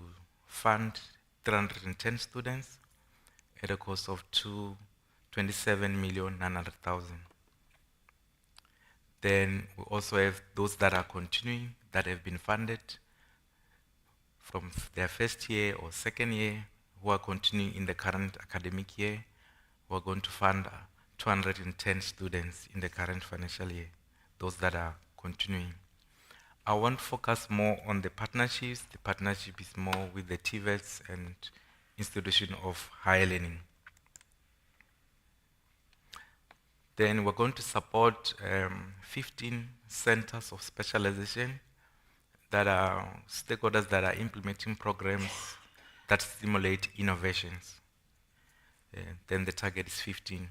fund 310 students at a cost of 27,900,000. Then we also have those that are continuing, that have been funded from their first year or second year, who are continuing in the current academic year. We're going to fund 210 students in the current financial year, those that are continuing. I want to focus more on the partnerships. The partnership is more with the TVETs and institution of higher learning. Then we're going to support 15 centers of specialization that are stakeholders that are implementing programs that stimulate innovations. Then the target is 15.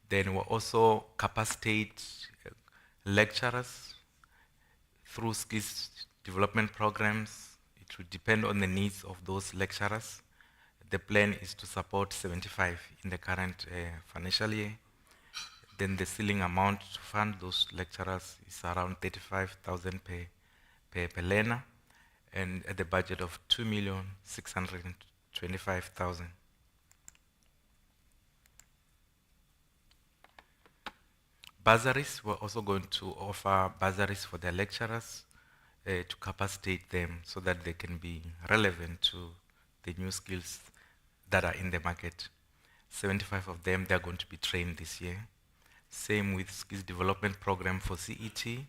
Then we'll also capacitate lecturers through skills development programs. It will depend on the needs of those lecturers. The plan is to support 75 in the current financial year. Then the ceiling amount to fund those lecturers is around 35,000 per learner, and at the budget of 2,625,000. Bursaries, we're also going to offer bursaries for their lecturers to capacitate them so that they can be relevant to the new skills that are in the market. 75 of them, they're going to be trained this year. Same with skills development program for CET,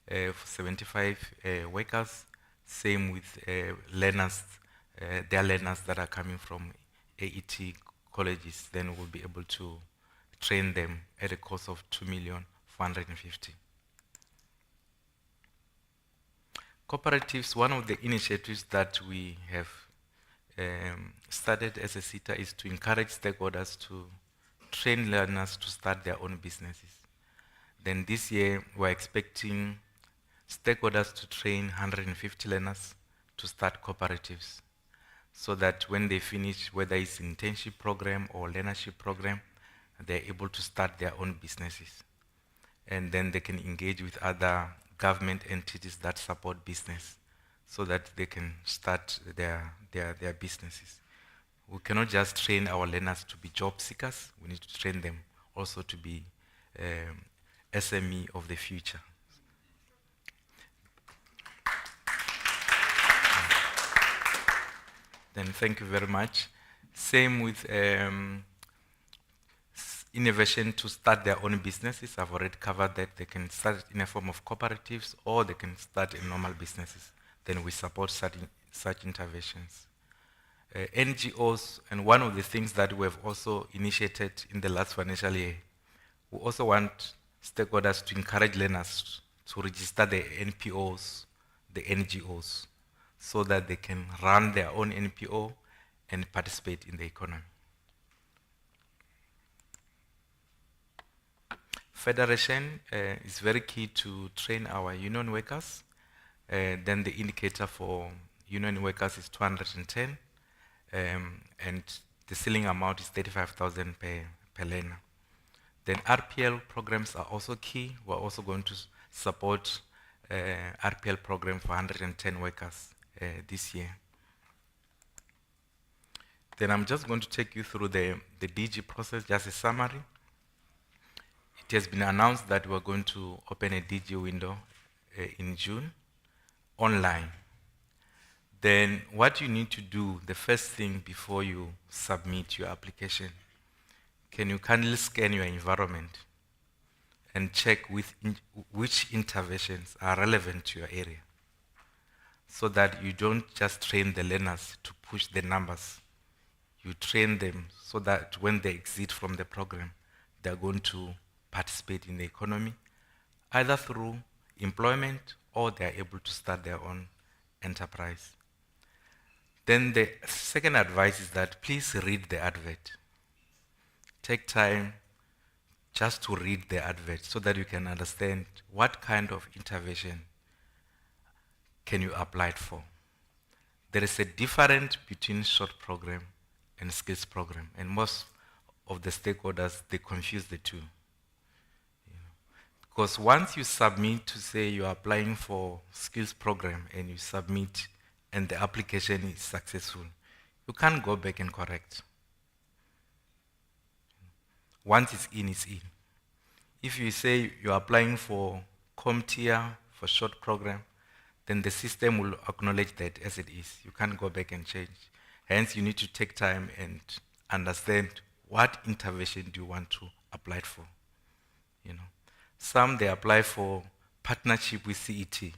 for 75 workers. Same with learners, their learners that are coming from AET colleges. Then we'll be able to train them at a cost of 450. Cooperatives, one of the initiatives that we have started as a SETA is to encourage stakeholders to train learners to start their own businesses. Then this year, we're expecting stakeholders to train 150 learners to start cooperatives, so that when they finish, whether it's internship program or learnership program, they're able to start their own businesses. And then they can engage with other government entities that support business, so that they can start their businesses. We cannot just train our learners to be job seekers. We need to train them also to be SME of the future. Then thank you very much. Same with innovation to start their own businesses. I've already covered that. They can start in a form of cooperatives, or they can start in normal businesses. Then we support such interventions. NGOs, and one of the things that we have also initiated in the last financial year, we also want stakeholders to encourage learners to register the NPOs, the NGOs, so that they can run their own NPO and participate in the economy. Federation is very key to train our union workers. Then the indicator for union workers is 210, and the ceiling amount is 35,000 per learner. Then RPL programs are also key. We're also going to support RPL program for 110 workers this year. Then I'm just going to take you through the DG process, just a summary. It has been announced that we're going to open a DG window in June, online. Then what you need to do, the first thing before you submit your application, can you kindly scan your environment and check which interventions are relevant to your area, so that you don't just train the learners to push the numbers. You train them so that when they exit from the program, they're going to participate in the economy, either through employment or they're able to start their own enterprise. Then the second advice is that please read the advert. Take time just to read the advert so that you can understand what kind of intervention can you apply it for. There is a difference between short program and skills program, and most of the stakeholders, they confuse the two. Because once you submit to say you're applying for skills program and you submit and the application is successful, you can't go back and correct. Once it's in, it's in. If you say you're applying for CompTIA for short program, then the system will acknowledge that as it is. You can't go back and change. Hence, you need to take time and understand what intervention do you want to apply for. Some, they apply for partnership with CET.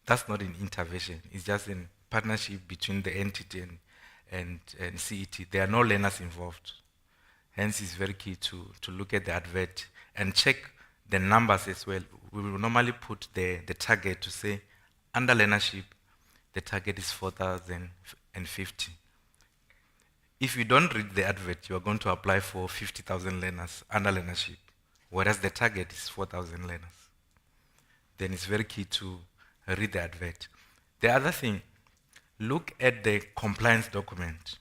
That's not an intervention. It's just a partnership between the entity and CET. There are no learners involved. Hence, it's very key to look at the advert and check the numbers as well. We will normally put the target to say, under learnership, the target is 4,050. If you don't read the advert, you are going to apply for 50,000 learners under learnership, whereas the target is 4,000 learners. Then it's very key to read the advert. The other thing, look at the compliance document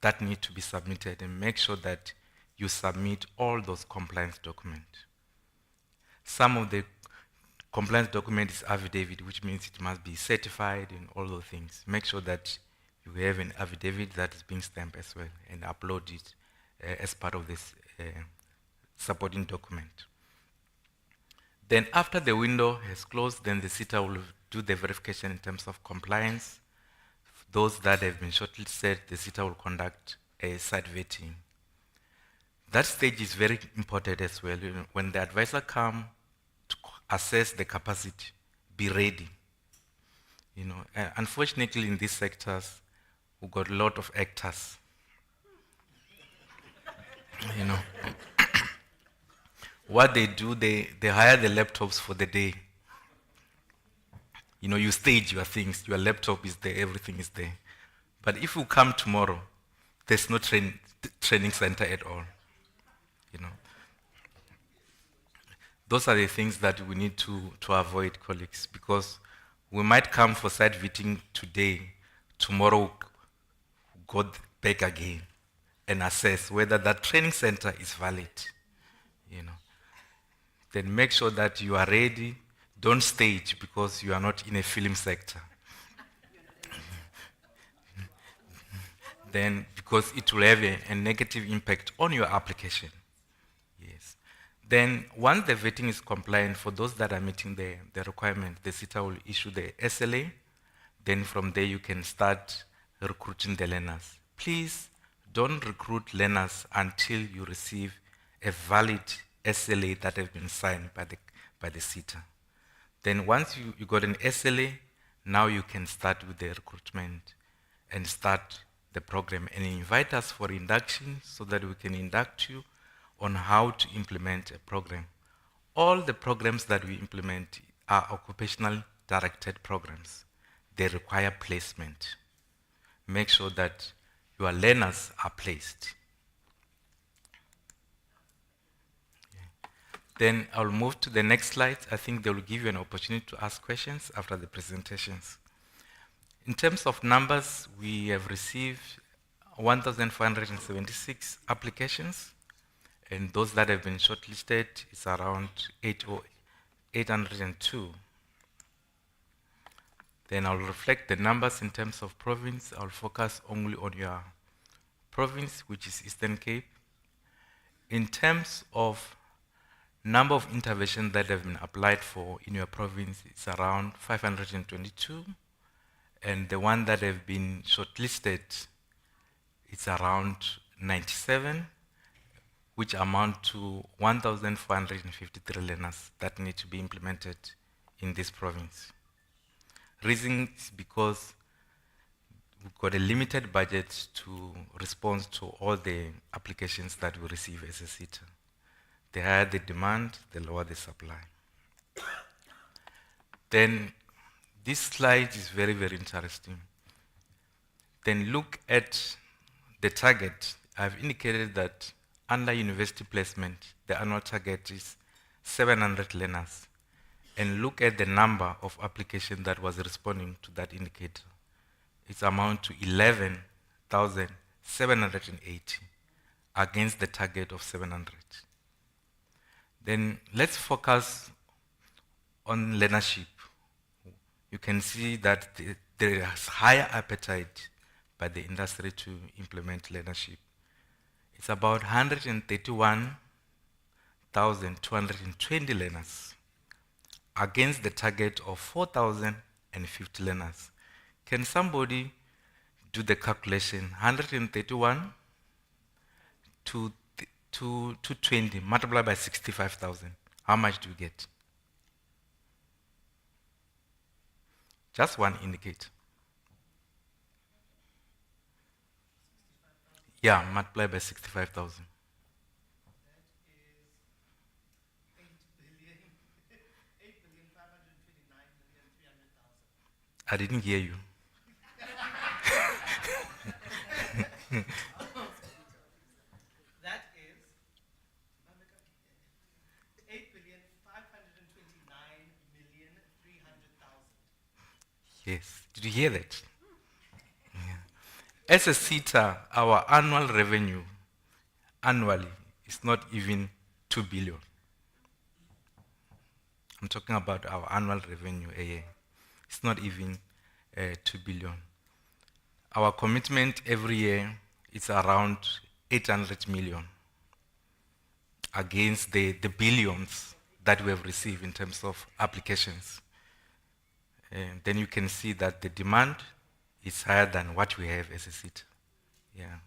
that need to be submitted and make sure that you submit all those compliance documents. Some of the compliance document is affidavit, which means it must be certified and all those things. Make sure that you have an affidavit that is being stamped as well and upload it as part of this supporting document. Then after the window has closed, then the SETA will do the verification in terms of compliance. Those that have been shortlisted, the SETA will conduct a site vetting. That stage is very important as well. When the advisor comes to assess the capacity, be ready. Unfortunately, in these sectors, we've got a lot of actors. What they do, they hire the laptops for the day. You know, you stage your things, your laptop is there, everything is there. But if you come tomorrow, there's no training center at all. You know, those are the things that we need to avoid, colleagues, because we might come for site visiting today, tomorrow go back again and assess whether that training center is valid. You know, then make sure that you are ready. Don't stage because you are not in a film sector. Then, because it will have a negative impact on your application. Yes. Then, once the vetting is compliant, for those that are meeting the requirement, the SETA will issue the SLA. Then from there, you can start recruiting the learners. Please don't recruit learners until you receive a valid SLA that has been signed by the SETA. Then once you got an SLA, now you can start with the recruitment and start the program and invite us for induction so that we can induct you on how to implement a program. All the programs that we implement are occupational directed programs. They require placement. Make sure that your learners are placed. Then I'll move to the next slide. I think they will give you an opportunity to ask questions after the presentations. In terms of numbers, we have received 1,476 applications, and those that have been shortlisted is around 802. Then I'll reflect the numbers in terms of province. I'll focus only on your province, which is Eastern Cape. In terms of number of interventions that have been applied for in your province, it's around 522. And the one that have been shortlisted, it's around 97, which amount to 1,453 learners that need to be implemented in this province. Reason is because we've got a limited budget to respond to all the applications that we receive as a SETA. The higher the demand, the lower the supply. Then this slide is very, very interesting. Then look at the target. I've indicated that under university placement, the annual target is 700 learners. And look at the number of applications that was responding to that indicator. It's amount to 11,780 against the target of 700. Then let's focus on learnership. You can see that there is higher appetite by the industry to implement learnership. It's about 131,220 learners against the target of 4,050 learners. Can somebody do the calculation? 131 to 20 multiplied by 65,000. How much do you get? Just one indicator. Yeah, multiplied by 65,000. I didn't hear you. That is 8,529,300,000. Yes. Did you hear that? Yeah. As a SETA, our annual revenue annually is not even 2 billion. I'm talking about our annual revenue a year. It's not even 2 billion. Our commitment every year is around 800 million against the billions that we have received in terms of applications. And then you can see that the demand is higher than what we have as a SETA. Yeah.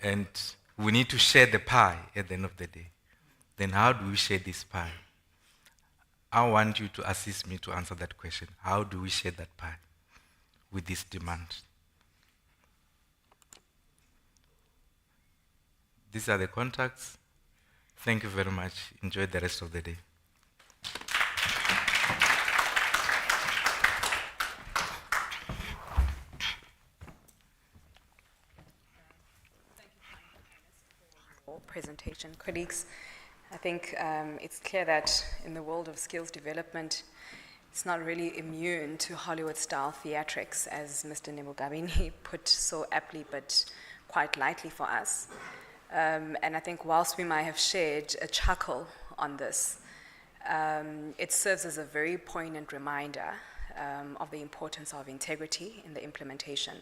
And we need to share the pie at the end of the day. Then how do we share this pie? I want you to assist me to answer that question. How do we share that pie with this demand? These are the contacts. Thank you very much. Enjoy the rest of the day. Presentation. Colleagues, I think it's clear that in the world of skills development, it's not really immune to Hollywood-style theatrics, as Mr. Nebogabini put so aptly but quite lightly for us. And I think whilst we might have shared a chuckle on this, it serves as a very poignant reminder of the importance of integrity in the implementation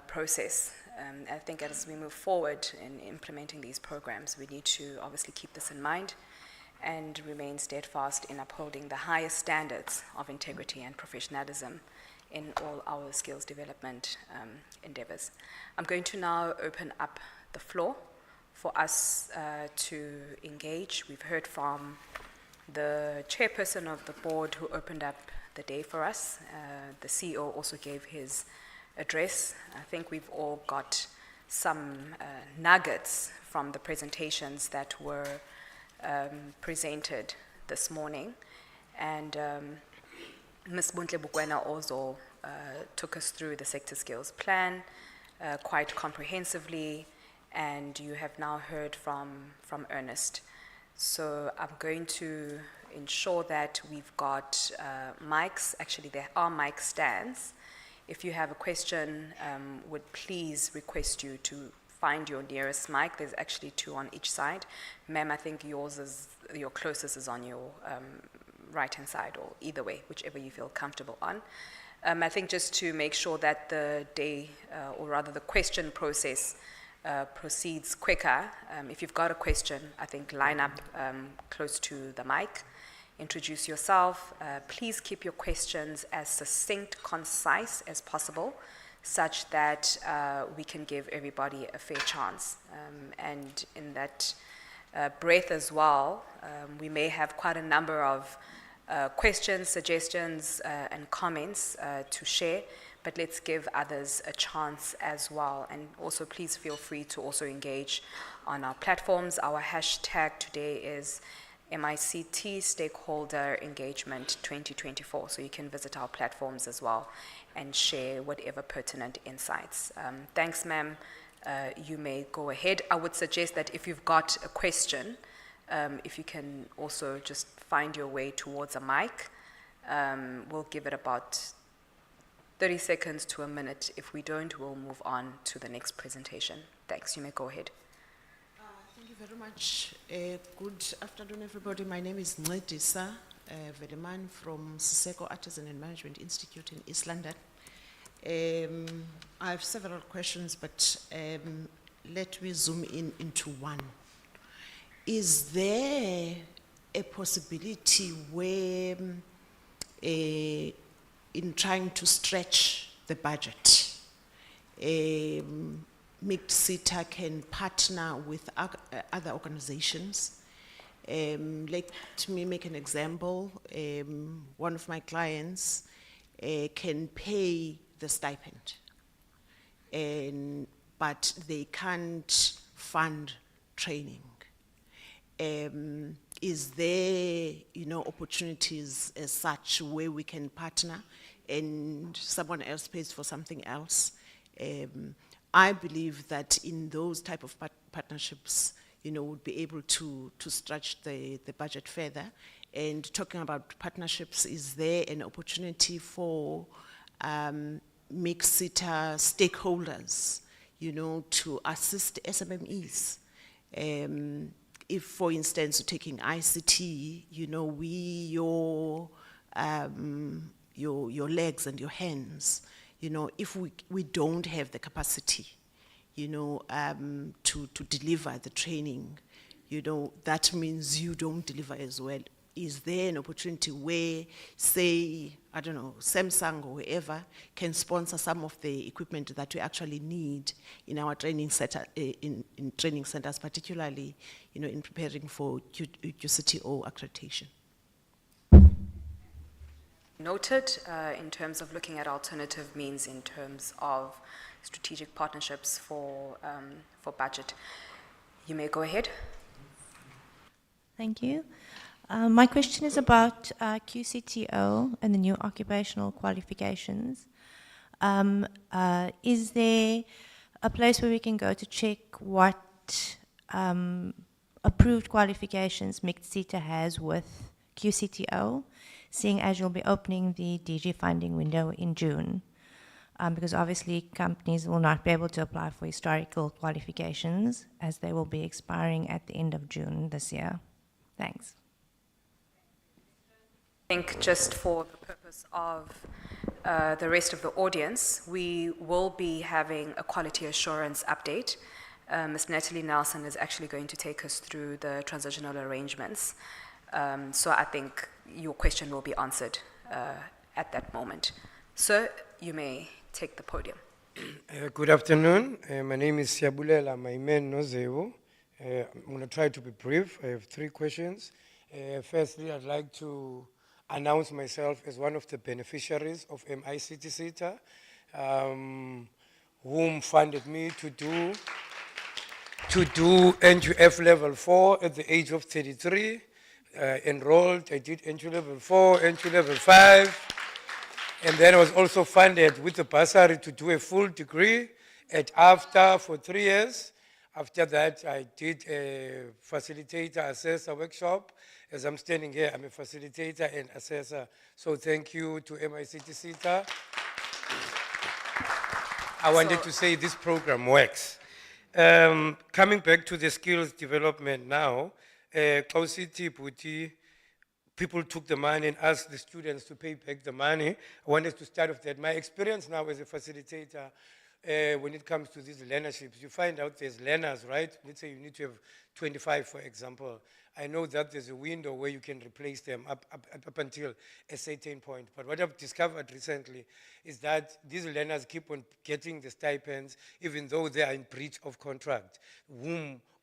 process. I think as we move forward in implementing these programs, we need to obviously keep this in mind and remain steadfast in upholding the highest standards of integrity and professionalism in all our skills development endeavors. I'm going to now open up the floor for us to engage. We've heard from the chairperson of the board who opened up the day for us. The CEO also gave his address. I think we've all got some nuggets from the presentations that were presented this morning. And Ms. Buntle Bukwena also took us through the sector skills plan quite comprehensively, and you have now heard from Ernest. So I'm going to ensure that we've got mics. Actually, there are mic stands. If you have a question, would please request you to find your nearest mic. There's actually 2 on each side. Ma'am, I think yours is, your closest is on your right-hand side, or either way, whichever you feel comfortable on. I think just to make sure that the day, or rather the question process proceeds quicker, if you've got a question, I think line up close to the mic. Introduce yourself. Please keep your questions as succinct, concise as possible, such that we can give everybody a fair chance. And in that breath as well, we may have quite a number of questions, suggestions, and comments to share, but let's give others a chance as well. And also please feel free to also engage on our platforms. Our hashtag today is MICT Stakeholder Engagement 2024. So you can visit our platforms as well and share whatever pertinent insights. Thanks, ma'am. You may go ahead. I would suggest that if you've got a question, if you can also just find your way towards a mic. We'll give it about 30 seconds to a minute. If we don't, we'll move on to the next presentation. Thanks. You may go ahead. Thank you very much. Good afternoon, everybody. My name is MICT Gqeberha from Siseko Artisan and Management Institute in East London. I have several questions, but let me zoom into one. Is there a possibility where, in trying to stretch the budget, MICT SETA can partner with other organizations? Let me make an example. One of my clients can pay the stipend, but they can't fund training. Is there, opportunities as such where we can partner and someone else pays for something else? I believe that in those type of partnerships, we'll be able to stretch the budget further. And talking about partnerships, is there an opportunity for MICT SETA stakeholders, to assist SMMEs? If, for instance, taking ICT, your legs and your hands, if we don't have the capacity, to deliver the training, that means you don't deliver as well. Is there an opportunity where, say, I don't know, Samsung or whoever can sponsor some of the equipment that we actually need in our training center, in training centers, particularly, in preparing for QCTO accreditation? Noted in terms of looking at alternative means in terms of strategic partnerships for budget. You may go ahead. Thank you. My question is about QCTO and the new occupational qualifications. Is there a place where we can go to check what approved qualifications MICT SETA has with QCTO, seeing as you'll be opening the DG funding window in June? Because obviously companies will not be able to apply for historical qualifications as they will be expiring at the end of June this year. Thanks. I think just for the purpose of the rest of the audience, we will be having a quality assurance update. Ms. Natalie Nelson is actually going to take us through the transitional arrangements. So I think your question will be answered at that moment. Sir, you may take the podium. Good afternoon. My name is Siabulela Maimen Nozewo. I'm going to try to be brief. I have 3 questions. Firstly, I'd like to announce myself as one of the beneficiaries of MICT SETA, whom funded me to do NQF level 4 at the age of 33. Enrolled, I did NQ level 4, NQ level 5. And then I was also funded with the bursary to do a full degree at AFTA for 3 years. After that, I did a facilitator assessor workshop. As I'm standing here, I'm a facilitator and assessor. So thank you to MICT SETA. I wanted to say this program works. Coming back to the skills development now, Kausiti Puti, people took the money and asked the students to pay back the money. I wanted to start with that. My experience now as a facilitator, when it comes to these learnerships, you find out there's learners, right? Let's say you need to have 25, for example. I know that there's a window where you can replace them up until a certain point. But what I've discovered recently is that these learners keep on getting the stipends even though they are in breach of contract,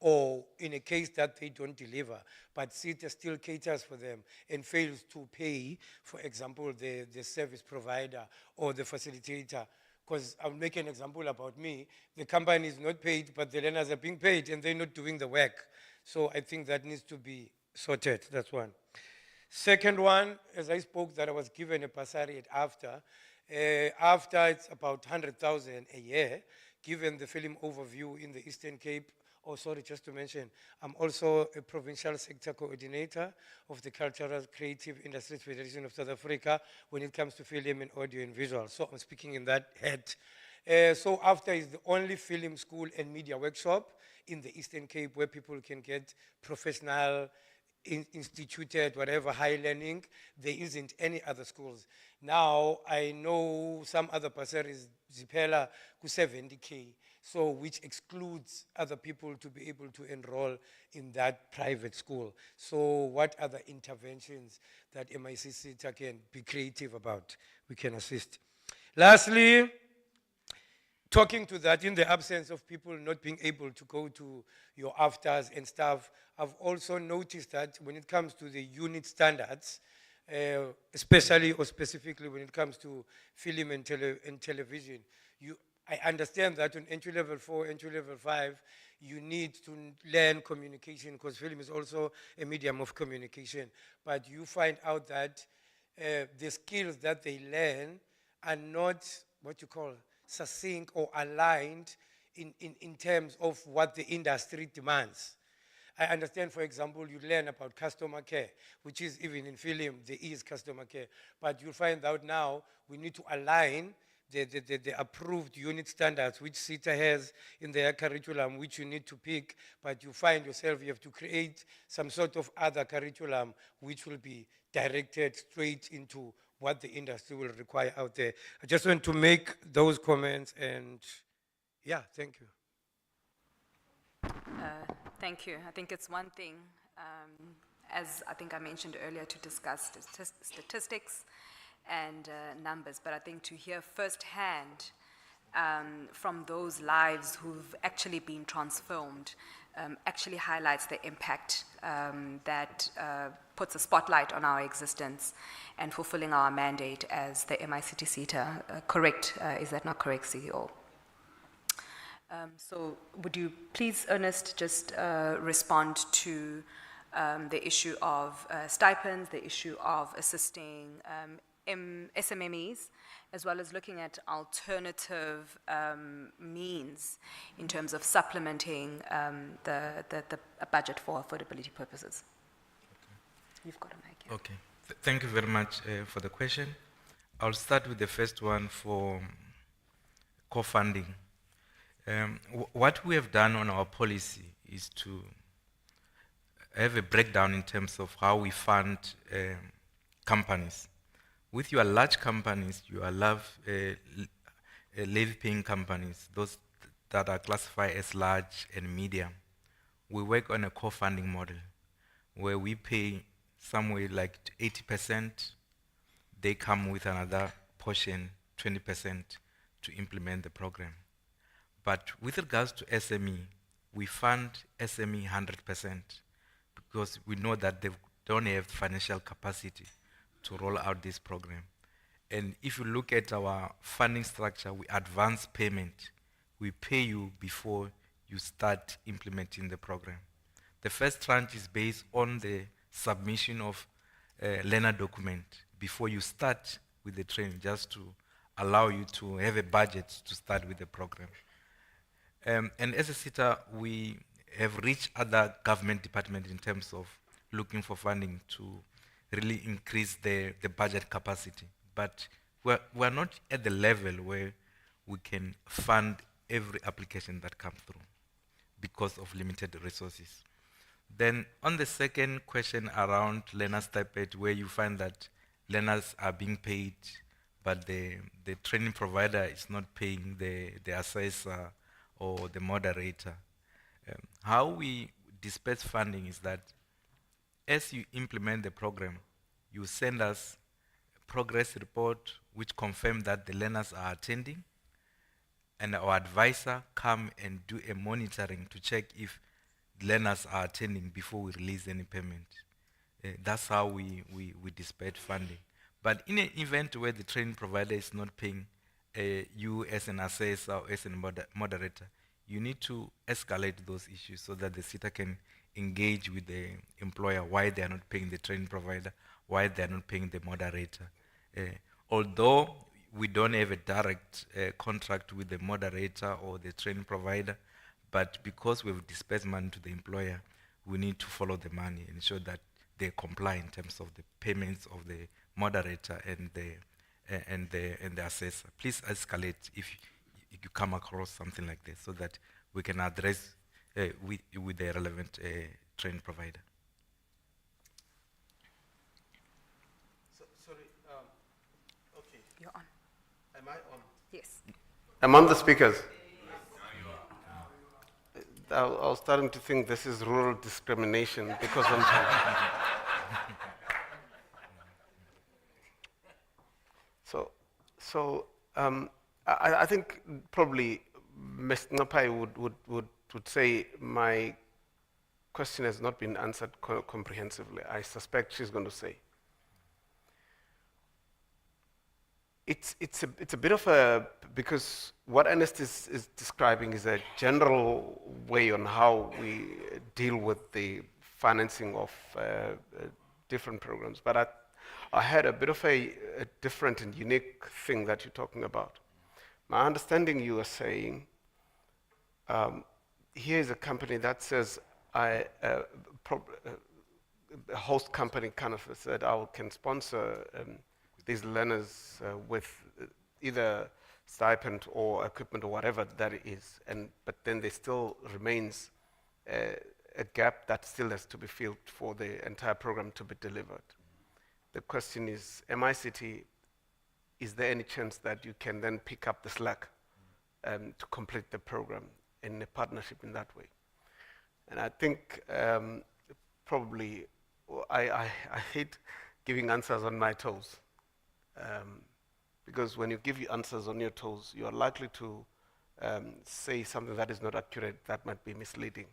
or in a case that they don't deliver, but SETA still caters for them and fails to pay, for example, the service provider or the facilitator. Because I'll make an example about me. The company is not paid, but the learners are being paid and they're not doing the work. So I think that needs to be sorted. That's one. Second one, as I spoke, that I was given a bursary at AFTA. AFTA, it's about 100,000 a year. Given the film overview in the Eastern Cape, oh, sorry, just to mention, I'm also a provincial sector coordinator of the Cultural Creative Industries Federation of South Africa when it comes to film and audio and visual. So I'm speaking in that head. So AFTA is the only film school and media workshop in the Eastern Cape where people can get professional, instituted, whatever, high learning. There isn't any other schools. Now, I know some other bursaries, Gqeberha, 70K. So which excludes other people to be able to enroll in that private school. So what other interventions that MICT SETA can be creative about, we can assist. Lastly, talking to that, in the absence of people not being able to go to your afters and stuff, I've also noticed that when it comes to the unit standards, especially or specifically when it comes to film and television, I understand that on entry level 4, entry level 5, you need to learn communication because film is also a medium of communication. But you find out that the skills that they learn are not what you call succinct or aligned in terms of what the industry demands. I understand, for example, you learn about customer care, which is even in film, there is customer care. But you'll find out now we need to align the approved unit standards which SETA has in their curriculum, which you need to pick, but you find yourself, you have to create some sort of other curriculum which will be directed straight into what the industry will require out there. I just want to make those comments and yeah, thank you. Thank you. I think it's one thing, as I think I mentioned earlier, to discuss statistics and numbers, but I think to hear firsthand from those lives who've actually been transformed actually highlights the impact that puts a spotlight on our existence and fulfilling our mandate as the MICT SETA. Correct, is that not correct, CEO? So would you please, Ernest, just respond to the issue of stipends, the issue of assisting SMMEs, as well as looking at alternative means in terms of supplementing the budget for affordability purposes. You've got a mic. Yeah. Okay. Thank you very much for the question. I'll start with the first one for co-funding. What we have done on our policy is to have a breakdown in terms of how we fund companies. With your large companies, you allow levy-paying companies, those that are classified as large and medium. We work on a co-funding model where we pay somewhere like 80%. They come with another portion, 20%, to implement the program. But with regards to SME, we fund SME 100% because we know that they don't have financial capacity to roll out this program. And if you look at our funding structure, we advance payment. We pay you before you start implementing the program. The first tranche is based on the submission of learner document before you start with the training, just to allow you to have a budget to start with the program. And as a SETA, we have reached other government departments in terms of looking for funding to really increase the budget capacity. But we're not at the level where we can fund every application that comes through because of limited resources. Then on the second question around learner stipend, where you find that learners are being paid, but the training provider is not paying the assessor or the moderator. How we disperse funding is that as you implement the program, you send us a progress report which confirms that the learners are attending, and our advisor come and do a monitoring to check if learners are attending before we release any payment. That's how we disperse funding. But in an event where the training provider is not paying you as an assessor or as a moderator, you need to escalate those issues so that the SETA can engage with the employer why they are not paying the training provider, why they are not paying the moderator. Although we don't have a direct contract with the moderator or the training provider, but because we've dispersed money to the employer, we need to follow the money and ensure that they comply in terms of the payments of the moderator and the assessor. Please escalate if you come across something like this so that we can address with the relevant training provider. Sorry, okay. You're on. Am I on? Yes. I'm on the speakers. I was starting to think this is rural discrimination because I'm I think probably Ms. Napai would say my question has not been answered comprehensively. I suspect she's going to say. It's a bit of a, because what Ernest is describing is a general way on how we deal with the financing of different programs. But I had a bit of a different and unique thing that you're talking about. My understanding, you are saying, here is a company that says, a host company kind of said, I can sponsor these learners with either stipend or equipment or whatever that it is, but then there still remains a gap that still has to be filled for the entire program to be delivered. The question is, MICT, is there any chance that you can then pick up the slack to complete the program in a partnership in that way? And I think probably, I hate giving answers on my toes. Because when you give you answers on your toes, you are likely to say something that is not accurate, that might be misleading.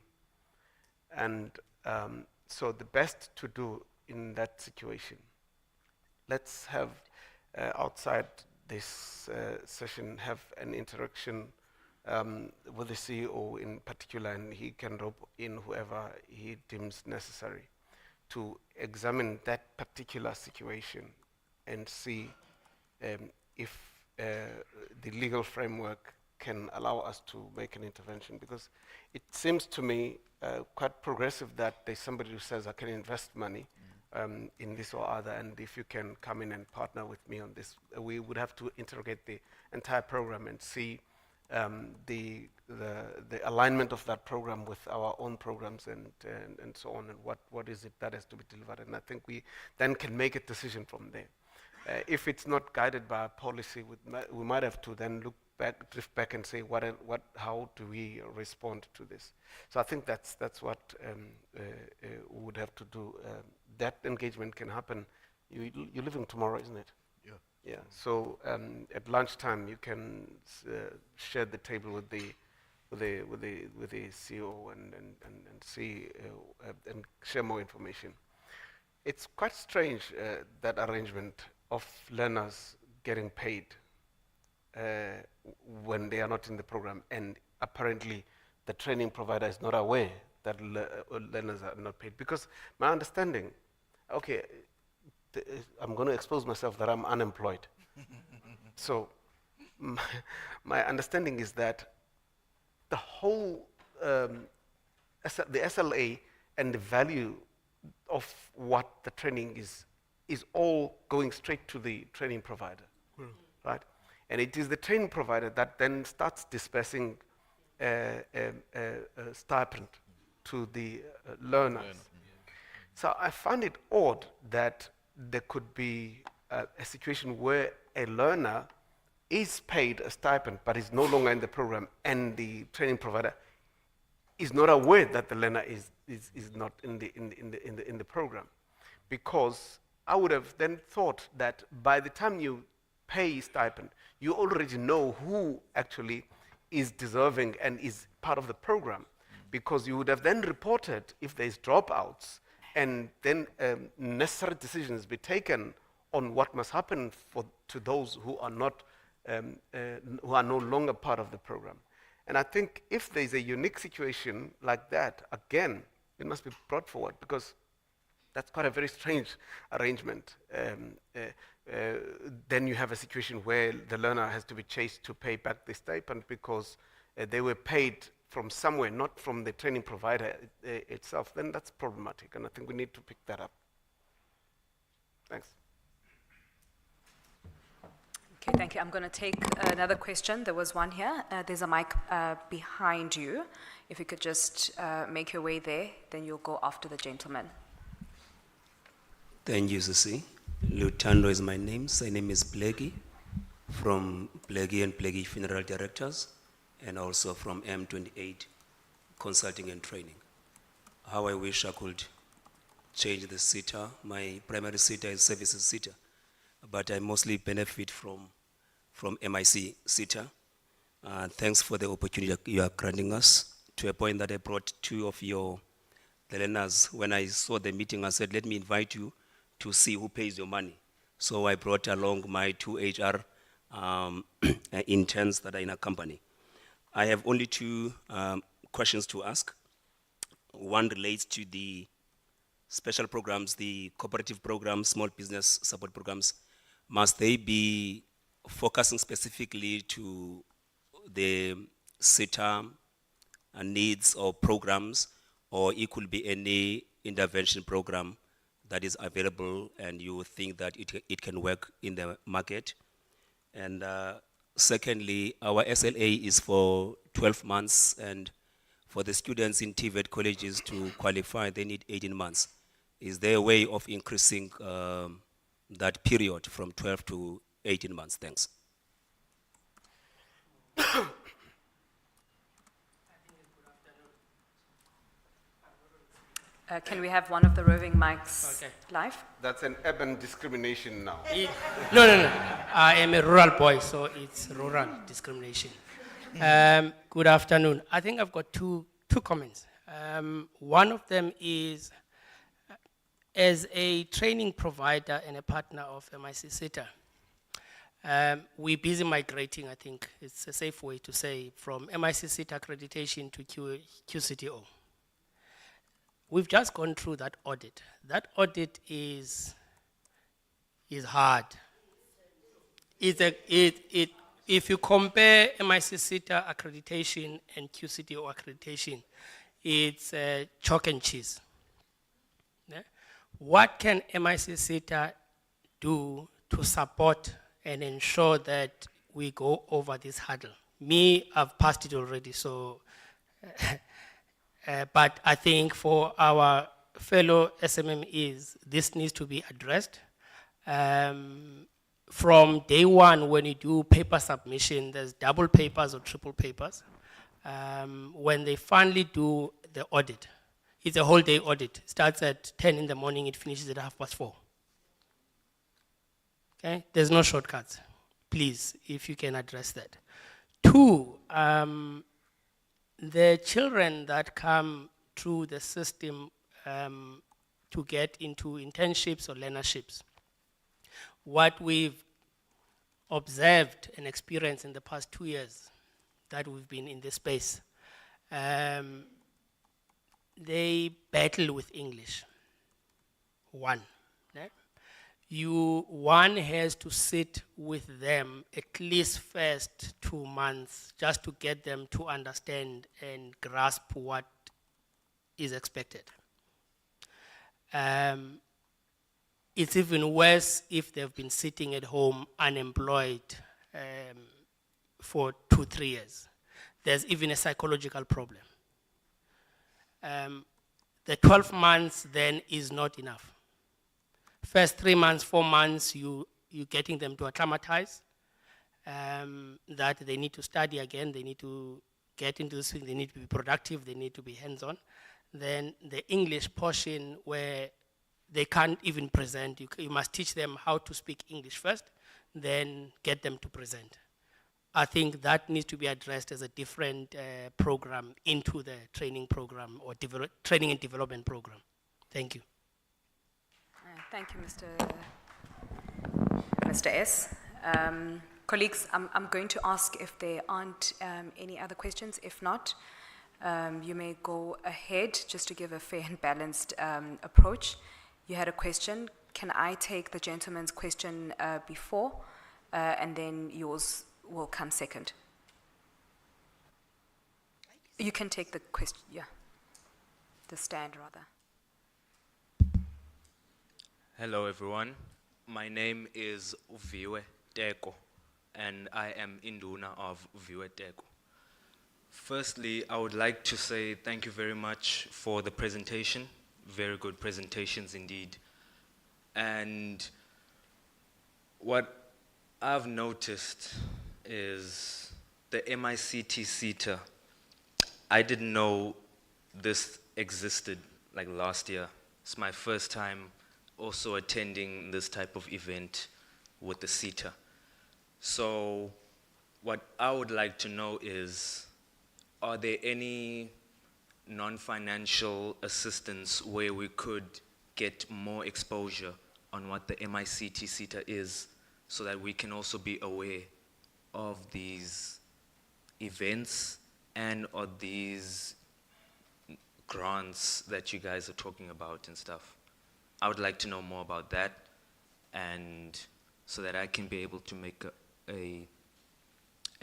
And so the best to do in that situation, let's have outside this session, have an interaction with the CEO in particular, and he can rope in whoever he deems necessary. to examine that particular situation and see if the legal framework can allow us to make an intervention, because it seems to me quite progressive that there's somebody who says, I can invest money in this or other, and if you can come in and partner with me on this, we would have to interrogate the entire program and see the alignment of that program with our own programs and so on, and what is it that has to be delivered. And I think we then can make a decision from there. If it's not guided by a policy, we might have to then drift back and say, how do we respond to this? So I think that's what we would have to do. That engagement can happen. You're living tomorrow, isn't it? Yeah. Yeah. So at lunchtime, you can share the table with the CEO and see and share more information. It's quite strange, that arrangement of learners getting paid when they are not in the program, and apparently the training provider is not aware that learners are not paid. Because my understanding, okay, I'm going to expose myself that I'm unemployed. So my understanding is that the whole, the SLA and the value of what the training is all going straight to the training provider, right? And it is the training provider that then starts dispersing stipend to the learners. So I find it odd that there could be a situation where a learner is paid a stipend but is no longer in the program, and the training provider is not aware that the learner is not in the program. Because I would have then thought that by the time you pay stipend, you already know who actually is deserving and is part of the program, because you would have then reported if there's dropouts, and then necessary decisions be taken on what must happen to those who are not who are no longer part of the program. And I think if there's a unique situation like that, again, it must be brought forward, because that's quite a very strange arrangement. Then you have a situation where the learner has to be chased to pay back the stipend because they were paid from somewhere, not from the training provider itself. Then that's problematic, and I think we need to pick that up. Thanks. Okay, thank you. I'm going to take another question. There was one here. There's a mic behind you. If you could just make your way there, then you'll go after the gentleman. Thank you, Susi. Lutando is my name. My name is Blegi, from Blegi and Blegi Funeral Directors, and also from M28 Consulting and Training. How I wish I could change the SETA. My primary SETA is Services SETA, but I mostly benefit from MICT SETA. Thanks for the opportunity you are granting us, to a point that I brought two of the learners. When I saw the meeting, I said, let me invite you to see who pays your money. So I brought along my two HR interns that are in a company. I have only two questions to ask. One relates to the special programs, the cooperative programs, small business support programs. Must they be focusing specifically to the SETA needs or programs, or it could be any intervention program that is available and you think that it can work in the market? And secondly, our SLA is for 12 months, and for the students in TVET colleges to qualify, they need 18 months. Is there a way of increasing that period from 12 to 18 months? Thanks. Can we have one of the roving mics live? That's an urban discrimination now. No. I am a rural boy, so it's rural discrimination. Good afternoon. I think I've got two comments. One of them is, as a training provider and a partner of MICT SETA, we're busy migrating, I think it's a safe way to say, from MICT SETA accreditation to QCTO. we've just gone through that audit. That audit is hard. If you compare MICT SETA accreditation and QCTO accreditation, it's chalk and cheese. Yeah? What can MICT SETA do to support and ensure that we go over this hurdle? Me, I've passed it already, so, but I think for our fellow SMMEs, this needs to be addressed. From day one, when you do paper submission, there's double papers or triple papers. When they finally do the audit, it's a whole day audit. It starts at 10 in the morning, it finishes at 4:30. Okay, there's no shortcuts. Please, if you can address that. 2, the children that come through the system to get into internships or learnerships, what we've observed and experienced in the past 2 years that we've been in this space, they battle with English. One has to sit with them at least first 2 months just to get them to understand and grasp what is expected. It's even worse if they've been sitting at home unemployed for 2-3 years. There's even a psychological problem. The 12 months then is not enough. First 3 months, 4 months, you're getting them to acclimatize, that they need to study again, they need to get into this thing, they need to be productive, they need to be hands-on. Then the English portion where they can't even present, you must teach them how to speak English first, then get them to present. I think that needs to be addressed as a different program into the training program or training and development program. Thank you. Thank you, Mr. S. Colleagues, I'm going to ask if there aren't any other questions. If not, you may go ahead just to give a fair and balanced approach. You had a question. Can I take the gentleman's question before, and then yours will come second? You can take the question, yeah. The stand, rather. Hello, everyone. My name is Uviwe Teko, and I am Induna of Uviwe Teko. Firstly, I would like to say thank you very much for the presentation. Very good presentations indeed. And what I've noticed is the MICT SETA. I didn't know this existed like last year. It's my first time also attending this type of event with the SETA. So what I would like to know is, are there any non-financial assistance where we could get more exposure on what the MICT SETA is, so that we can also be aware of these events and of these grants that you guys are talking about and stuff? I would like to know more about that, and so that I can be able to make a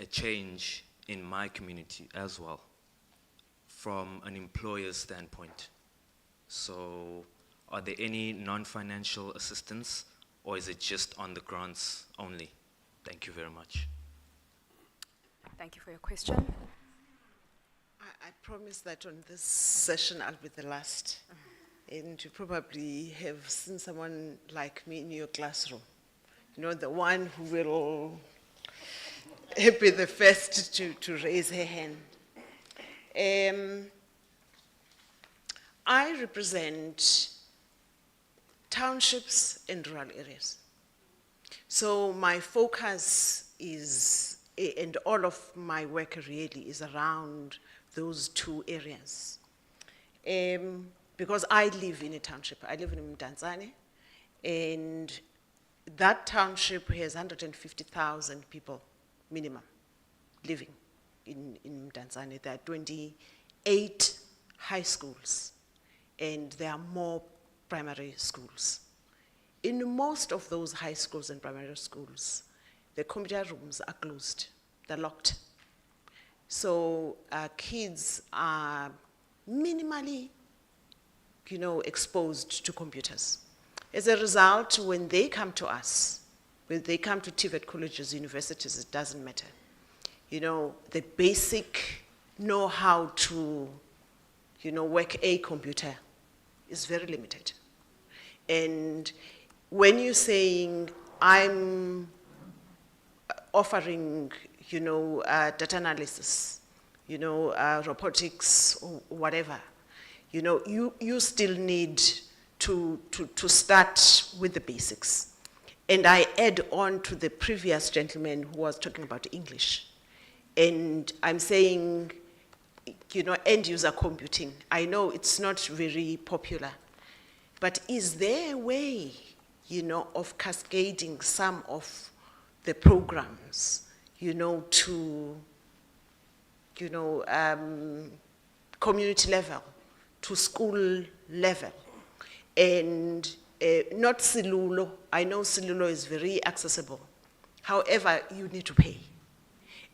change in my community as well, from an employer's standpoint. So are there any non-financial assistance, or is it just on the grants only? Thank you very much. Thank you for your question. I promise that on this session I'll be the last. And you probably have seen someone like me in your classroom. You know, the one who will be the first to raise her hand. I represent townships and rural areas. So my focus is, and all of my work really is around those 2 areas. Because I live in a township. I live in Mdantsane, and that township has 150,000 people minimum living in Mdantsane. There are 28 high schools, and there are more primary schools. In most of those high schools and primary schools, the computer rooms are closed, they're locked. So kids are minimally, exposed to computers. As a result, when they come to us, when they come to TVET colleges, universities, it doesn't matter. The basic know-how to, work a computer is very limited. And when you're saying, I'm offering, data analysis, robotics, or whatever, you still need to start with the basics. And I add on to the previous gentleman who was talking about English. And I'm saying, end user computing. I know it's not very popular, but is there a way, of cascading some of the programs, to, community level, to school level, and not Silulo. I know Silulo is very accessible. However, you need to pay.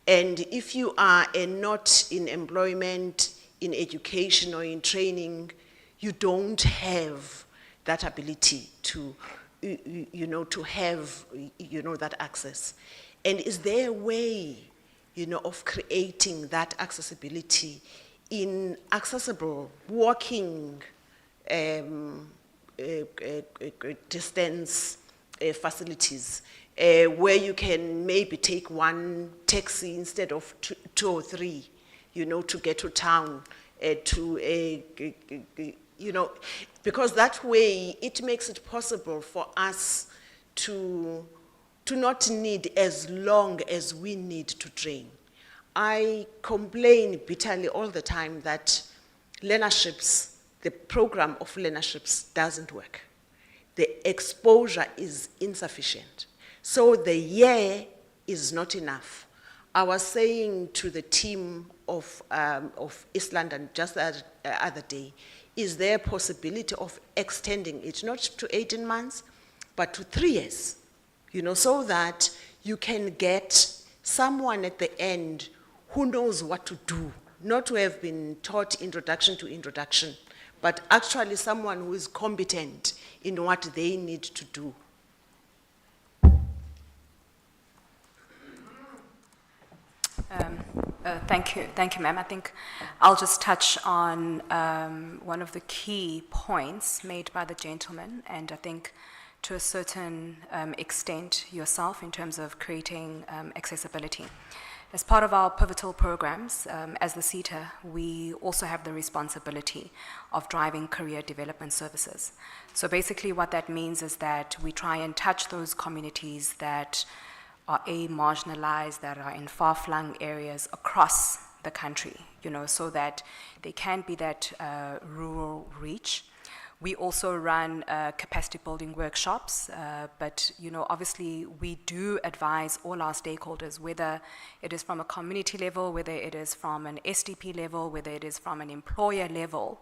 And if you are not in employment, in education, or in training, you don't have that ability to, to have, that access. And is there a way, of creating that accessibility in accessible walking distance facilities, where you can maybe take one taxi instead of two or three, to get to town, because that way it makes it possible for us to not need as long as we need to train. I complain bitterly all the time that learnerships, the program of learnerships doesn't work. The exposure is insufficient. So the year is not enough. I was saying to the team of East London just the other day, is there a possibility of extending it, not to 18 months, but to 3 years, so that you can get someone at the end who knows what to do, not to have been taught introduction to introduction, but actually someone who is competent in what they need to do. Thank you, ma'am. I think I'll just touch on one of the key points made by the gentleman, and I think to a certain extent yourself in terms of creating accessibility. As part of our pivotal programs, as the SETA, we also have the responsibility of driving career development services. So basically what that means is that we try and touch those communities that are marginalized, that are in far-flung areas across the country, so that they can be that rural reach. We also run capacity building workshops, but obviously we do advise all our stakeholders, whether it is from a community level, whether it is from an SDP level, whether it is from an employer level,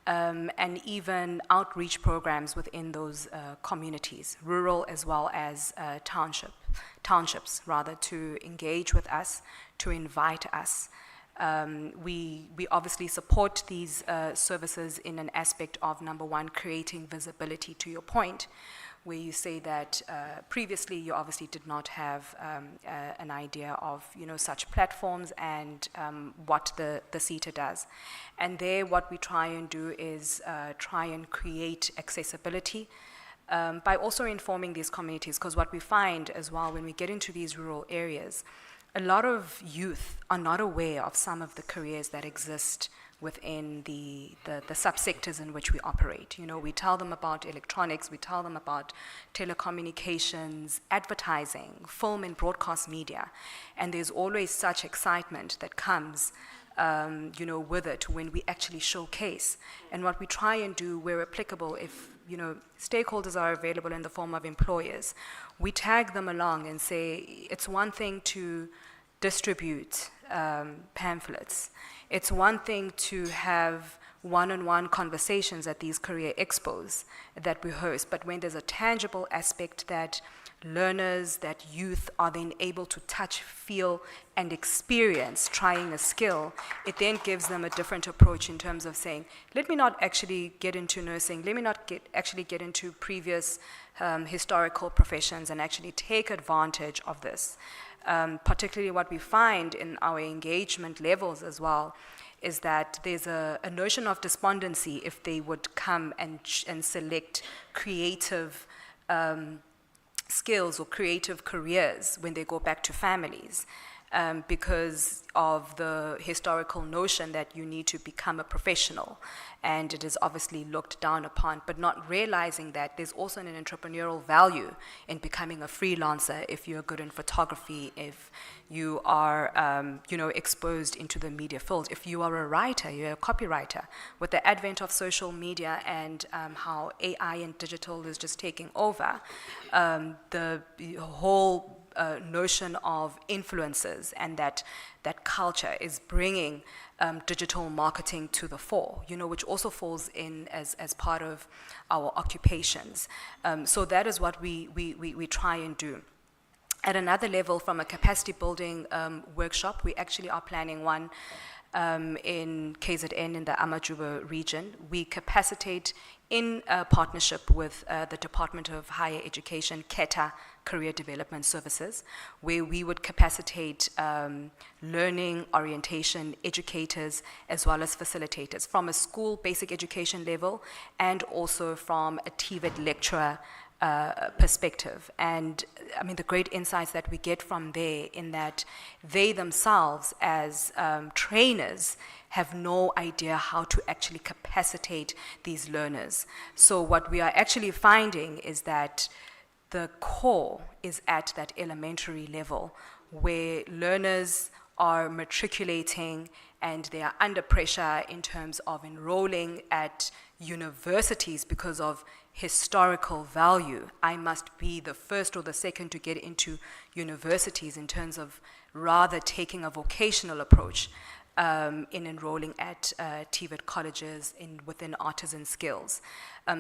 and even outreach programs within those communities, rural as well as townships, rather, to engage with us, to invite us. We obviously support these services in an aspect of, number one, creating visibility, to your point, where you say that previously you obviously did not have an idea of such platforms and what the SETA does. And there what we try and do is try and create accessibility by also informing these communities, because what we find as well when we get into these rural areas, a lot of youth are not aware of some of the careers that exist within the subsectors in which we operate. We tell them about electronics, we tell them about telecommunications, advertising, film and broadcast media, and there's always such excitement that comes with it when we actually showcase. And what we try and do, where applicable, if stakeholders are available in the form of employers, we tag them along and say, it's one thing to distribute pamphlets. It's one thing to have one-on-one conversations at these career expos that we host, but when there's a tangible aspect that learners, that youth are then able to touch, feel, and experience trying a skill, it then gives them a different approach in terms of saying, let me not actually get into nursing, let me not actually get into previous historical professions and actually take advantage of this. Particularly what we find in our engagement levels as well is that there's a notion of despondency if they would come and select creative skills or creative careers when they go back to families, because of the historical notion that you need to become a professional, and it is obviously looked down upon, but not realizing that there's also an entrepreneurial value in becoming a freelancer if you're good in photography, if you are exposed into the media field, if you are a writer, you're a copywriter. With the advent of social media and how AI and digital is just taking over, the whole notion of influencers and that culture is bringing digital marketing to the fore, which also falls in as part of our occupations. So that is what we try and do. At another level, from a capacity building workshop, we actually are planning one in KZN in the Amajuba region. We capacitate in partnership with the Department of Higher Education, SETA Career Development Services, where we would capacitate learning, orientation, educators, as well as facilitators from a school basic education level and also from a TVET lecturer perspective. And I mean, the great insights that we get from there in that they themselves as trainers have no idea how to actually capacitate these learners. So what we are actually finding is that the core is at that elementary level where learners are matriculating and they are under pressure in terms of enrolling at universities because of historical value. I must be the first or the second to get into universities in terms of rather taking a vocational approach in enrolling at TVET colleges within artisan skills.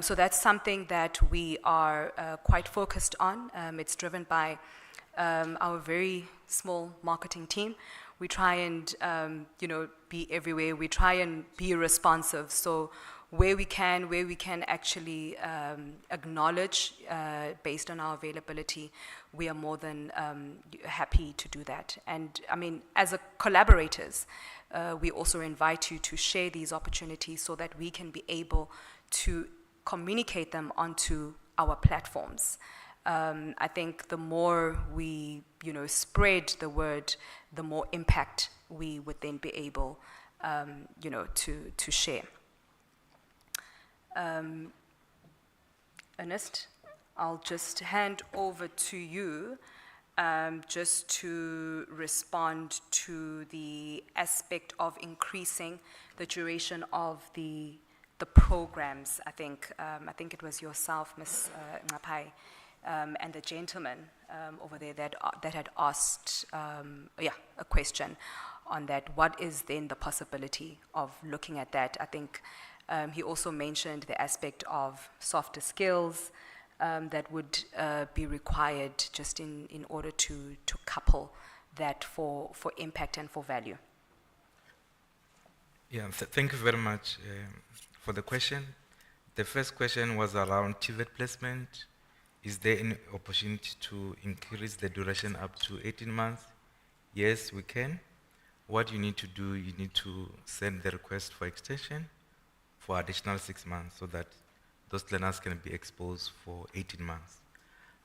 So that's something that we are quite focused on. It's driven by our very small marketing team. We try and be everywhere. We try and be responsive. So where we can actually acknowledge based on our availability, we are more than happy to do that. And I mean, as collaborators, we also invite you to share these opportunities so that we can be able to communicate them onto our platforms. I think the more we, spread the word, the more impact we would then be able, to share. Ernest, I'll just hand over to you just to respond to the aspect of increasing the duration of the programs. I think it was yourself, Ms. Ngapai, and the gentleman over there that had asked a question on that. What is then the possibility of looking at that? I think he also mentioned the aspect of softer skills that would be required just in order to couple that for impact and for value. Yeah, thank you very much for the question. The first question was around TVET placement. Is there any opportunity to increase the duration up to 18 months? Yes, we can. What you need to do, you need to send the request for extension for additional 6 months so that those learners can be exposed for 18 months.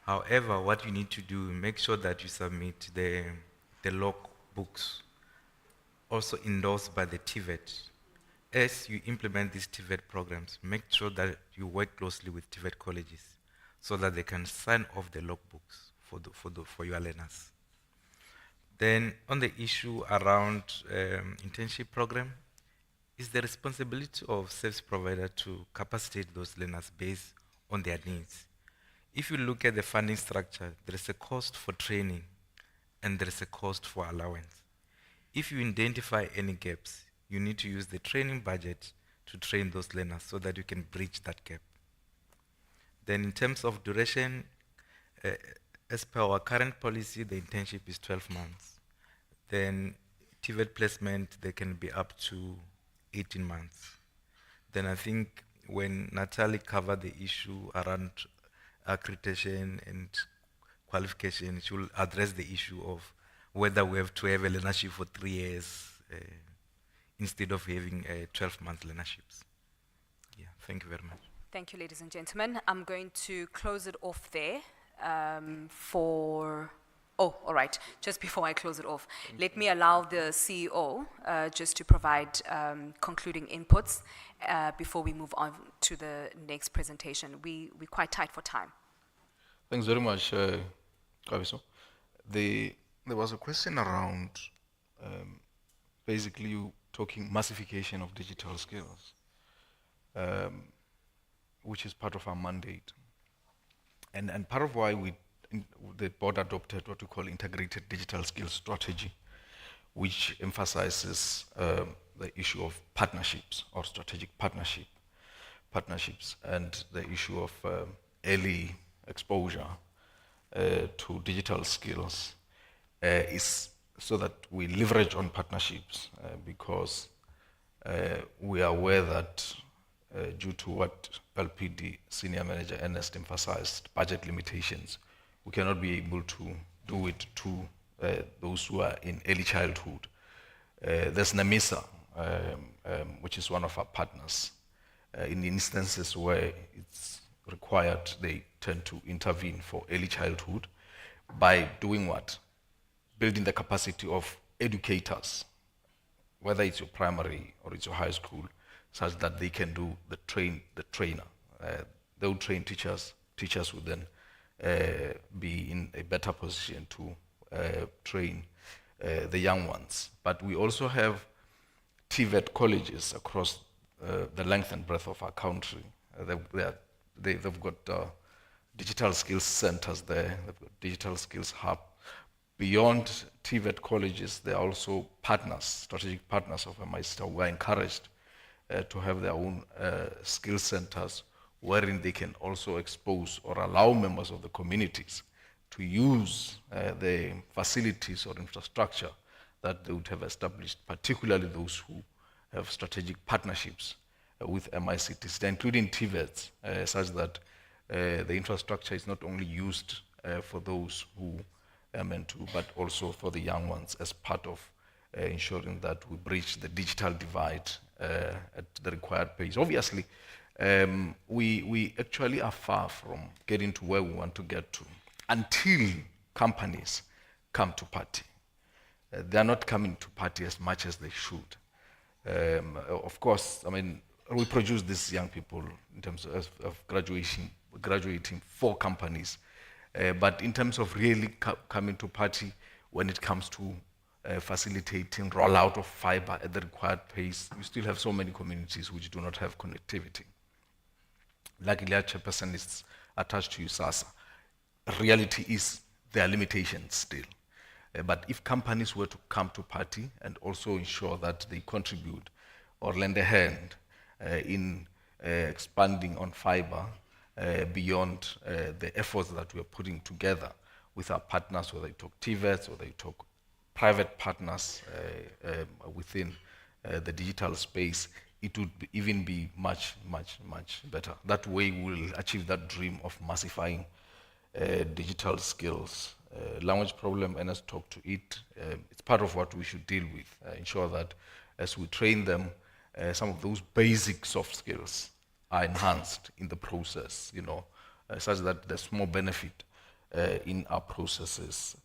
However, what you need to do, make sure that you submit the log books, also endorsed by the TVET. As you implement these TVET programs, make sure that you work closely with TVET colleges so that they can sign off the log books for your learners. Then on the issue around internship program, it's the responsibility of service provider to capacitate those learners based on their needs. If you look at the funding structure, there is a cost for training and there is a cost for allowance. If you identify any gaps, you need to use the training budget to train those learners so that you can bridge that gap. Then in terms of duration, as per our current policy, the internship is 12 months. Then TVET placement, they can be up to 18 months. Then I think when Natalie covered the issue around accreditation and qualification, she will address the issue of whether we have to have a learnership for 3 years instead of having 12-month learnerships. Yeah, thank you very much. Thank you, ladies and gentlemen. I'm going to close it off there for... Oh, all right. Just before I close it off, let me allow the CEO just to provide concluding inputs before we move on to the next presentation. We're quite tight for time. Thanks very much, Gqeberha. There was a question around basically you talking massification of digital skills, which is part of our mandate. And part of why the board adopted what we call integrated digital skills strategy, which emphasizes the issue of partnerships or strategic partnerships and the issue of early exposure to digital skills is so that we leverage on partnerships because we are aware that due to what LPD Senior Manager Ernest emphasized, budget limitations, we cannot be able to do it to those who are in early childhood. There's NAMISA, which is one of our partners. In instances where it's required, they tend to intervene for early childhood by doing what? Building the capacity of educators, whether it's your primary or it's your high school, such that they can do the trainer. They'll train teachers. Teachers will then be in a better position to train the young ones. But we also have TVET colleges across the length and breadth of our country. They've got digital skills centers there. They've got digital skills hub. Beyond TVET colleges, there are also partners, strategic partners of MICT SETA who are encouraged to have their own skill centers wherein they can also expose or allow members of the communities to use the facilities or infrastructure that they would have established, particularly those who have strategic partnerships with MICT SETA, including TVETs, such that the infrastructure is not only used for those who are meant to, but also for the young ones as part of ensuring that we bridge the digital divide at the required pace. Obviously, we actually are far from getting to where we want to get to until companies come to party. They are not coming to party as much as they should. Of course, I mean, we produce these young people in terms of graduating for companies. But in terms of really coming to party when it comes to facilitating rollout of fiber at the required pace, we still have so many communities which do not have connectivity. Luckily, our chairperson is attached to USASA. Reality is there are limitations still. But if companies were to come to party and also ensure that they contribute or lend a hand in expanding on fiber beyond the efforts that we are putting together with our partners, whether you talk TVETs or they talk private partners within the digital space, it would even be much, much, much better. That way we'll achieve that dream of massifying digital skills. Language problem, and let's talk to it. It's part of what we should deal with. Ensure that as we train them, some of those basic soft skills are enhanced in the process, such that there's more benefit in our processes.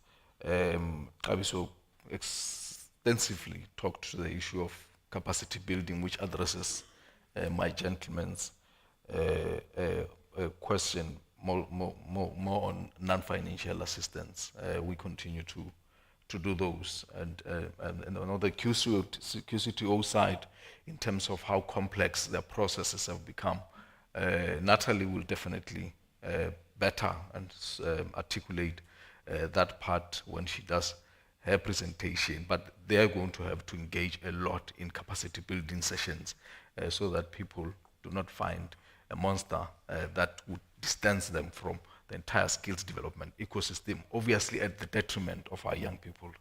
Gqeberha extensively talked to the issue of capacity building, which addresses my gentleman's question more on non-financial assistance. We continue to do those. And on the QCTO side, in terms of how complex their processes have become, Natalie will definitely better and articulate that part when she does her presentation, but they are going to have to engage a lot in capacity building sessions so that people do not find a monster that would distance them from the entire skills development ecosystem, obviously at the detriment of our young people.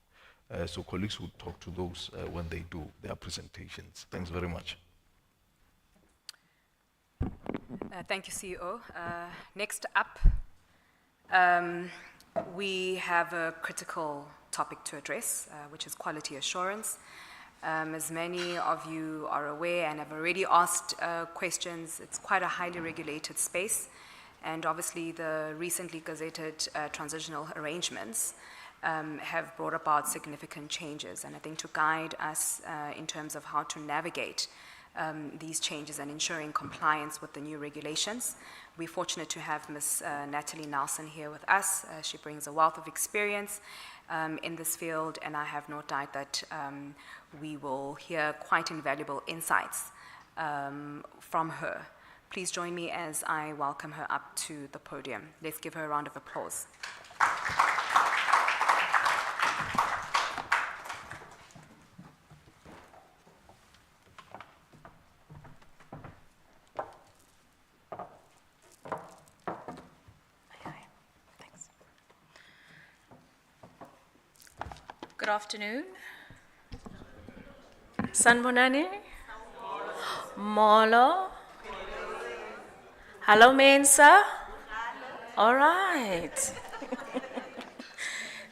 So colleagues would talk to those when they do their presentations. Thanks very much. Thank you, CEO. Next up, we have a critical topic to address, which is quality assurance. As many of you are aware and have already asked questions, it's quite a highly regulated space, and obviously the recently gazetted transitional arrangements have brought about significant changes, and I think to guide us in terms of how to navigate these changes and ensuring compliance with the new regulations, we're fortunate to have Ms. Natalie Nelson here with us. She brings a wealth of experience in this field, and I have no doubt that we will hear quite invaluable insights from her. Please join me as I welcome her up to the podium. Let's give her a round of applause. Good afternoon. Sanbonani? Molo? Hello, Mensa? All right.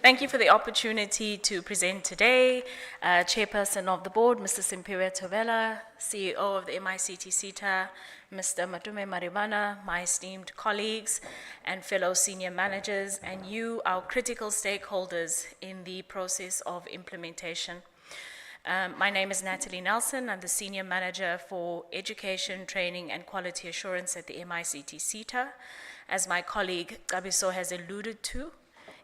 Thank you for the opportunity to present today. Chairperson of the board, Mr. Simphiwe Gqeberha, CEO of the MICT SETA, Mr. Matume Maribana, my esteemed colleagues and fellow senior managers, and you, our critical stakeholders in the process of implementation. My name is Natalie Nelson. I'm the Senior Manager for Education, Training and Quality Assurance at the MICT SETA. As my colleague Gqeberha has alluded to,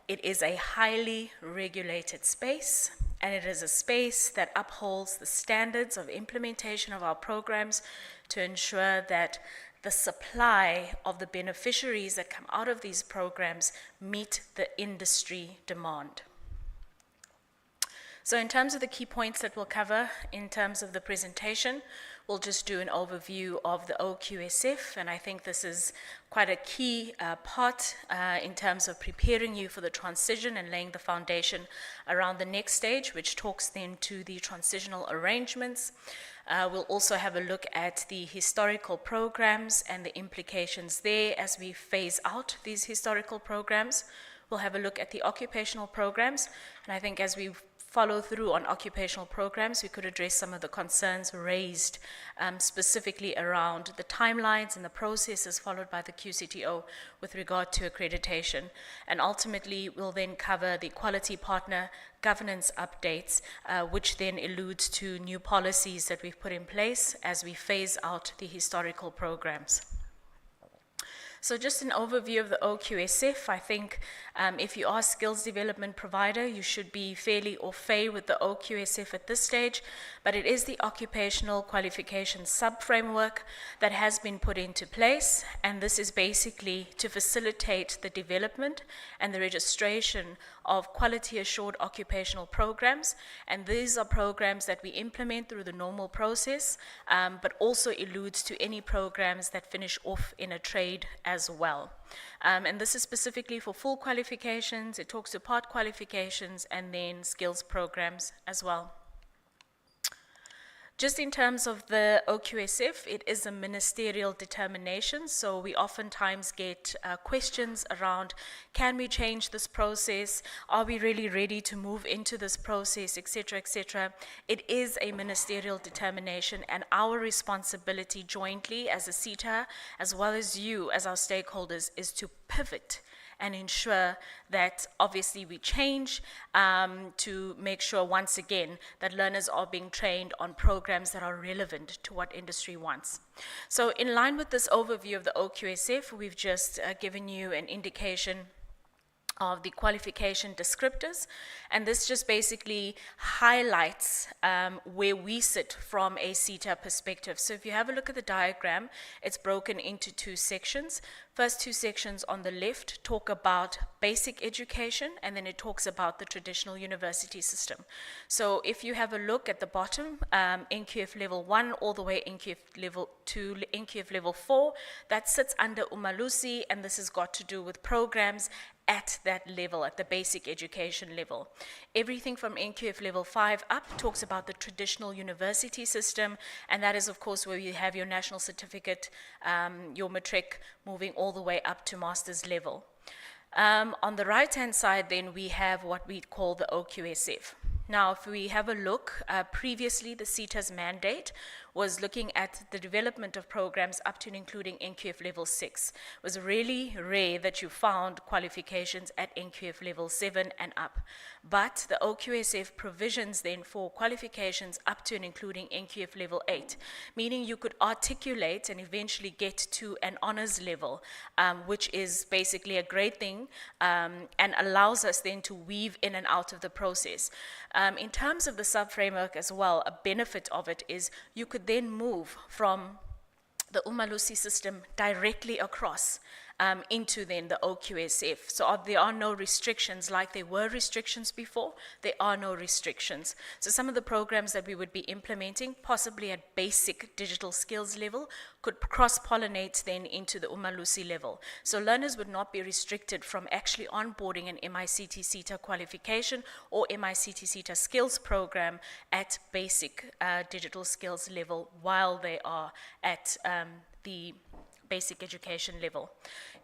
it is a highly regulated space, and it is a space that upholds the standards of implementation of our programs to ensure that the supply of the beneficiaries that come out of these programs meet the industry demand. So in terms of the key points that we'll cover in terms of the presentation, we'll just do an overview of the OQSF, and I think this is quite a key part in terms of preparing you for the transition and laying the foundation around the next stage, which talks then to the transitional arrangements. We'll also have a look at the historical programs and the implications there as we phase out these historical programs. We'll have a look at the occupational programs, and I think as we follow through on occupational programs, we could address some of the concerns raised specifically around the timelines and the processes followed by the QCTO with regard to accreditation. And ultimately, we'll then cover the quality partner governance updates, which then alludes to new policies that we've put in place as we phase out the historical programs. So just an overview of the OQSF. I think if you are a skills development provider, you should be fairly au fait with the OQSF at this stage, but it is the occupational qualification sub-framework that has been put into place, and this is basically to facilitate the development and the registration of quality assured occupational programs, and these are programs that we implement through the normal process, but also alludes to any programs that finish off in a trade as well. And this is specifically for full qualifications. It talks to part qualifications and then skills programs as well. Just in terms of the OQSF, it is a ministerial determination, so we oftentimes get questions around, can we change this process? Are we really ready to move into this process, etc., etc.? It is a ministerial determination, and our responsibility jointly as a SETA, as well as you as our stakeholders, is to pivot and ensure that obviously we change to make sure once again that learners are being trained on programs that are relevant to what industry wants. So in line with this overview of the OQSF, we've just given you an indication of the qualification descriptors, and this just basically highlights where we sit from a SETA perspective. So if you have a look at the diagram, it's broken into two sections. First two sections on the left talk about basic education, and then it talks about the traditional university system. So if you have a look at the bottom, NQF level 1 all the way NQF level 2, NQF level 4, that sits under umalusi, and this has got to do with programs at that level, at the basic education level. Everything from NQF level 5 up talks about the traditional university system, and that is of course where you have your national certificate, your matric, moving all the way up to master's level. On the right hand side then we have what we call the OQSF. Now if we have a look, previously the SETA's mandate was looking at the development of programs up to and including NQF level 6. It was really rare that you found qualifications at NQF level 7 and up. But the OQSF provisions then for qualifications up to and including NQF level 8, meaning you could articulate and eventually get to an honors level, which is basically a great thing and allows us then to weave in and out of the process. In terms of the sub-framework as well, a benefit of it is you could then move from the umalusi system directly across into then the OQSF. So there are no restrictions like there were restrictions before. There are no restrictions. So some of the programs that we would be implementing, possibly at basic digital skills level, could cross-pollinate then into the umalusi level. So learners would not be restricted from actually onboarding an MICT SETA qualification or MICT SETA skills program at basic digital skills level while they are at the basic education level.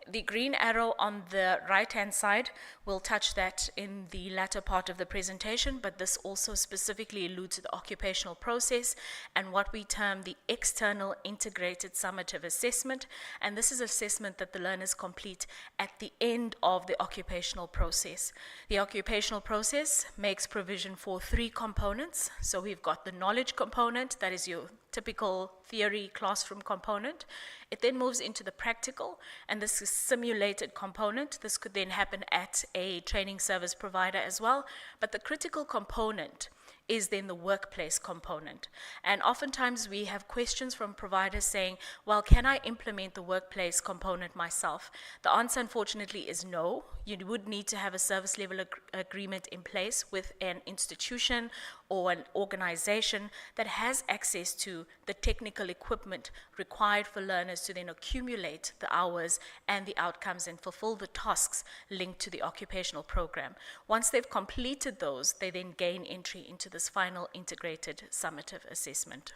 The green arrow on the right-hand side, we'll touch that in the latter part of the presentation, but this also specifically alludes to the occupational process and what we term the external integrated summative assessment, and this is assessment that the learners complete at the end of the occupational process. The occupational process makes provision for 3 components. So we've got the knowledge component, that is your typical theory classroom component. It then moves into the practical, and this is simulated component. This could then happen at a training service provider as well, but the critical component is then the workplace component. And oftentimes we have questions from providers saying, well, can I implement the workplace component myself? The answer, unfortunately, is no. You would need to have a service level agreement in place with an institution or an organization that has access to the technical equipment required for learners to then accumulate the hours and the outcomes and fulfill the tasks linked to the occupational program. Once they've completed those, they then gain entry into this final integrated summative assessment.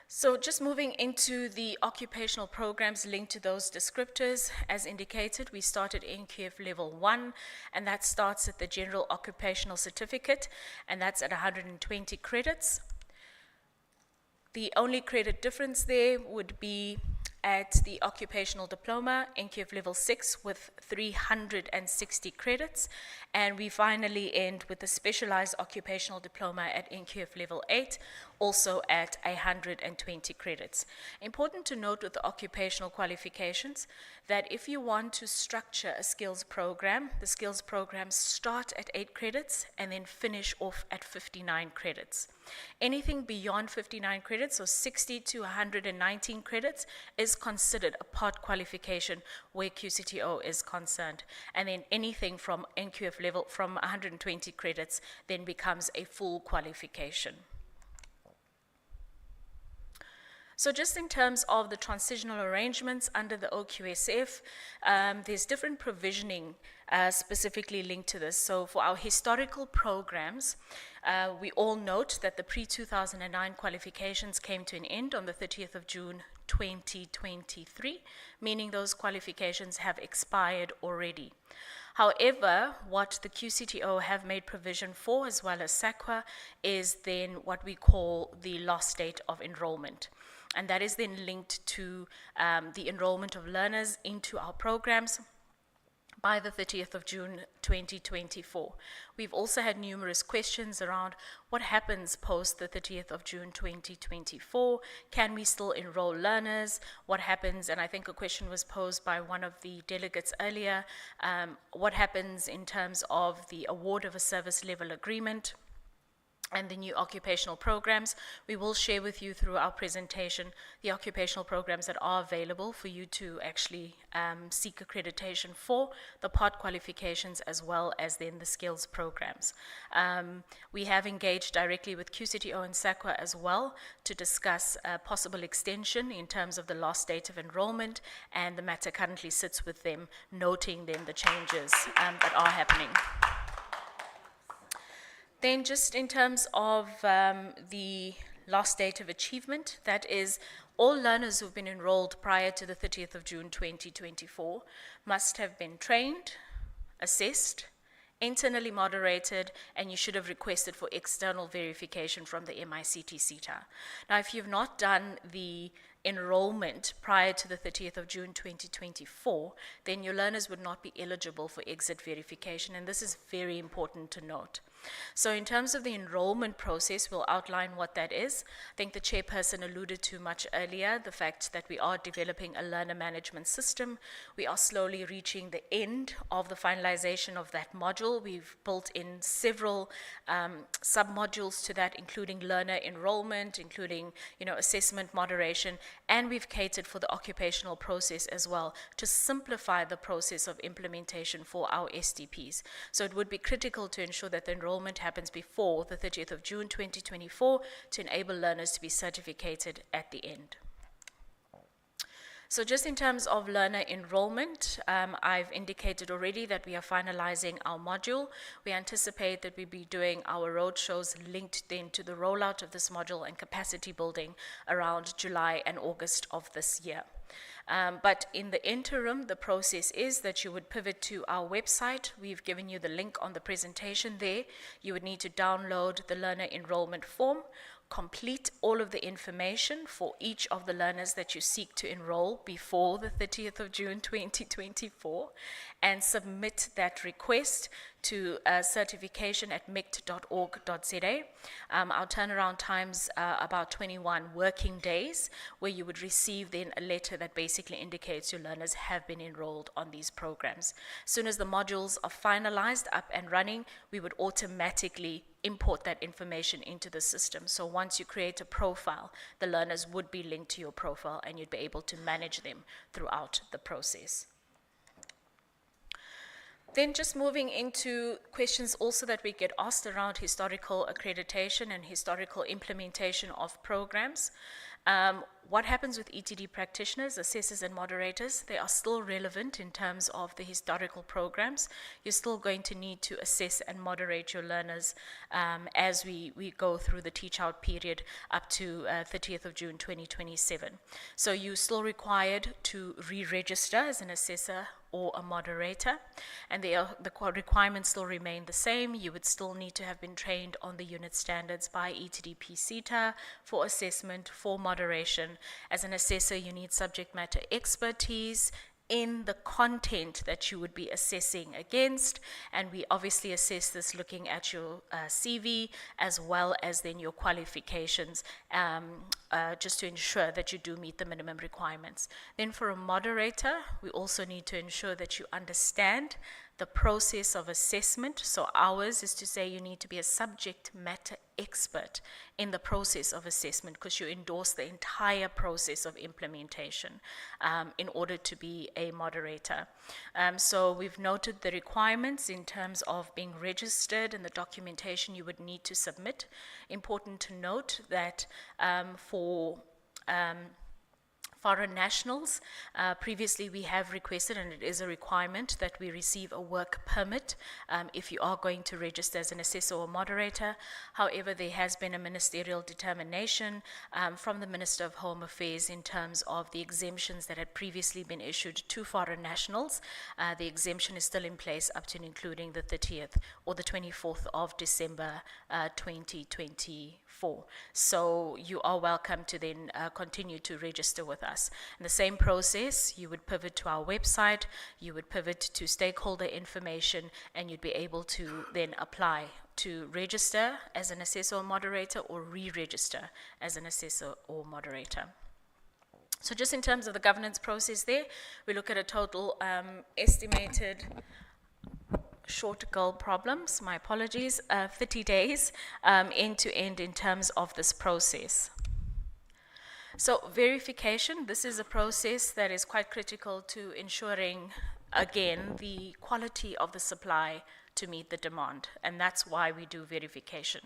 So just moving into the occupational programs linked to those descriptors, as indicated, we started NQF level 1, and that starts at the General Occupational Certificate, and that's at 120 credits. The only credit difference there would be at the Occupational Diploma, NQF level 6, with 360 credits, and we finally end with the Specialized Occupational Diploma at NQF level 8, also at 120 credits. Important to note with the occupational qualifications that if you want to structure a skills program, the skills programs start at 8 credits and then finish off at 59 credits. Anything beyond 59 credits, so 60 to 119 credits, is considered a part qualification where QCTO is concerned. And then anything from NQF level, from 120 credits, then becomes a full qualification. So just in terms of the transitional arrangements under the OQSF, there's different provisioning specifically linked to this. So for our historical programs, we all note that the pre-2009 qualifications came to an end on the 30th of June 2023, meaning those qualifications have expired already. However, what the QCTO have made provision for, as well as SAQA, is then what we call the last date of enrollment. And that is then linked to the enrollment of learners into our programs. by the 30th of June 2024. We've also had numerous questions around what happens post the 30th of June 2024. Can we still enroll learners? What happens, and I think a question was posed by one of the delegates earlier, what happens in terms of the award of a service level agreement and the new occupational programs. We will share with you through our presentation the occupational programs that are available for you to actually seek accreditation for, the part qualifications as well as then the skills programs. We have engaged directly with QCTO and SAQA as well to discuss a possible extension in terms of the last date of enrollment, and the matter currently sits with them, noting then the changes that are happening. Then just in terms of the last date of achievement, that is all learners who've been enrolled prior to the 30th of June 2024 must have been trained, assessed, internally moderated, and you should have requested for external verification from the MICT SETA. Now, if you've not done the enrollment prior to the 30th of June 2024, then your learners would not be eligible for exit verification, and this is very important to note. So in terms of the enrollment process, we'll outline what that is. I think the chairperson alluded to much earlier the fact that we are developing a learner management system. We are slowly reaching the end of the finalization of that module. We've built in several sub-modules to that, including learner enrollment, including assessment moderation, and we've catered for the occupational process as well to simplify the process of implementation for our STPs. So it would be critical to ensure that the enrollment happens before the 30th of June 2024 to enable learners to be certificated at the end. So just in terms of learner enrollment, I've indicated already that we are finalizing our module. We anticipate that we'll be doing our roadshows linked then to the rollout of this module and capacity building around July and August of this year. But in the interim, the process is that you would pivot to our website. We've given you the link on the presentation there. You would need to download the learner enrollment form, complete all of the information for each of the learners that you seek to enroll before the 30th of June 2024, and submit that request to certification at mict.org.za. Our turnaround times are about 21 working days, where you would receive then a letter that basically indicates your learners have been enrolled on these programs. As soon as the modules are finalized, up and running, we would automatically import that information into the system. So once you create a profile, the learners would be linked to your profile and you'd be able to manage them throughout the process. Then just moving into questions also that we get asked around historical accreditation and historical implementation of programs. What happens with ETD practitioners, assessors, and moderators? They are still relevant in terms of the historical programs. You're still going to need to assess and moderate your learners as we go through the teach-out period up to 30th of June 2027. So you're still required to re-register as an assessor or a moderator, and the requirements still remain the same. You would still need to have been trained on the unit standards by ETDP SETA for assessment, for moderation. As an assessor, you need subject matter expertise in the content that you would be assessing against, and we obviously assess this looking at your CV as well as then your qualifications, just to ensure that you do meet the minimum requirements. Then for a moderator, we also need to ensure that you understand the process of assessment. So ours is to say you need to be a subject matter expert in the process of assessment, because you endorse the entire process of implementation in order to be a moderator. So we've noted the requirements in terms of being registered and the documentation you would need to submit. Important to note that for foreign nationals, previously we have requested, and it is a requirement, that we receive a work permit if you are going to register as an assessor or moderator. However, there has been a ministerial determination from the Minister of Home Affairs in terms of the exemptions that had previously been issued to foreign nationals. The exemption is still in place up to and including the 30th or the 24th of December 2024. So you are welcome to then continue to register with us us. In the same process, you would pivot to our website, you would pivot to stakeholder information, and you'd be able to then apply to register as an assessor or moderator or re-register as an assessor or moderator. So just in terms of the governance process there, we look at a total estimated short goal problems, my apologies, 30 days end to end in terms of this process. So verification, this is a process that is quite critical to ensuring, again, the quality of the supply to meet the demand, and that's why we do verification.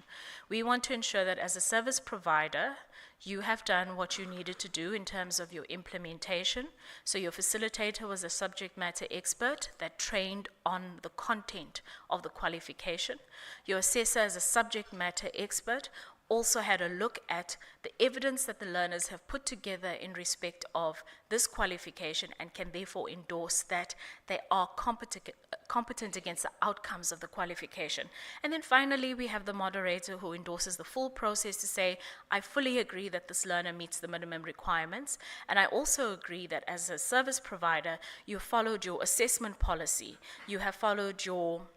We want to ensure that as a service provider, you have done what you needed to do in terms of your implementation. So your facilitator was a subject matter expert that trained on the content of the qualification. Your assessor as a subject matter expert also had a look at the evidence that the learners have put together in respect of this qualification and can therefore endorse that they are competent against the outcomes of the qualification. And then finally, we have the moderator who endorses the full process to say, I fully agree that this learner meets the minimum requirements, and I also agree that as a service provider, you followed your assessment policy, you have followed your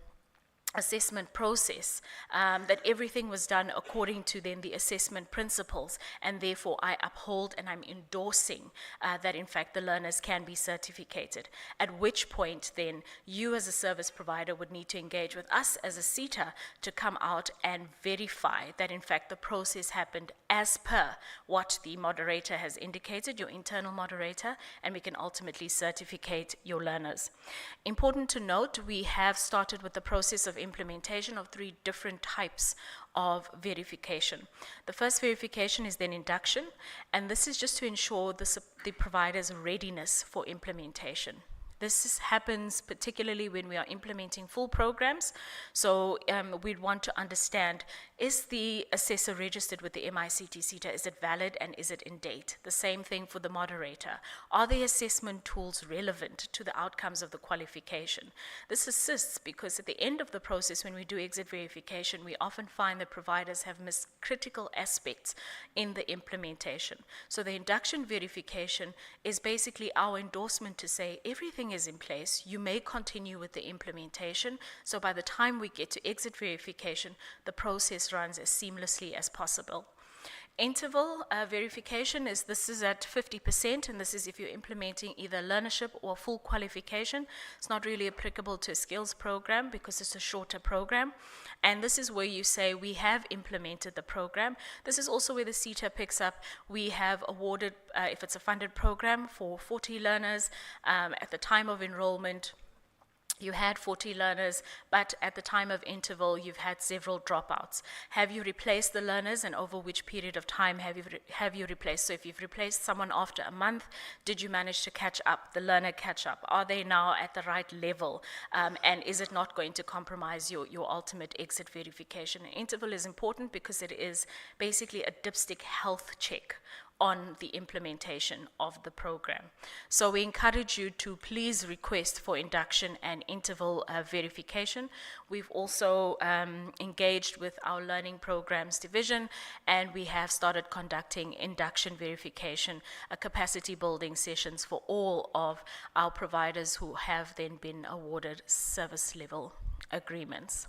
assessment process, that everything was done according to then the assessment principles, and therefore I uphold and I'm endorsing that in fact the learners can be certificated. At which point then you as a service provider would need to engage with us as a SETA to come out and verify that in fact the process happened as per what the moderator has indicated, your internal moderator, and we can ultimately certificate your learners. Important to note, we have started with the process of implementation of 3 different types of verification. The first verification is then induction, and this is just to ensure the provider's readiness for implementation. This happens particularly when we are implementing full programs. So we'd want to understand, is the assessor registered with the MICT SETA? Is it valid and is it in date? The same thing for the moderator. Are the assessment tools relevant to the outcomes of the qualification? This assists because at the end of the process, when we do exit verification, we often find that providers have missed critical aspects in the implementation. So the induction verification is basically our endorsement to say everything is in place, you may continue with the implementation, so by the time we get to exit verification, the process runs as seamlessly as possible. Interval verification this is at 50%, and this is if you're implementing either learnership or full qualification. It's not really applicable to a skills program because it's a shorter program. And this is where you say we have implemented the program. This is also where the SETA picks up. We have awarded, if it's a funded program, for 40 learners. At the time of enrollment, you had 40 learners, but at the time of interval, you've had several dropouts. Have you replaced the learners, and over which period of time have you replaced? So if you've replaced someone after a month, did you manage to catch up, the learner catch up? Are they now at the right level? And is it not going to compromise your ultimate exit verification? An interval is important because it is basically a dipstick health check on the implementation of the program. So we encourage you to please request for induction and interval verification. We've also engaged with our learning programs division, and we have started conducting induction verification, capacity building sessions for all of our providers who have then been awarded service level agreements.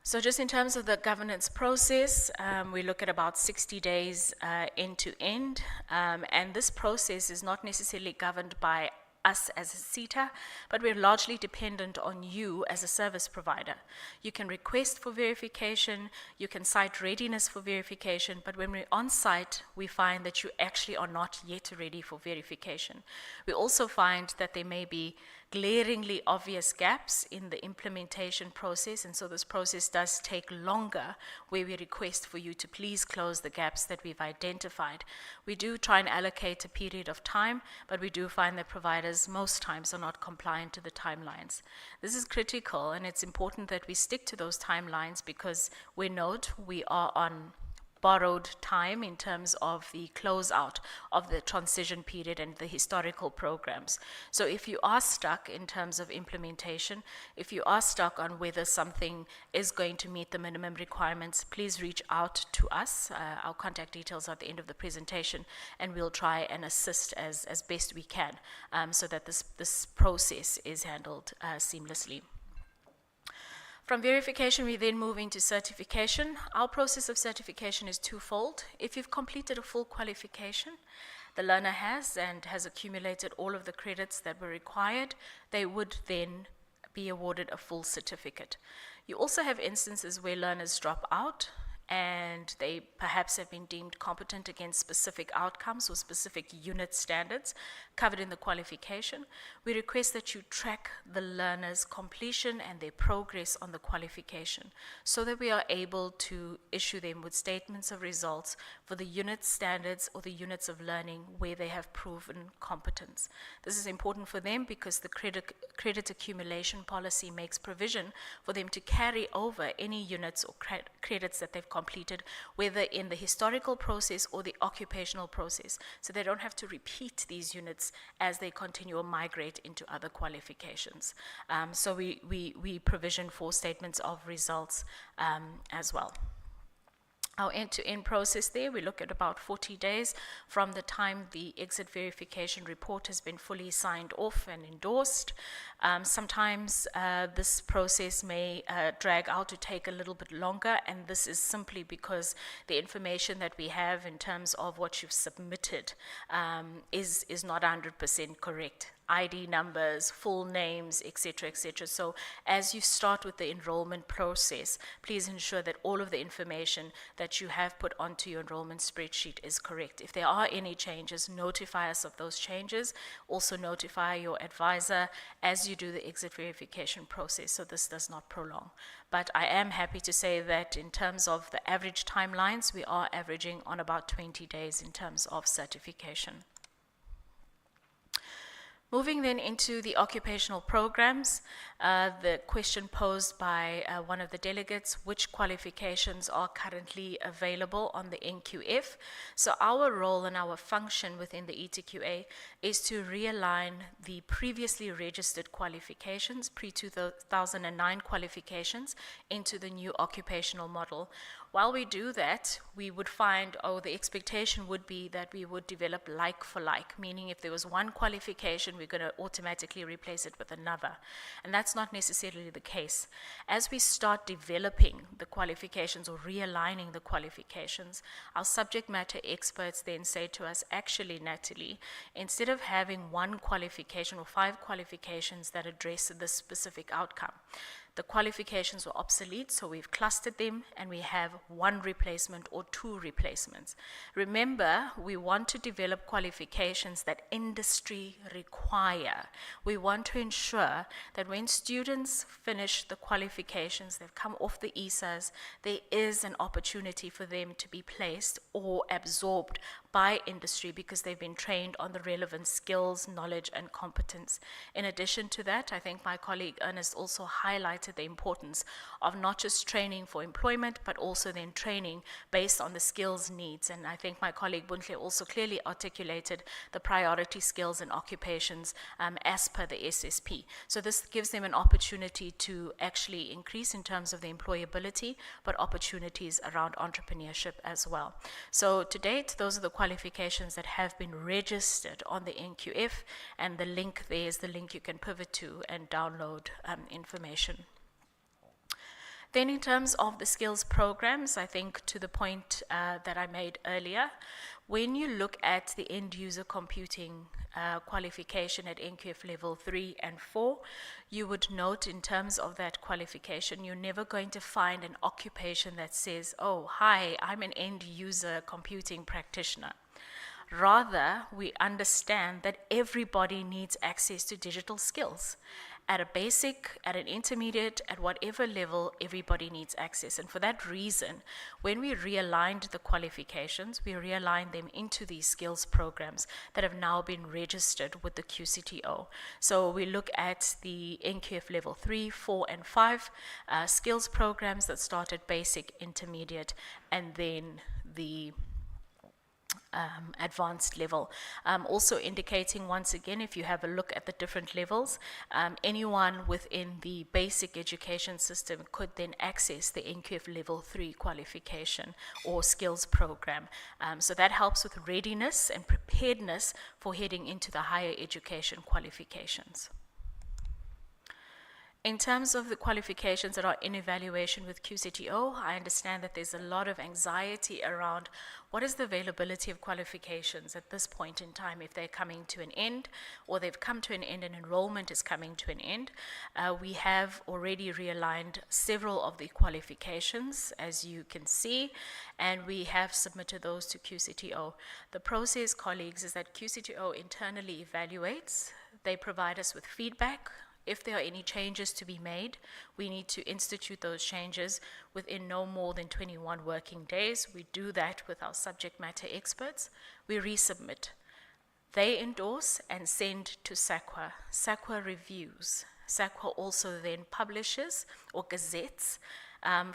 So just in terms of the governance process, we look at about 60 days end to end, and this process is not necessarily governed by us as a SETA, but we're largely dependent on you as a service provider. You can request for verification, you can cite readiness for verification, but when we're on site, we find that you actually are not yet ready for verification. We also find that there may be glaringly obvious gaps in the implementation process, and so this process does take longer, where we request for you to please close the gaps that we've identified. We do try and allocate a period of time, but we do find that providers most times are not compliant to the timelines. This is critical, and it's important that we stick to those timelines because we note we are on borrowed time in terms of the closeout of the transition period and the historical programs. So if you are stuck in terms of implementation, if you are stuck on whether something is going to meet the minimum requirements, please reach out to us. Our contact details are at the end of the presentation, and we'll try and assist as best we can so that this process is handled seamlessly. From verification, we then move into certification. Our process of certification is twofold. If you've completed a full qualification, the learner has accumulated all of the credits that were required, they would then be awarded a full certificate. You also have instances where learners drop out and they perhaps have been deemed competent against specific outcomes or specific unit standards covered in the qualification. We request that you track the learner's completion and their progress on the qualification so that we are able to issue them with statements of results for the unit standards or the units of learning where they have proven competence. This is important for them because the credit accumulation policy makes provision for them to carry over any units or credits that they've completed, whether in the historical process or the occupational process, so they don't have to repeat these units as they continue or migrate into other qualifications. So we provision for statements of results as well. Our end-to-end process there, we look at about 40 days from the time the exit verification report has been fully signed off and endorsed. Sometimes this process may drag out to take a little bit longer, and this is simply because the information that we have in terms of what you've submitted is not 100% correct. ID numbers, full names, etc., etc. So as you start with the enrollment process, please ensure that all of the information that you have put onto your enrollment spreadsheet is correct. If there are any changes, notify us of those changes. Also notify your advisor as you do the exit verification process, so this does not prolong. But I am happy to say that in terms of the average timelines, we are averaging on about 20 days in terms of certification. Moving then into the occupational programs, the question posed by one of the delegates, which qualifications are currently available on the NQF? So our role and our function within the ETQA is to realign the previously registered qualifications, pre-2009 qualifications, into the new occupational model. While we do that, we would find, the expectation would be that we would develop like for like, meaning if there was one qualification, we're going to automatically replace it with another. And that's not necessarily the case. As we start developing the qualifications or realigning the qualifications, our subject matter experts then say to us, actually, Natalie, instead of having one qualification or 5 qualifications that address this specific outcome, the qualifications were obsolete, so we've clustered them and we have 1 replacement or 2 replacements. Remember, we want to develop qualifications that industry require. We want to ensure that when students finish the qualifications, they've come off the ESAs, there is an opportunity for them to be placed or absorbed by industry because they've been trained on the relevant skills, knowledge, and competence. In addition to that, I think my colleague Ernest also highlighted the importance of not just training for employment, but also then training based on the skills needs. And I think my colleague Buntle also clearly articulated the priority skills and occupations as per the SSP. So this gives them an opportunity to actually increase in terms of the employability, but opportunities around entrepreneurship as well. So to date, those are the qualifications that have been registered on the NQF, and the link there is the link you can pivot to and download information. Then in terms of the skills programs, I think to the point that I made earlier, when you look at the end user computing qualification at NQF level 3 and 4, you would note in terms of that qualification, you're never going to find an occupation that says, oh, hi, I'm an end user computing practitioner. Rather, we understand that everybody needs access to digital skills. At a basic, at an intermediate, at whatever level, everybody needs access. And for that reason, when we realigned the qualifications, we realigned them into these skills programs that have now been registered with the QCTO. So we look at the NQF level 3, 4, and 5 skills programs that start at basic, intermediate, and then the advanced level. Also indicating once again, if you have a look at the different levels, anyone within the basic education system could then access the NQF Level 3 qualification or skills program. So that helps with readiness and preparedness for heading into the higher education qualifications. In terms of the qualifications that are in evaluation with QCTO, I understand that there's a lot of anxiety around what is the availability of qualifications at this point in time if they're coming to an end, or they've come to an end and enrollment is coming to an end. We have already realigned several of the qualifications, as you can see, and we have submitted those to QCTO. The process, colleagues, is that QCTO internally evaluates. They provide us with feedback. If there are any changes to be made, we need to institute those changes within no more than 21 working days. We do that with our subject matter experts. We resubmit. They endorse and send to SAQA. SAQA reviews. SAQA also then publishes or gazettes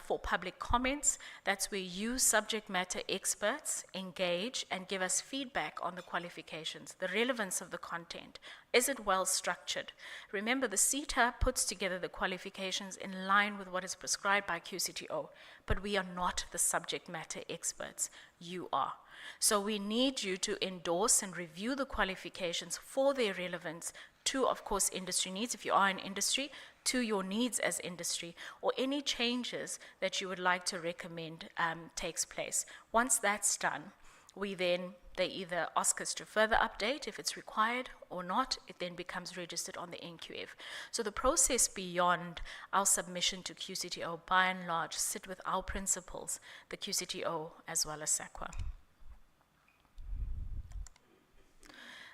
for public comments. That's where you subject matter experts engage and give us feedback on the qualifications, the relevance of the content. Is it well structured? Remember, the SETA puts together the qualifications in line with what is prescribed by QCTO, but we are not the subject matter experts. You are. So we need you to endorse and review the qualifications for their relevance to, of course, industry needs, if you are in industry, to your needs as industry, or any changes that you would like to recommend takes place. Once that's done, they either ask us to further update if it's required or not. It then becomes registered on the NQF. So the process beyond our submission to QCTO, by and large, sit with our principals, the QCTO as well as SAQA.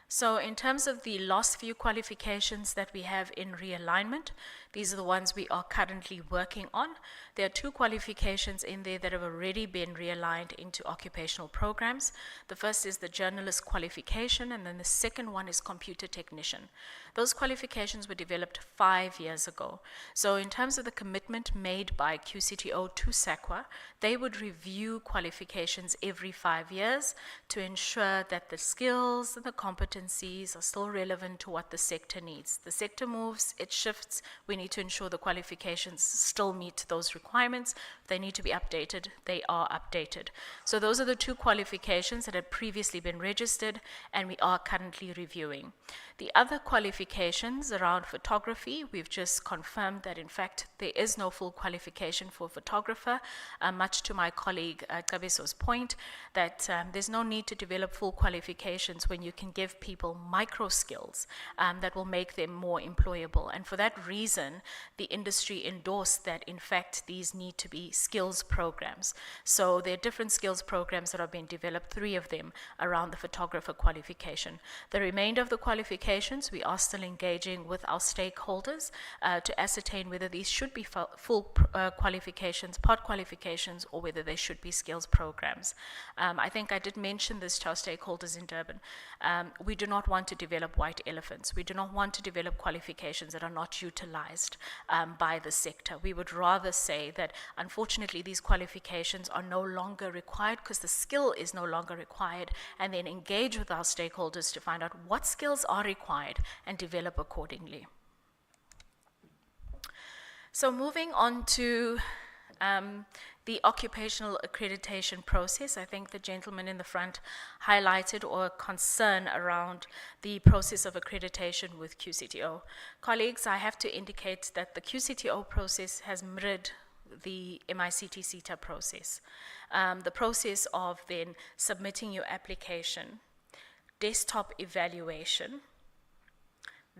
So in terms of the last few qualifications that we have in realignment, these are the ones we are currently working on. There are 2 qualifications in there that have already been realigned into occupational programs. The first is the journalist qualification, and then the second one is computer technician. Those qualifications were developed 5 years ago. So in terms of the commitment made by QCTO to SAQA, they would review qualifications every 5 years to ensure that the skills and the competencies are still relevant to what the sector needs. The sector moves, it shifts. We need to ensure the qualifications still meet those requirements. If they need to be updated, they are updated. So those are the 2 qualifications that had previously been registered and we are currently reviewing. The other qualifications around photography, we've just confirmed that in fact there is no full qualification for photographer, much to my colleague Gqeberha's point that there's no need to develop full qualifications when you can give people micro skills that will make them more employable. And for that reason, the industry endorsed that in fact these need to be skills programs. So there are different skills programs that are being developed, 3 of them around the photographer qualification. The remainder of the qualifications, we are still engaging with our stakeholders to ascertain whether these should be full qualifications, part qualifications, or whether they should be skills programs. I think I did mention this to our stakeholders in Durban. We do not want to develop white elephants. We do not want to develop qualifications that are not utilized by the sector. We would rather say that unfortunately these qualifications are no longer required because the skill is no longer required, and then engage with our stakeholders to find out what skills are required and develop accordingly. So moving on to the occupational accreditation process, I think the gentleman in the front highlighted or concern around the process of accreditation with QCTO. Colleagues, I have to indicate that the QCTO process has mirrored the MICT SETA process. The process of then submitting your application, desktop evaluation,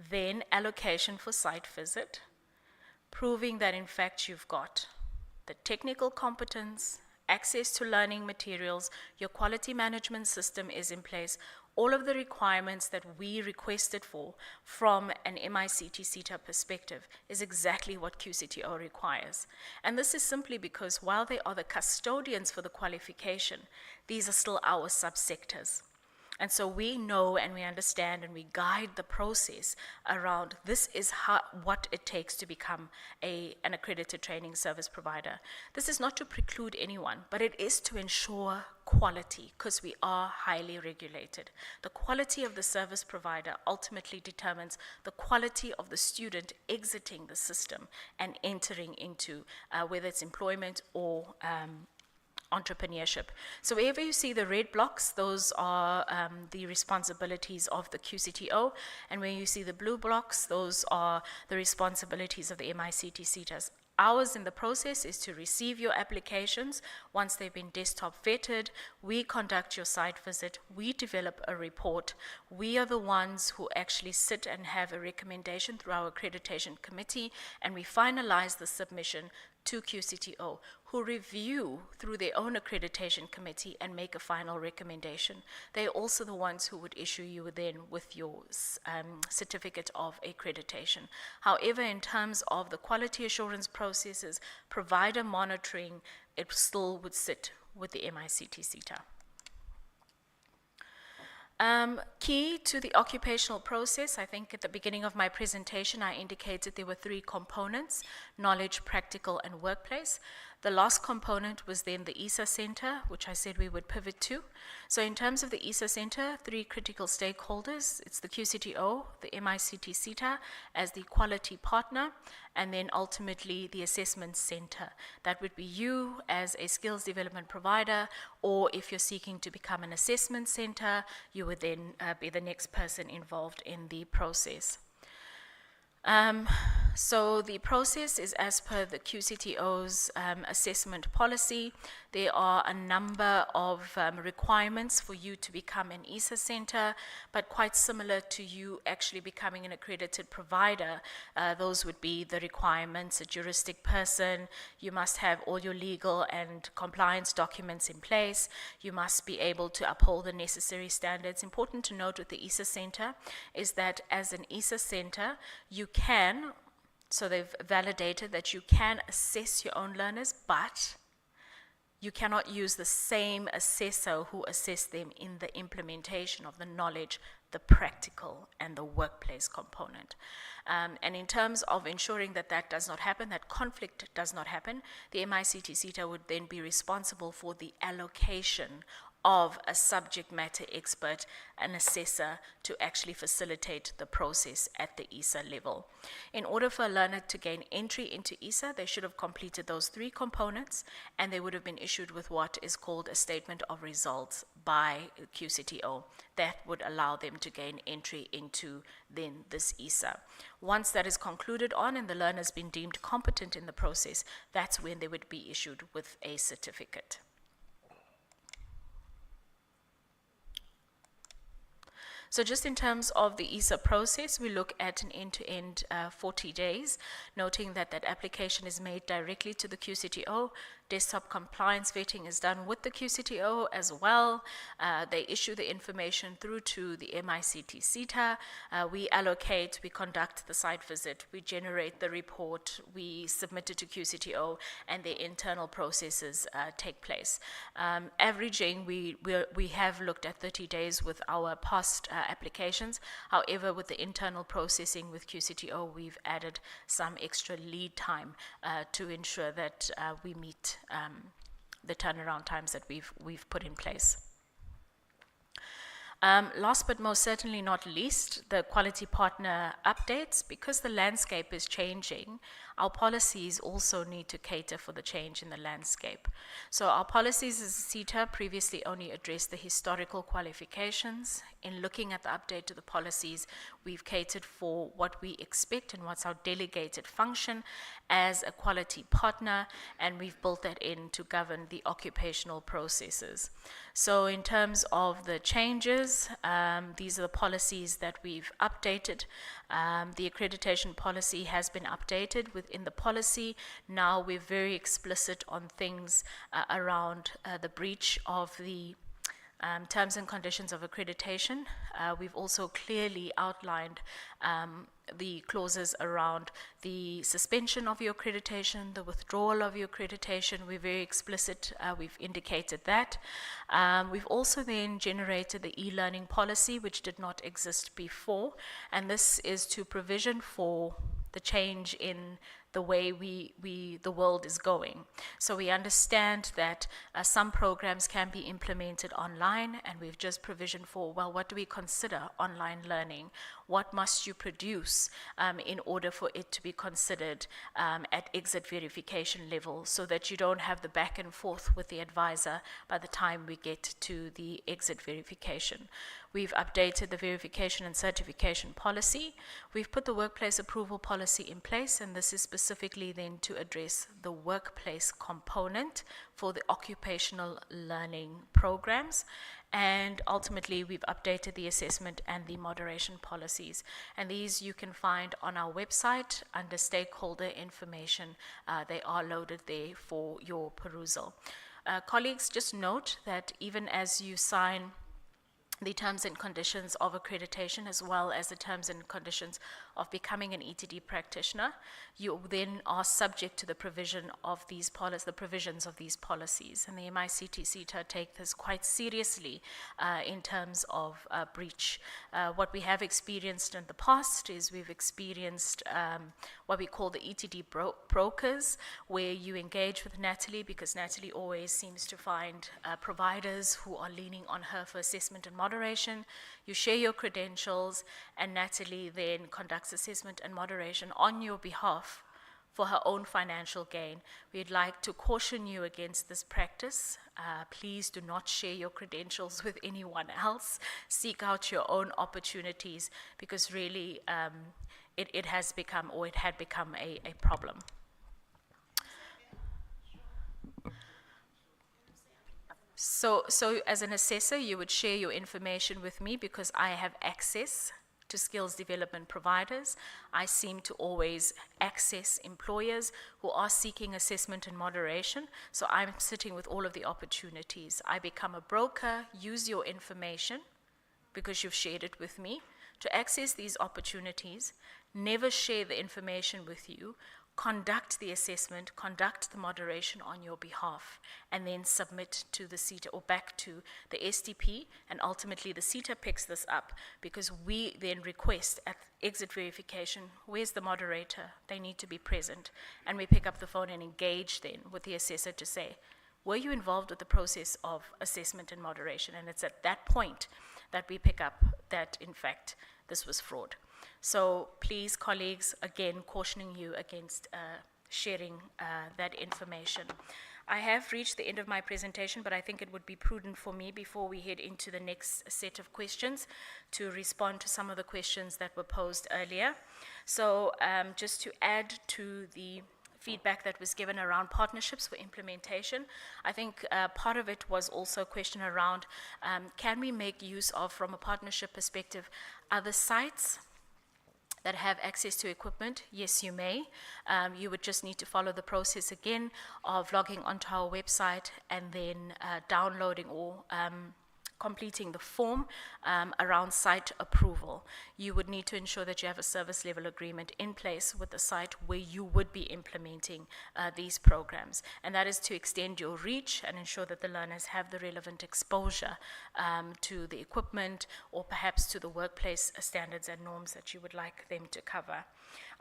then allocation for site visit, proving that in fact you've got the technical competence, access to learning materials, your quality management system is in place. All of the requirements that we requested for from an MICT SETA perspective is exactly what QCTO requires. And this is simply because while they are the custodians for the qualification, these are still our subsectors. And so we know and we understand and we guide the process around this is what it takes to become an accredited training service provider. This is not to preclude anyone, but it is to ensure quality, because we are highly regulated. The quality of the service provider ultimately determines the quality of the student exiting the system and entering into whether it's employment or entrepreneurship. So wherever you see the red blocks, those are the responsibilities of the QCTO, and when you see the blue blocks, those are the responsibilities of the MICT SETAs. Ours in the process is to receive your applications. Once they've been desktop vetted, we conduct your site visit, we develop a report. We are the ones who actually sit and have a recommendation through our accreditation committee, and we finalize the submission to QCTO, who review through their own accreditation committee and make a final recommendation. They're also the ones who would issue you then with your certificate of accreditation. However, in terms of the quality assurance processes, provider monitoring, it still would sit with the MICT SETA. Key to the occupational process, I think at the beginning of my presentation, I indicated there were 3 components: knowledge, practical, and workplace. The last component was then the ESA Center, which I said we would pivot to. So in terms of the ESA Center, 3 critical stakeholders. It's the QCTO, the MICT SETA as the quality partner, and then ultimately the assessment center. That would be you as a skills development provider, or if you're seeking to become an assessment center, you would then be the next person involved in the process. So the process is as per the QCTO's assessment policy. There are a number of requirements for you to become an ESA center, but quite similar to you actually becoming an accredited provider. Those would be the requirements: a juristic person, you must have all your legal and compliance documents in place, you must be able to uphold the necessary standards. Important to note with the ESA center is that as an ESA center, you can, so they've validated that you can assess your own learners, but you cannot use the same assessor who assessed them in the implementation of the knowledge, the practical, and the workplace component. And in terms of ensuring that that does not happen, that conflict does not happen, the MICT SETA would then be responsible for the allocation of a subject matter expert, an assessor, to actually facilitate the process at the ESA level. In order for a learner to gain entry into ESA, they should have completed those 3 components, and they would have been issued with what is called a statement of results by QCTO. That would allow them to gain entry into then this ESA. Once that is concluded on and the learner has been deemed competent in the process, that's when they would be issued with a certificate. So just in terms of the ESA process, we look at an end-to-end 40 days, noting that that application is made directly to the QCTO. Desktop compliance vetting is done with the QCTO as well. They issue the information through to the MICT SETA. We allocate, we conduct the site visit, we generate the report, we submit it to QCTO, and the internal processes take place. Averaging, we have looked at 30 days with our past applications. However, with the internal processing with QCTO, we've added some extra lead time to ensure that we meet the turnaround times that we've put in place. Last but most certainly not least, the quality partner updates. Because the landscape is changing, our policies also need to cater for the change in the landscape. So our policies as SETA previously only addressed the historical qualifications. In looking at the update to the policies, we've catered for what we expect and what's our delegated function as a quality partner, and we've built that in to govern the occupational processes. So in terms of the changes, these are the policies that we've updated. The accreditation policy has been updated. Within the policy, now we're very explicit on things around the breach of the terms and conditions of accreditation. We've also clearly outlined the clauses around the suspension of your accreditation, the withdrawal of your accreditation. We're very explicit, we've indicated that. We've also then generated the e-learning policy, which did not exist before, and this is to provision for the change in the way the world is going. So we understand that some programs can be implemented online, and we've just provisioned for, well, what do we consider online learning? What must you produce in order for it to be considered at exit verification level, so that you don't have the back and forth with the advisor by the time we get to the exit verification. We've updated the verification and certification policy. We've put the workplace approval policy in place, and this is specifically then to address the workplace component for the occupational learning programs. And ultimately, we've updated the assessment and the moderation policies. And these you can find on our website under stakeholder information. They are loaded there for your perusal. Colleagues, just note that even as you sign the terms and conditions of accreditation, as well as the terms and conditions of becoming an ETD practitioner, you then are subject to the provision of these the provisions of these policies. And the MICT SETA take this quite seriously in terms of breach. What we have experienced in the past is we've experienced what we call the ETD brokers, where you engage with Natalie, because Natalie always seems to find providers who are leaning on her for assessment and moderation. You share your credentials, and Natalie then conducts assessment and moderation on your behalf for her own financial gain. We'd like to caution you against this practice. Please do not share your credentials with anyone else. Seek out your own opportunities, because really it has become, or it had become, a problem. So as an assessor, you would share your information with me because I have access to skills development providers. I seem to always access employers who are seeking assessment and moderation. So I'm sitting with all of the opportunities. I become a broker, use your information because you've shared it with me to access these opportunities, never share the information with you, conduct the assessment, conduct the moderation on your behalf, and then submit to the SETA or back to the SDP, and ultimately the SETA picks this up because we then request at exit verification, where's the moderator? They need to be present. And we pick up the phone and engage then with the assessor to say, were you involved with the process of assessment and moderation? And it's at that point that we pick up that, in fact, this was fraud. So please, colleagues, again, cautioning you against sharing that information. I have reached the end of my presentation, but I think it would be prudent for me, before we head into the next set of questions, to respond to some of the questions that were posed earlier. So just to add to the feedback that was given around partnerships for implementation, I think part of it was also a question around, can we make use of, from a partnership perspective, other sites that have access to equipment? Yes, you may. You would just need to follow the process again of logging onto our website and then downloading or completing the form around site approval. You would need to ensure that you have a service level agreement in place with the site where you would be implementing these programs. And that is to extend your reach and ensure that the learners have the relevant exposure to the equipment, or perhaps to the workplace standards and norms that you would like them to cover.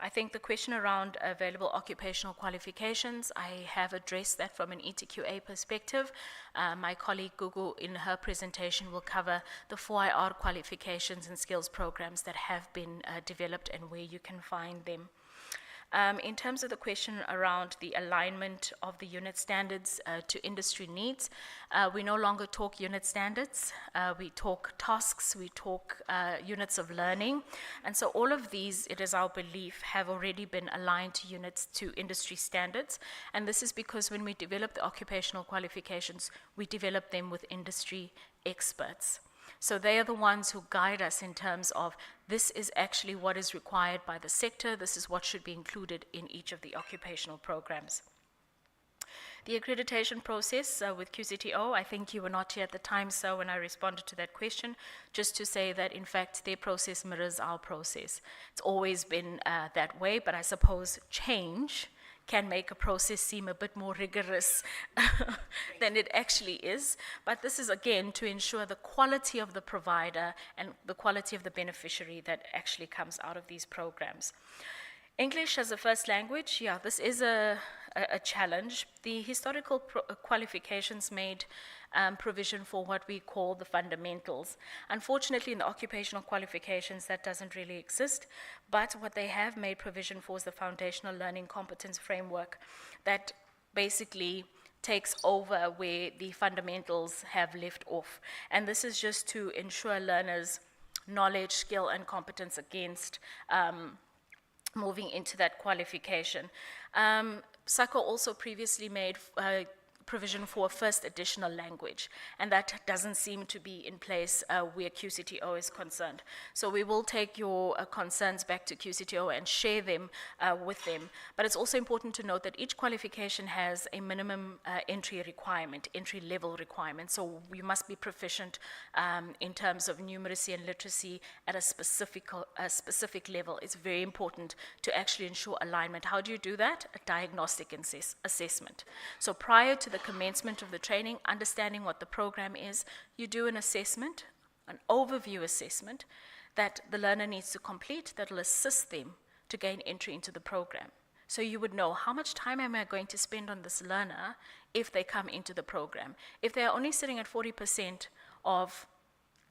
I think the question around available occupational qualifications, I have addressed that from an ETQA perspective. My colleague Gugu, in her presentation, will cover the 4IR qualifications and skills programs that have been developed and where you can find them. In terms of the question around the alignment of the unit standards to industry needs, we no longer talk unit standards, we talk tasks, we talk units of learning. And so all of these, it is our belief, have already been aligned to units to industry standards. And this is because when we develop the occupational qualifications, we develop them with industry experts. So they are the ones who guide us in terms of, this is actually what is required by the sector, this is what should be included in each of the occupational programs. The accreditation process with QCTO, I think you were not here at the time, so when I responded to that question, just to say that in fact their process mirrors our process. It's always been that way, but I suppose change can make a process seem a bit more rigorous than it actually is. But this is, again, to ensure the quality of the provider and the quality of the beneficiary that actually comes out of these programs. English as a first language, yeah, this is a challenge. The historical qualifications made provision for what we call the fundamentals. Unfortunately, in the occupational qualifications, that doesn't really exist, but what they have made provision for is the foundational learning competence framework that basically takes over where the fundamentals have left off. And this is just to ensure learners' knowledge, skill, and competence against moving into that qualification. SACO also previously made provision for a first additional language, and that doesn't seem to be in place where QCTO is concerned. So we will take your concerns back to QCTO and share them with them. But it's also important to note that each qualification has a minimum entry requirement, entry level requirement. So you must be proficient in terms of numeracy and literacy at a specific level. It's very important to actually ensure alignment. How do you do that? A diagnostic assessment. So prior to the commencement of the training, understanding what the program is, you do an assessment, an overview assessment that the learner needs to complete that will assist them to gain entry into the program. So you would know, how much time am I going to spend on this learner if they come into the program? If they are only sitting at 40% of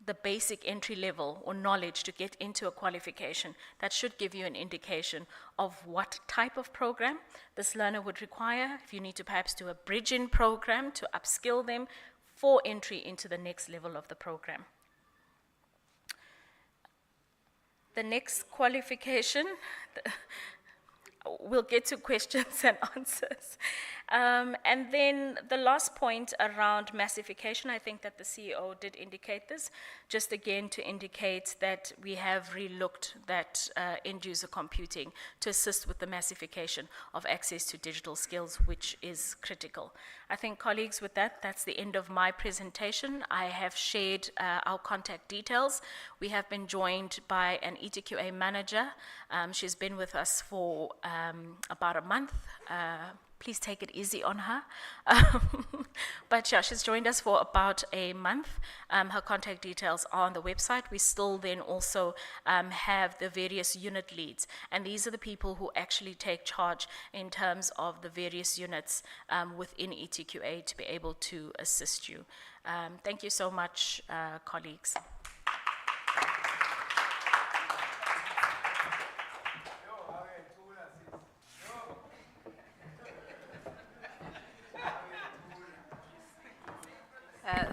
the basic entry level or knowledge to get into a qualification, that should give you an indication of what type of program this learner would require. If you need to perhaps do a bridging program to upskill them for entry into the next level of the program. The next qualification, we'll get to questions and answers. And then the last point around massification, I think that the CEO did indicate this, just again to indicate that we have relooked that end user computing to assist with the massification of access to digital skills, which is critical. I think, colleagues, with that, that's the end of my presentation. I have shared our contact details. We have been joined by an ETQA manager. She's been with us for about a month. Please take it easy on her. But yeah, she's joined us for about a month. Her contact details are on the website. We still then also have the various unit leads. And these are the people who actually take charge in terms of the various units within ETQA to be able to assist you. Thank you so much, colleagues.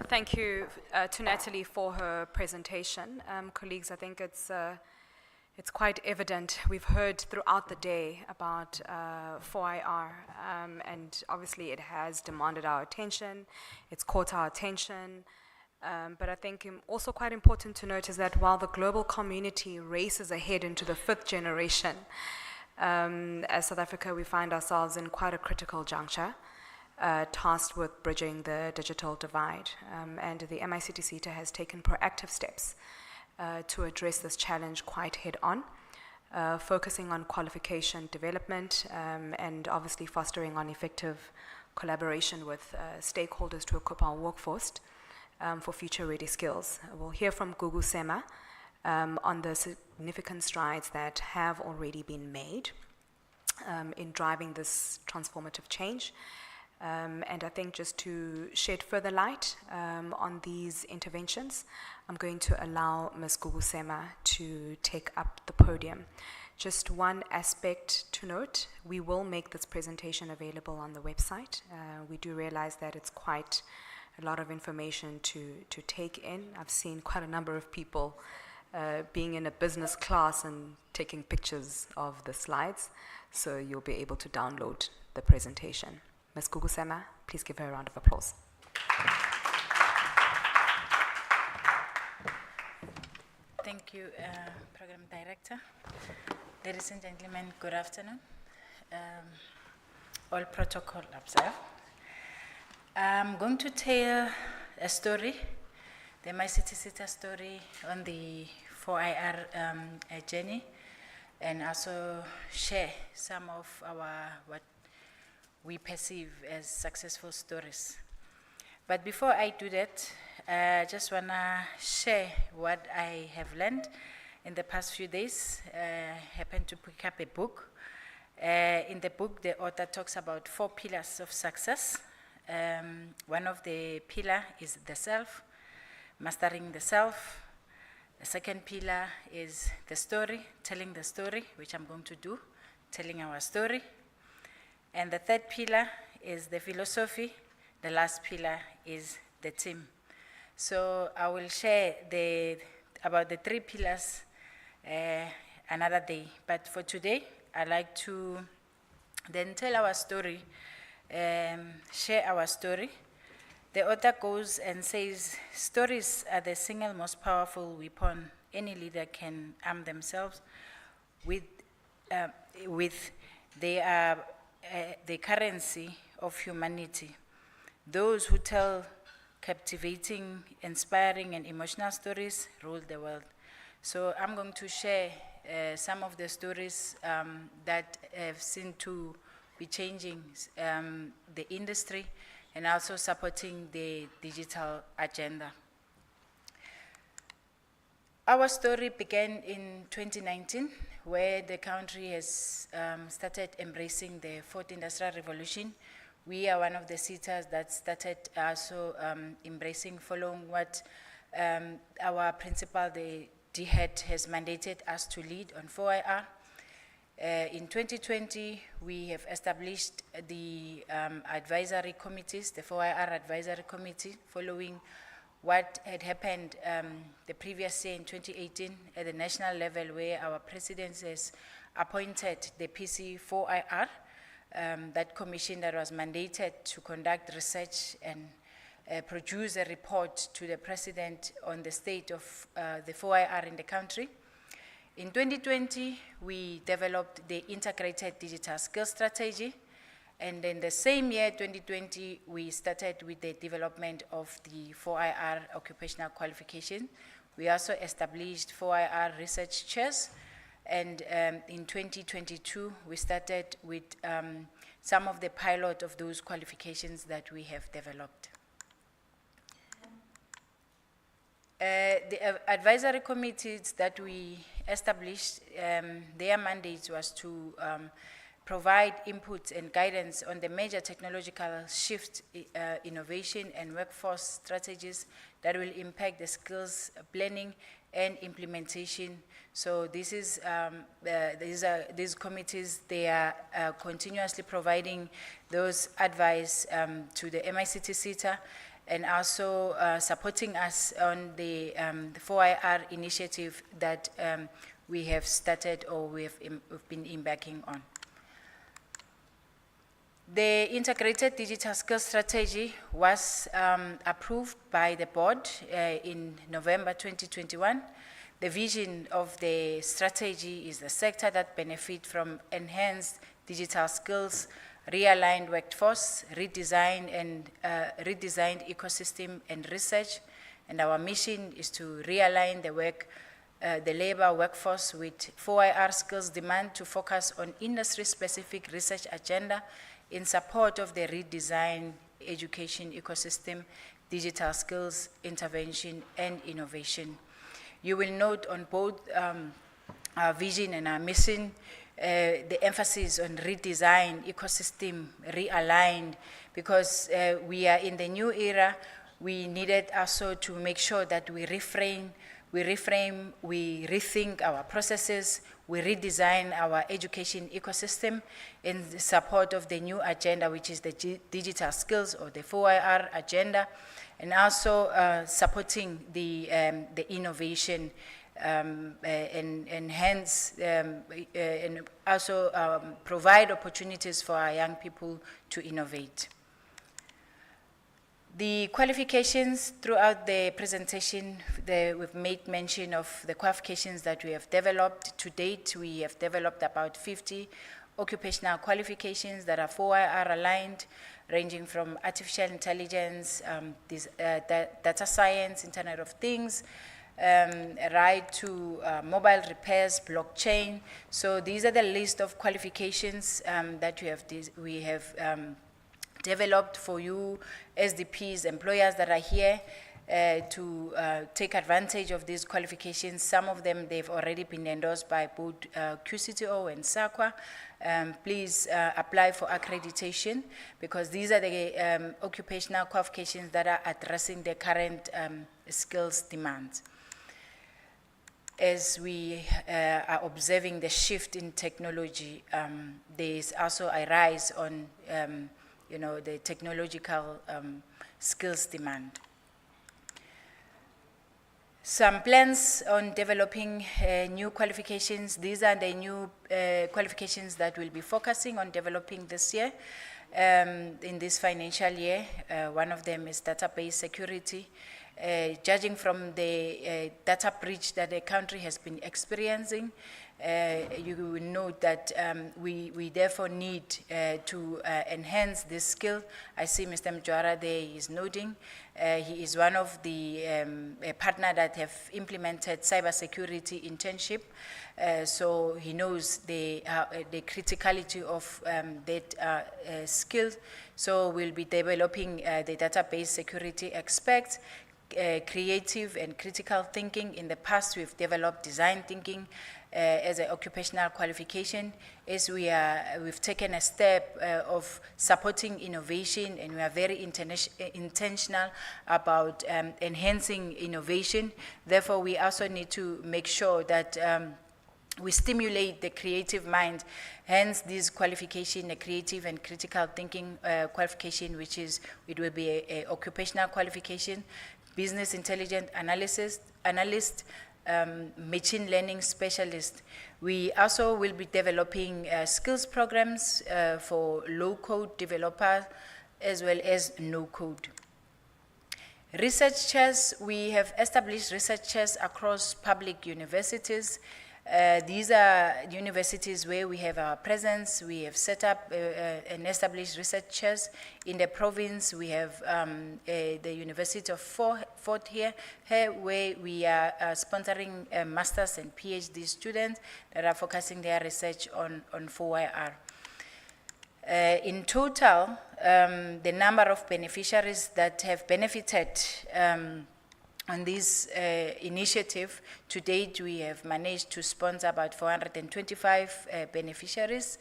Thank you to Natalie for her presentation. Colleagues, I think it's quite evident. We've heard throughout the day about 4IR, and obviously it has demanded our attention. It's caught our attention. But I think also quite important to note is that while the global community races ahead into the 5th generation, as South Africa, we find ourselves in quite a critical juncture. Tasked with bridging the digital divide. And the MICT SETA has taken proactive steps to address this challenge quite head-on, focusing on qualification development and obviously fostering on effective collaboration with stakeholders to equip our workforce for future-ready skills. We'll hear from Gqeberha on the significant strides that have already been made in driving this transformative change. And I think just to shed further light on these interventions, I'm going to allow Ms. Gqeberha to take up the podium. Just one aspect to note, we will make this presentation available on the website. We do realize that it's quite a lot of information to take in. I've seen quite a number of people being in a business class and taking pictures of the slides, so you'll be able to download the presentation. Ms. Gqeberha, please give her a round of applause. Thank you, Program Director. Ladies and gentlemen, good afternoon. All protocol observed. I'm going to tell a story, the MICT SETA story on the 4IR journey, and also share some of what we perceive as successful stories. But before I do that, I just want to share what I have learned in the past few days. I happened to pick up a book. In the book, the author talks about 4 pillars of success. One of the pillars is the self, mastering the self. The second pillar is the story, telling the story, which I'm going to do, telling our story. And the third pillar is the philosophy. The last pillar is the team. So I will share about the 3 pillars another day. But for today, I'd like to then tell our story, share our story. The author goes and says, stories are the single most powerful weapon any leader can arm themselves with. They are the currency of humanity. Those who tell captivating, inspiring, and emotional stories rule the world. So I'm going to share some of the stories that have seen to be changing the industry and also supporting the digital agenda. Our story began in 2019, where the country has started embracing the 4th Industrial Revolution. We are one of the SETAs that started also embracing, following what our principal, the DHEAD, has mandated us to lead on 4IR. In 2020, we have established the advisory committees, the 4IR advisory committee, following what had happened the previous year in 2018 at the national level, where our president has appointed the PC4IR, that commission that was mandated to conduct research and produce a report to the president on the state of the 4IR in the country. In 2020, we developed the integrated digital skills strategy. And in the same year, 2020, we started with the development of the 4IR occupational qualification. We also established 4IR research chairs. And in 2022, we started with some of the pilot of those qualifications that we have developed. The advisory committees that we established, their mandate was to provide input and guidance on the major technological shift, innovation, and workforce strategies that will impact the skills planning and implementation. So this is, these committees, they are continuously providing those advice to the MICT SETA, and also supporting us on the 4IR initiative that we have started or we've been embarking on. The integrated digital skills strategy was approved by the board in November 2021. The vision of the strategy is a sector that benefits from enhanced digital skills, realigned workforce, redesigned ecosystem and research. And our mission is to realign the labor workforce with 4IR skills demand to focus on industry-specific research agenda in support of the redesigned education ecosystem, digital skills, intervention, and innovation. You will note on both our vision and our mission, the emphasis on redesign, ecosystem, realigned, because we are in the new era. We needed also to make sure that we reframe, we rethink our processes, we redesign our education ecosystem in support of the new agenda, which is the digital skills or the 4IR agenda, and also supporting the innovation and hence, and also provide opportunities for our young people to innovate. The qualifications throughout the presentation, we've made mention of the qualifications that we have developed. To date, we have developed about 50 occupational qualifications that are 4IR aligned, ranging from artificial intelligence, data science, Internet of Things, right to mobile repairs, blockchain. So these are the list of qualifications that we have developed for you, SDPs, employers that are here, to take advantage of these qualifications. Some of them, they've already been endorsed by both QCTO and SAQA. Please apply for accreditation, because these are the occupational qualifications that are addressing the current skills demands. As we are observing the shift in technology, there is also a rise on the technological skills demand. Some plans on developing new qualifications. These are the new qualifications that we'll be focusing on developing this year, in this financial year. One of them is database security. Judging from the data breach that the country has been experiencing, you will note that we therefore need to enhance this skill. I see Mr. Mjwara there is nodding. He is one of the partner that have implemented cybersecurity internship. So he knows the criticality of that skill. So we'll be developing the database security experts, creative and critical thinking. In the past, we've developed design thinking as an occupational qualification. As we've taken a step of supporting innovation, and we are very intentional about enhancing innovation. Therefore, we also need to make sure that we stimulate the creative mind. Hence, this qualification, a creative and critical thinking qualification, it will be a occupational qualification, business intelligence analyst, machine learning specialist. We also will be developing skills programs for low-code developers as well as no-code. Research chairs, we have established research chairs across public universities. These are universities where we have our presence. We have set up and established research chairs. In the province, we have the University of Fort here, where we are sponsoring masters and PhD students that are focusing their research on 4IR. In total, the number of beneficiaries that have benefited on this initiative, to date, we have managed to sponsor about 425 beneficiaries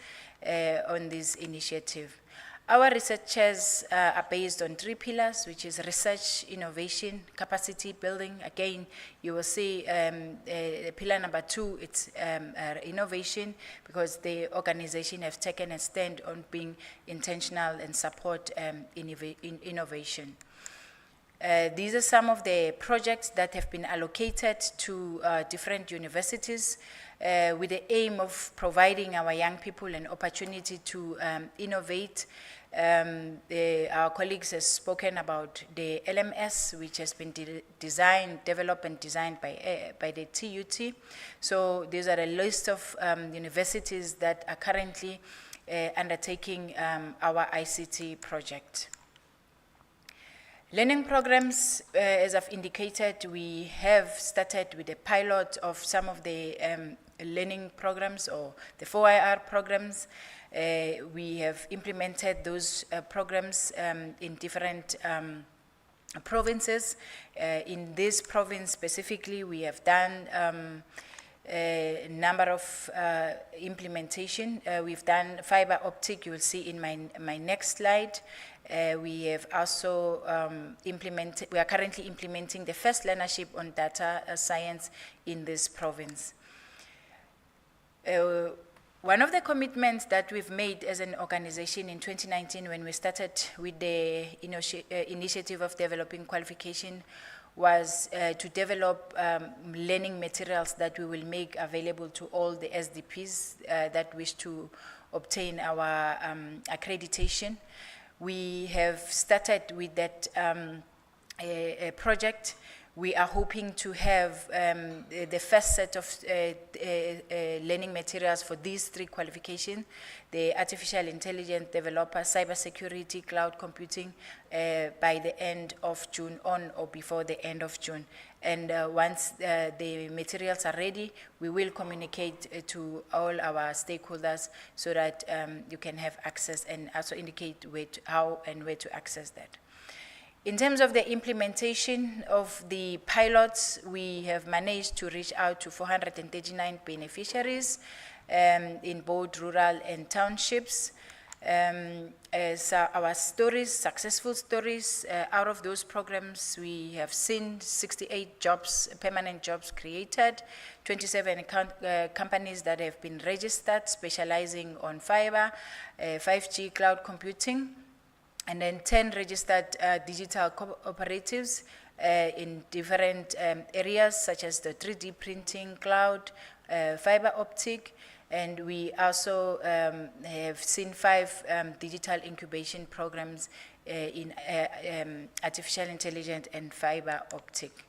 on this initiative. Our research chairs are based on 3 pillars, which is research, innovation, capacity building. Again, you will see pillar number 2, it's innovation, because the organization has taken a stand on being intentional and support innovation. These are some of the projects that have been allocated to different universities with the aim of providing our young people an opportunity to innovate. Our colleagues have spoken about the LMS, which has been developed and designed by the TUT. So these are a list of universities that are currently undertaking our ICT project. Learning programs, as I've indicated, we have started with a pilot of some of the learning programs, or the 4IR programs. We have implemented those programs in different provinces. In this province specifically, we have done a number of implementation. We've done fiber optic, you will see in my next slide. We have also we are currently implementing the first learnership on data science in this province. One of the commitments that we've made as an organization in 2019, when we started with the initiative of developing qualification, was to develop learning materials that we will make available to all the SDPs that wish to obtain our accreditation. We have started with that a project. we are hoping to have the first set of learning materials for these 3 qualifications: the artificial intelligence developer, cybersecurity, cloud computing, by the end of June, on or before the end of June. And once the materials are ready, we will communicate to all our stakeholders so that you can have access, and also indicate how and where to access that. In terms of the implementation of the pilots, we have managed to reach out to 439 beneficiaries in both rural and townships. So our stories, successful stories, out of those programs, we have seen 68 jobs, permanent jobs created, 27 companies that have been registered, specializing on fiber, 5G cloud computing, and then 10 registered digital cooperatives in different areas, such as the 3D printing, cloud, fiber optic, and we also have seen 5 digital incubation programs in artificial intelligence and fiber optic.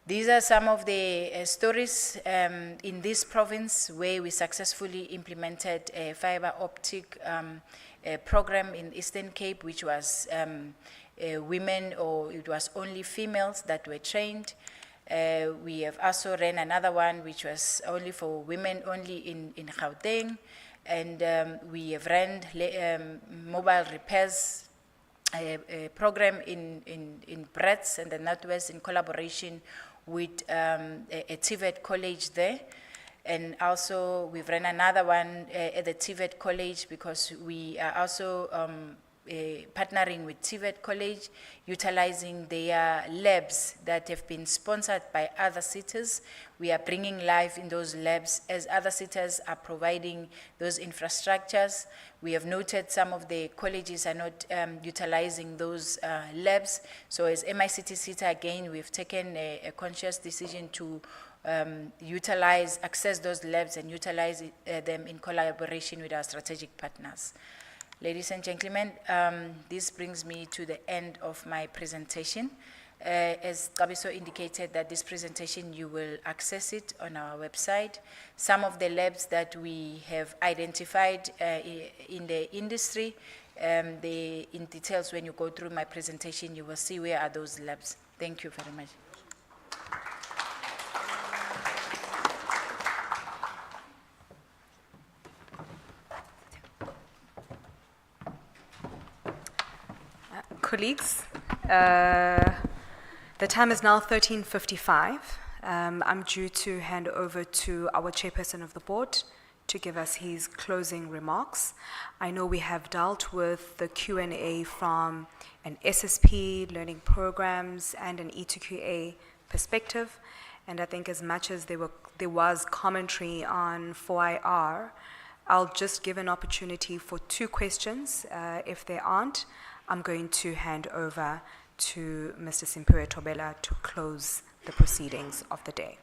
These are some of the stories in this province where we successfully implemented a fiber optic program in Eastern Cape, which was women, or it was only females that were trained. We have also ran another one which was only for women only in Gauteng, and we have ran mobile repairs program in Brits and the Northwest in collaboration with a TVET college there. And also we've run another one at the TVET college, because we are also partnering with TVET college, utilizing their labs that have been sponsored by other SETAs. We are bringing life in those labs as other SETAs are providing those infrastructures. We have noted some of the colleges are not utilizing those labs. So as MICT SETA, again, we've taken a conscious decision to access those labs and utilize them in collaboration with our strategic partners. Ladies and gentlemen, this brings me to the end of my presentation. As Gqeberha indicated, that this presentation, you will access it on our website. Some of the labs that we have identified in the industry, in details, when you go through my presentation, you will see where are those labs. Thank you very much. Colleagues, the time is now 13:55. I'm due to hand over to our chairperson of the board to give us his closing remarks. I know we have dealt with the Q&A from an SSP, learning programs, and an E2QA perspective. And I think as much as there was commentary on 4IR, I'll just give an opportunity for 2 questions. If there aren't, I'm going to hand over to Mr. Simphiwe Thobela to close the proceedings of the day.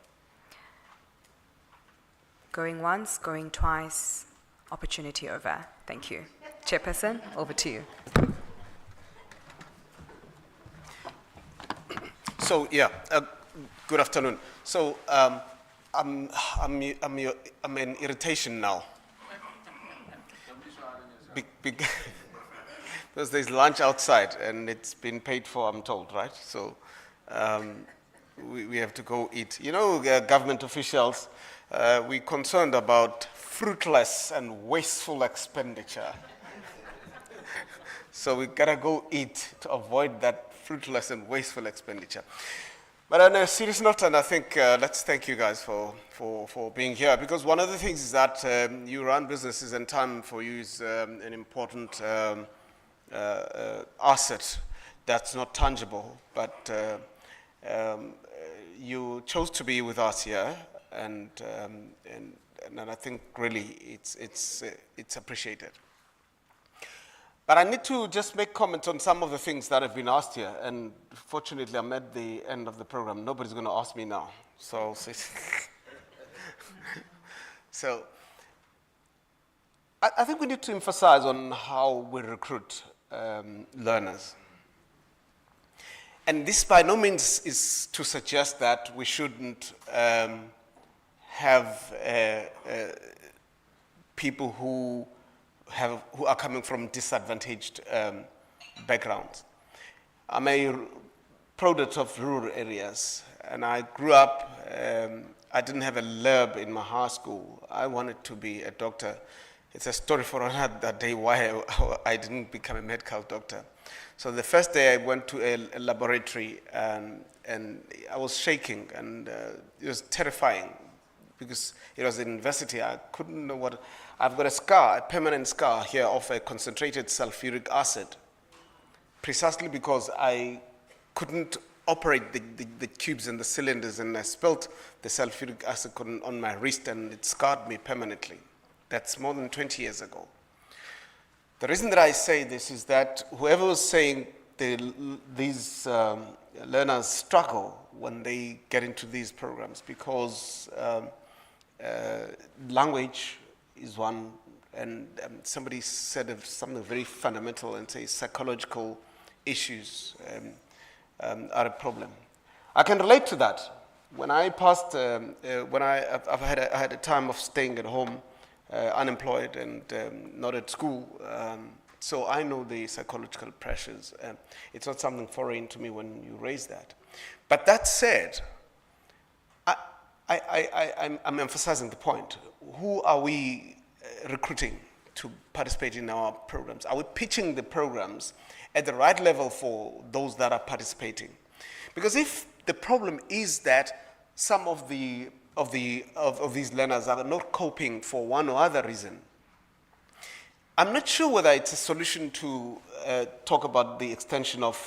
Going once, going twice, opportunity over. Thank you. Chairperson, over to you. So, yeah, good afternoon. So, I'm in irritation now. Because there's lunch outside and it's been paid for, I'm told, right? So we have to go eat. You know, government officials, we're concerned about fruitless and wasteful expenditure. So we gotta go eat to avoid that fruitless and wasteful expenditure. But on a serious note, and I think let's thank you guys for being here, because one of the things is that you run businesses and time for you is an important asset that's not tangible, but you chose to be with us here, and I think really it's appreciated. But I need to just make comments on some of the things that have been asked here, and fortunately I'm at the end of the program. Nobody's going to ask me now, so so I think we need to emphasize on how we recruit learners. And this by no means is to suggest that we shouldn't have people who are coming from disadvantaged backgrounds. I'm a product of rural areas, and I grew up, I didn't have a lab in my high school. I wanted to be a doctor. It's a story for another day why I didn't become a medical doctor. So the first day I went to a laboratory, and I was shaking, and it was terrifying because it was in university. I couldn't know what. I've got a scar, a permanent scar here of a concentrated sulfuric acid, precisely because I couldn't operate the tubes and the cylinders, and I spilled the sulfuric acid on my wrist, and it scarred me permanently. That's more than 20 years ago. The reason that I say this is that whoever was saying these learners struggle when they get into these programs because language is one, and somebody said something very fundamental and say psychological issues are a problem. I can relate to that. When I passed, I had a time of staying at home, unemployed and not at school, so I know the psychological pressures. It's not something foreign to me when you raise that. But that said, I'm emphasizing the point. Who are we recruiting to participate in our programs? Are we pitching the programs at the right level for those that are participating? Because if the problem is that some of these learners are not coping for one or other reason, I'm not sure whether it's a solution to talk about the extension of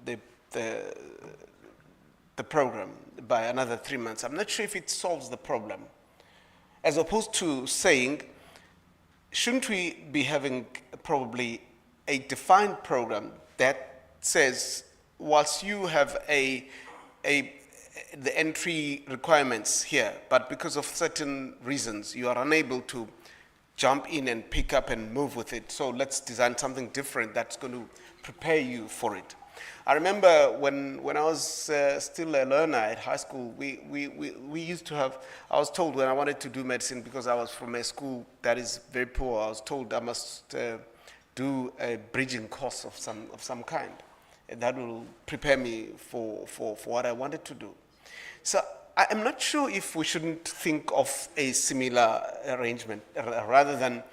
the program by another 3 months. I'm not sure if it solves the problem. As opposed to saying, shouldn't we be having probably a defined program that says, whilst you have the entry requirements here, but because of certain reasons, you are unable to jump in and pick up and move with it. So let's design something different that's going to prepare you for it. I remember when I was still a learner at high school, we used to have, I was told when I wanted to do medicine, because I was from a school that is very poor, I was told I must do a bridging course of some kind. And that will prepare me for what I wanted to do. So I'm not sure if we shouldn't think of a similar arrangement rather than,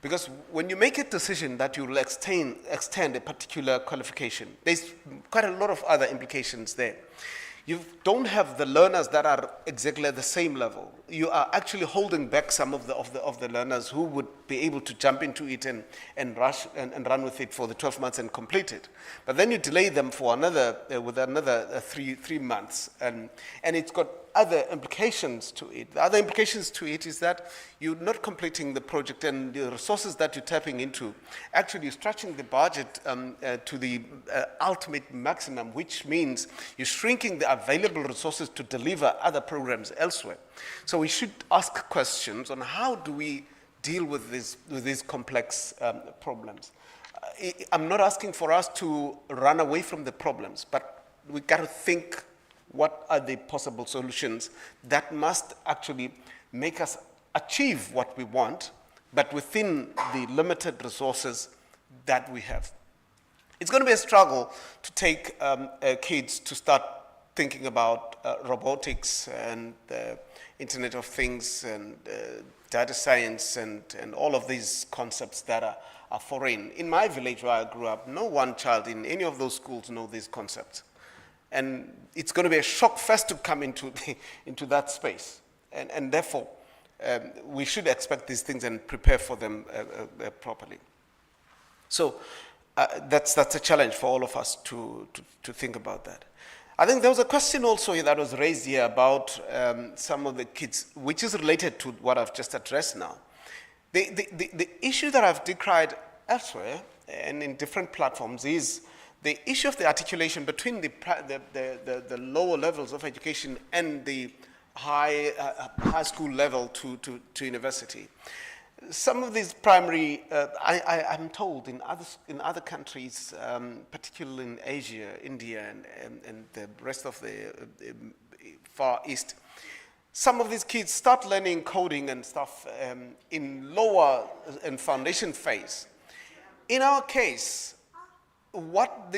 because when you make a decision that you will extend a particular qualification, there's quite a lot of other implications there. You don't have the learners that are exactly at the same level. You are actually holding back some of the learners who would be able to jump into it and rush and run with it for the 12 months and complete it. But then you delay them for another 3 months, and it's got other implications to it. The other implications to it is that you're not completing the project, and the resources that you're tapping into, actually you're stretching the budget to the ultimate maximum, which means you're shrinking the available resources to deliver other programs elsewhere. So we should ask questions on how do we deal with these complex problems. I'm not asking for us to run away from the problems, but we got to think what are the possible solutions that must actually make us achieve what we want, but within the limited resources that we have. It's going to be a struggle to take kids to start thinking about robotics and Internet of Things and data science and all of these concepts that are foreign. In my village where I grew up, no one child in any of those schools know these concepts. And it's going to be a shock first to come into that space. And therefore, we should expect these things and prepare for them properly. So that's a challenge for all of us to think about that. I think there was a question also that was raised here about some of the kids, which is related to what I've just addressed now. The issue that I've decried elsewhere and in different platforms is the issue of the articulation between the lower levels of education and the high school level to university. Some of these primary, I'm told in other countries, particularly in Asia, India, and the rest of the Far East, some of these kids start learning coding and stuff in lower and foundation phase. In our case, what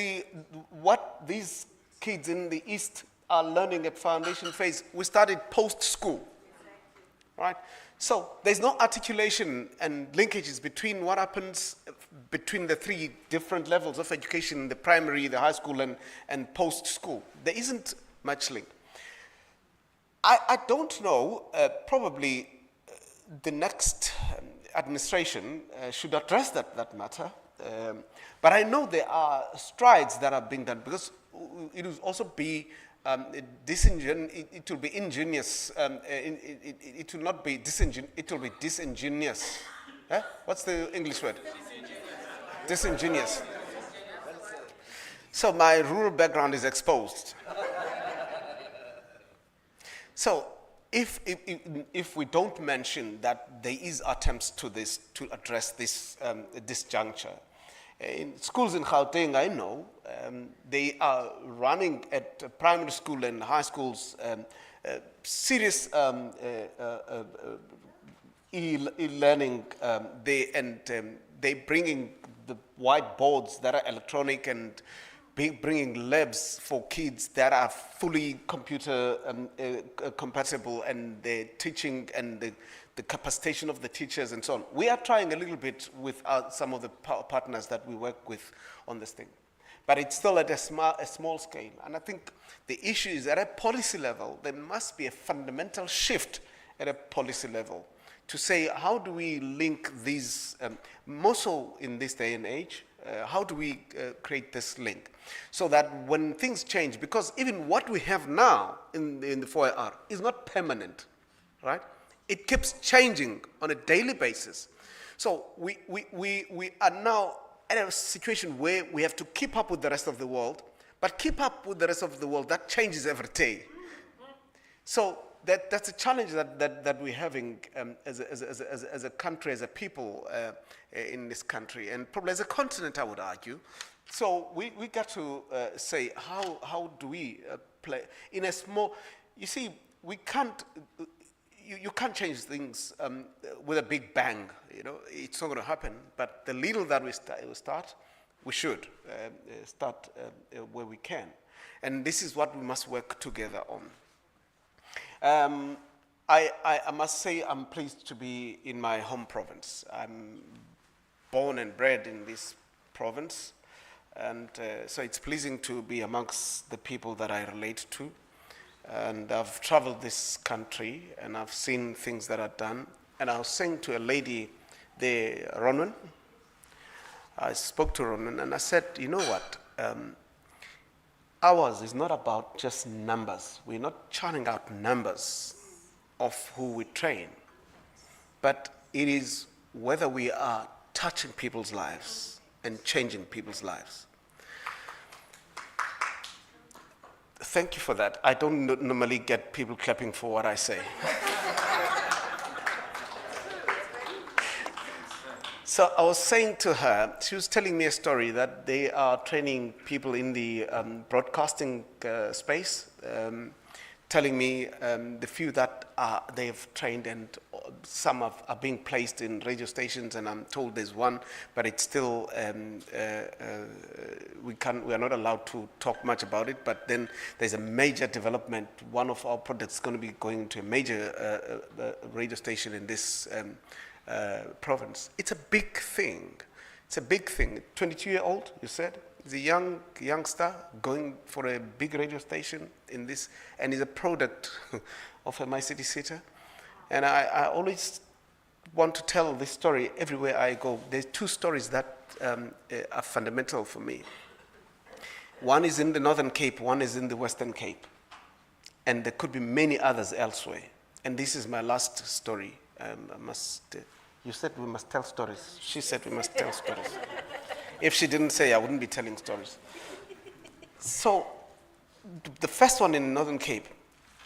these kids in the East are learning at foundation phase, we started post-school, right? So there's no articulation and linkages between what happens between the three different levels of education, the primary, the high school, and post-school. There isn't much link. I don't know, probably the next administration should address that matter. But I know there are strides that are being done, because it will also be it will be ingenious. It will not be disingenuous. It will be disingenuous. What's the English word? Disingenuous. So my rural background is exposed. So if we don't mention that there is attempts to address this disjuncture, in schools in Gauteng, I know, they are running at primary school and high schools serious e-learning. They're bringing the whiteboards that are electronic and bringing labs for kids that are fully computer compatible, and they're teaching and the capacitation of the teachers and so on. We are trying a little bit with some of the partners that we work with on this thing. But it's still at a small scale. And I think the issue is at a policy level, there must be a fundamental shift at a policy level to say, how do we link these, more so in this day and age, how do we create this link? So that when things change, because even what we have now in the 4IR is not permanent, right? It keeps changing on a daily basis. So we are now at a situation where we have to keep up with the rest of the world, but keep up with the rest of the world, that changes every day. So that's a challenge that we're having as a country, as a people in this country, and probably as a continent, I would argue. So we got to say, how do we play in a small, you see, we can't, you can't change things with a big bang, you know, it's not going to happen, but the little that we start, we should start where we can. And this is what we must work together on. I must say I'm pleased to be in my home province. I'm born and bred in this province, and so it's pleasing to be amongst the people that I relate to. And I've traveled this country, and I've seen things that are done. And I was saying to a lady there, Ronwen, I spoke to Ronwen, and I said, you know what? Ours is not about just numbers. We're not churning out numbers of who we train, but it is whether we are touching people's lives and changing people's lives. Thank you for that. I don't normally get people clapping for what I say. So I was saying to her, she was telling me a story that they are training people in the broadcasting space, telling me the few that they've trained, and some are being placed in radio stations, and I'm told there's one, but it's still, we are not allowed to talk much about it, but then there's a major development. One of our products is going to be going to a major radio station in this province. It's a big thing. It's a big thing. 22-year-old, you said? He's a youngster going for a big radio station in this, and is a product of MICT SETA. And I always want to tell this story everywhere I go. There's two stories that are fundamental for me. One is in the Northern Cape, one is in the Western Cape. And there could be many others elsewhere. And this is my last story. You said we must tell stories. She said we must tell stories. If she didn't say, I wouldn't be telling stories. So the first one in Northern Cape,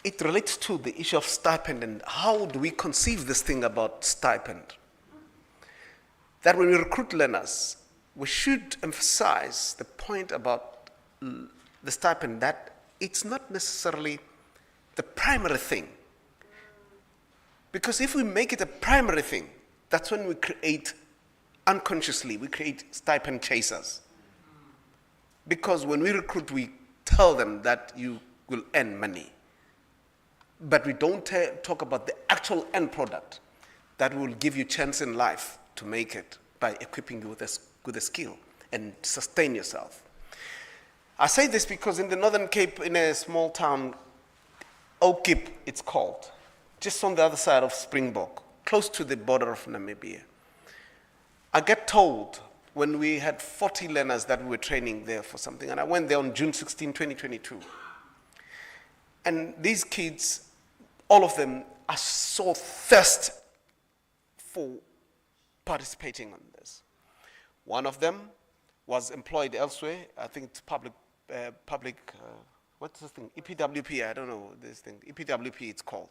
it relates to the issue of stipend and how do we conceive this thing about stipend. that when we recruit learners, we should emphasize the point about the stipend, that it's not necessarily the primary thing. Because if we make it a primary thing, that's when we create, unconsciously, we create stipend chasers. Because when we recruit, we tell them that you will earn money. But we don't talk about the actual end product that will give you chance in life to make it by equipping you with a skill and sustain yourself. I say this because in the Northern Cape, in a small town, Gqeberha it's called, just on the other side of Springbok, close to the border of Namibia. I get told when we had 40 learners that we were training there for something, and I went there on June 16, 2022. And these kids, all of them, are so thirsty for participating on this. One of them was employed elsewhere. I think it's public, what's this thing? EPWP, I don't know this thing. EPWP it's called.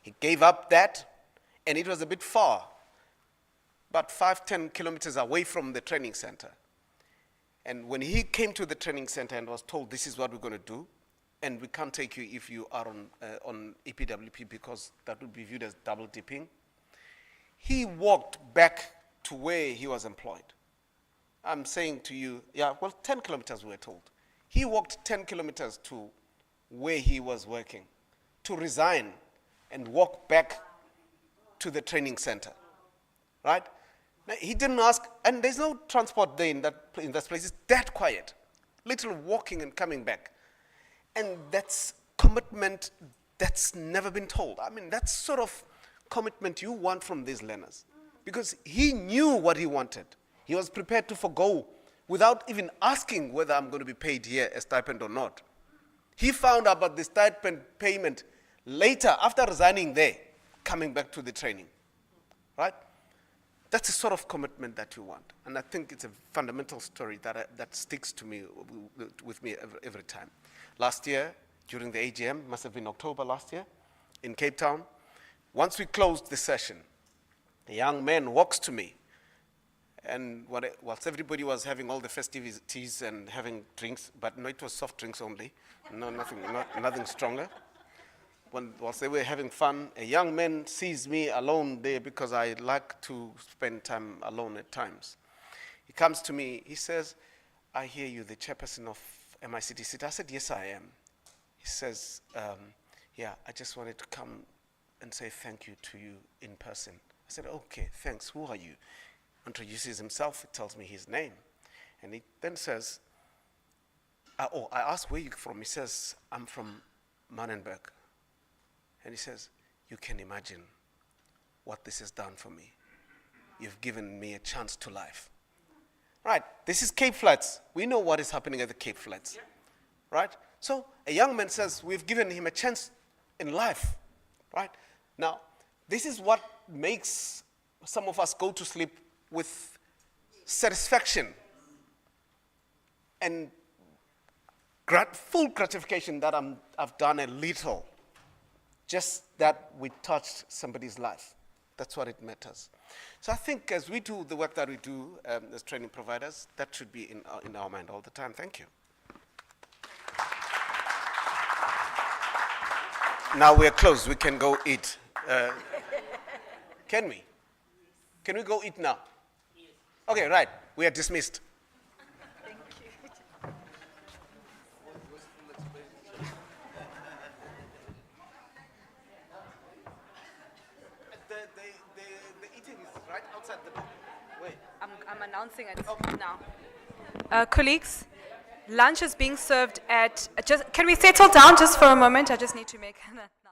He gave up that, and it was a bit far, about 5-10 kilometers away from the training center. And when he came to the training center and was told, this is what we're going to do, and we can't take you if you are on EPWP because that would be viewed as double dipping, he walked back to where he was employed. I'm saying to you, 10 kilometers we were told. He walked 10 kilometers to where he was working to resign and walk back to the training center, right? Now, he didn't ask, and there's no transport there in that place. It's that quiet, little walking and coming back. And that's commitment that's never been told. I mean, that's sort of commitment you want from these learners, because he knew what he wanted. He was prepared to forgo without even asking whether I'm going to be paid here a stipend or not. He found out about the stipend payment later, after resigning there, coming back to the training, right? That's the sort of commitment that you want. And I think it's a fundamental story that sticks to me, with me every time. Last year, during the AGM, must have been October last year, in Cape Town, once we closed the session, a young man walks to me, and whilst everybody was having all the festivities and having drinks, but no, it was soft drinks only, no, nothing stronger. Whilst they were having fun, a young man sees me alone there, because I like to spend time alone at times. He comes to me, he says, I hear you, the chairperson of MICT SETA. I said, yes, I am. He says, I just wanted to come and say thank you to you in person. I said, okay, thanks, who are you? Introduces himself, he tells me his name. And he then says, I asked, where are you from? He says, I'm from Manenberg. And he says, you can imagine what this has done for me. You've given me a chance to life. Right, this is Cape Flats. We know what is happening at the Cape Flats. Right? So a young man says, we've given him a chance in life. Right? Now, this is what makes some of us go to sleep with satisfaction and full gratification that I've done a little. Just that we touched somebody's life. That's what it matters. So I think as we do the work that we do as training providers, that should be in our mind all the time. Thank you. Now we're closed. We can go eat. Can we? Can we go eat now? Okay, right. We are dismissed. Thank you. The eating is right outside the door. Wait. I'm announcing it now. Colleagues, lunch is being served at, can we settle down just for a moment? I just need to make an announcement.